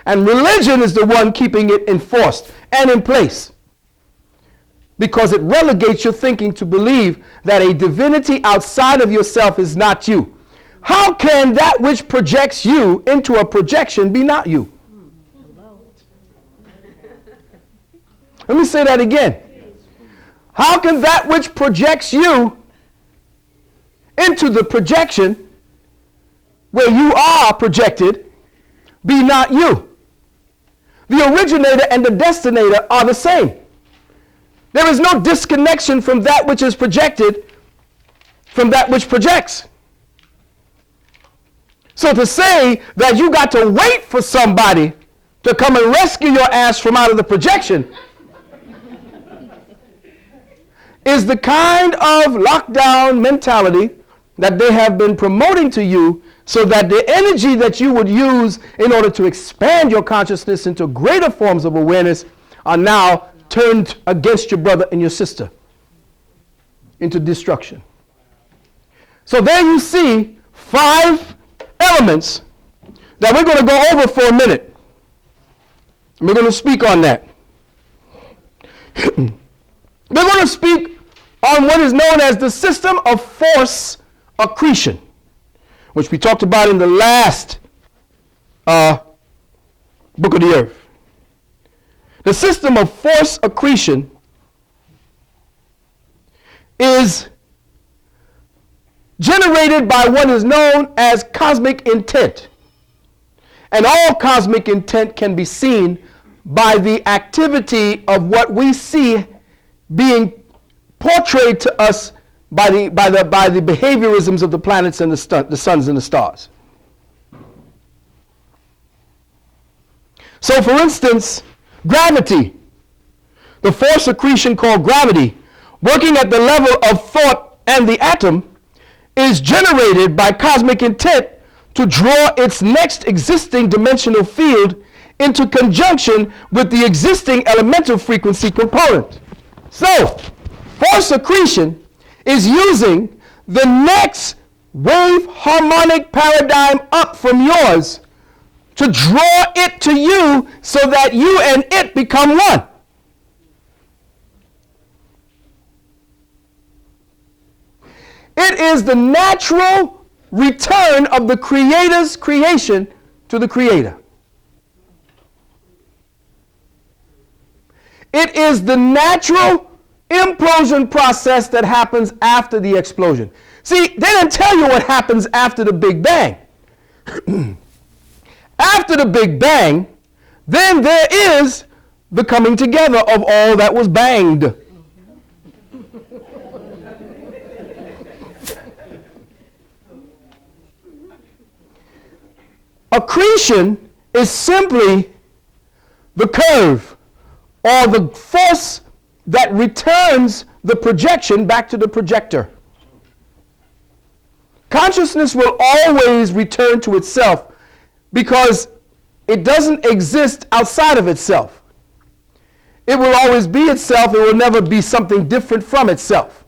And religion is the one keeping it enforced and in place, because it relegates your thinking to believe that a divinity outside of yourself is not you. How can that which projects you into a projection be not you? Let me say that again. How can that which projects you into the projection where you are projected be not you? The originator and the destinator are the same. There is no disconnection from that which is projected from that which projects. So to say that you got to wait for somebody to come and rescue your ass from out of the projection is the kind of lockdown mentality that they have been promoting to you, so that the energy that you would use in order to expand your consciousness into greater forms of awareness are now turned against your brother and your sister into destruction. So there you see 5 elements that we're going to go over for a minute. We're going to speak on that. We're going to speak on what is known as the system of force accretion, which we talked about in the last book of the earth. The system of force accretion is generated by what is known as cosmic intent. And all cosmic intent can be seen by the activity of what we see being portrayed to us by the behaviorisms of the planets and the suns and the stars. So for instance, gravity, the force accretion called gravity, working at the level of thought and the atom, is generated by cosmic intent to draw its next existing dimensional field into conjunction with the existing elemental frequency component. So, force accretion is using the next wave harmonic paradigm up from yours to draw it to you so that you and it become one. It is the natural return of the Creator's creation to the Creator. It is the natural implosion process that happens after the explosion. See, they didn't tell you what happens after the Big Bang. After the Big Bang, then there is the coming together of all that was banged. Accretion is simply the curve or the force that returns the projection back to the projector. Consciousness will always return to itself because it doesn't exist outside of itself. It will always be itself. It will never be something different from itself.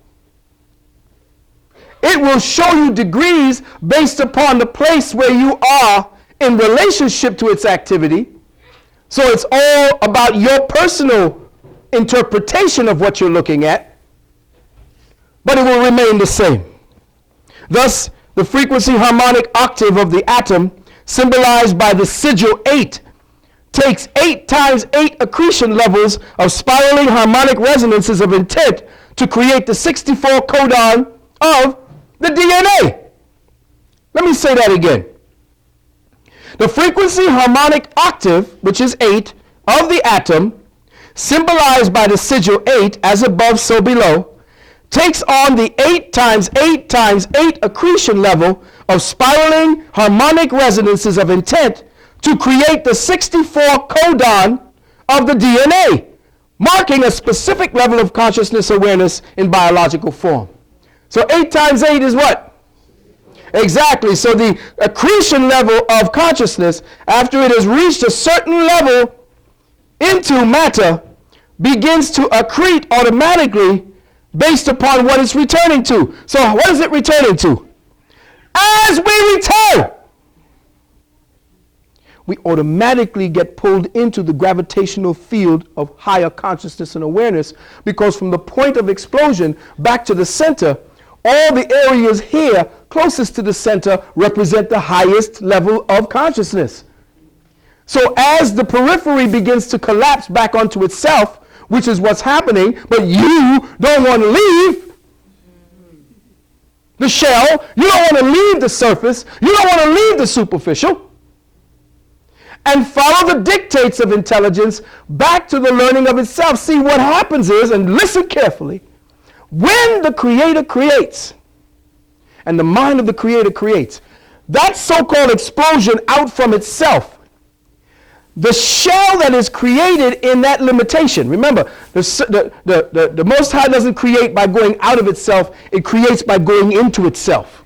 It will show you degrees based upon the place where you are in relationship to its activity. So it's all about your personal interpretation of what you're looking at, but it will remain the same. Thus, the frequency harmonic octave of the atom, symbolized by the sigil 8, takes 8 times 8 accretion levels of spiraling harmonic resonances of intent to create the 64 codon of the DNA. Let me say that again. The frequency harmonic octave, which is 8, of the atom, symbolized by the sigil 8, as above so below, takes on the 8 times 8 times 8 accretion level of spiraling harmonic resonances of intent to create the 64 codon of the DNA, marking a specific level of consciousness awareness in biological form. So 8 times 8 is what? Exactly. So the accretion level of consciousness, after it has reached a certain level into matter, begins to accrete automatically based upon what it's returning to. So what is it returning to? As we return, we automatically get pulled into the gravitational field of higher consciousness and awareness, because from the point of explosion back to the center, all the areas here closest to the center represent the highest level of consciousness. So as the periphery begins to collapse back onto itself, which is what's happening, but you don't want to leave the shell, you don't want to leave the surface, you don't want to leave the superficial, and follow the dictates of intelligence back to the learning of itself. See, what happens is, and listen carefully, when the Creator creates, and the mind of the Creator creates, that so-called explosion out from itself, the shell that is created in that limitation, remember, the Most High doesn't create by going out of itself, it creates by going into itself.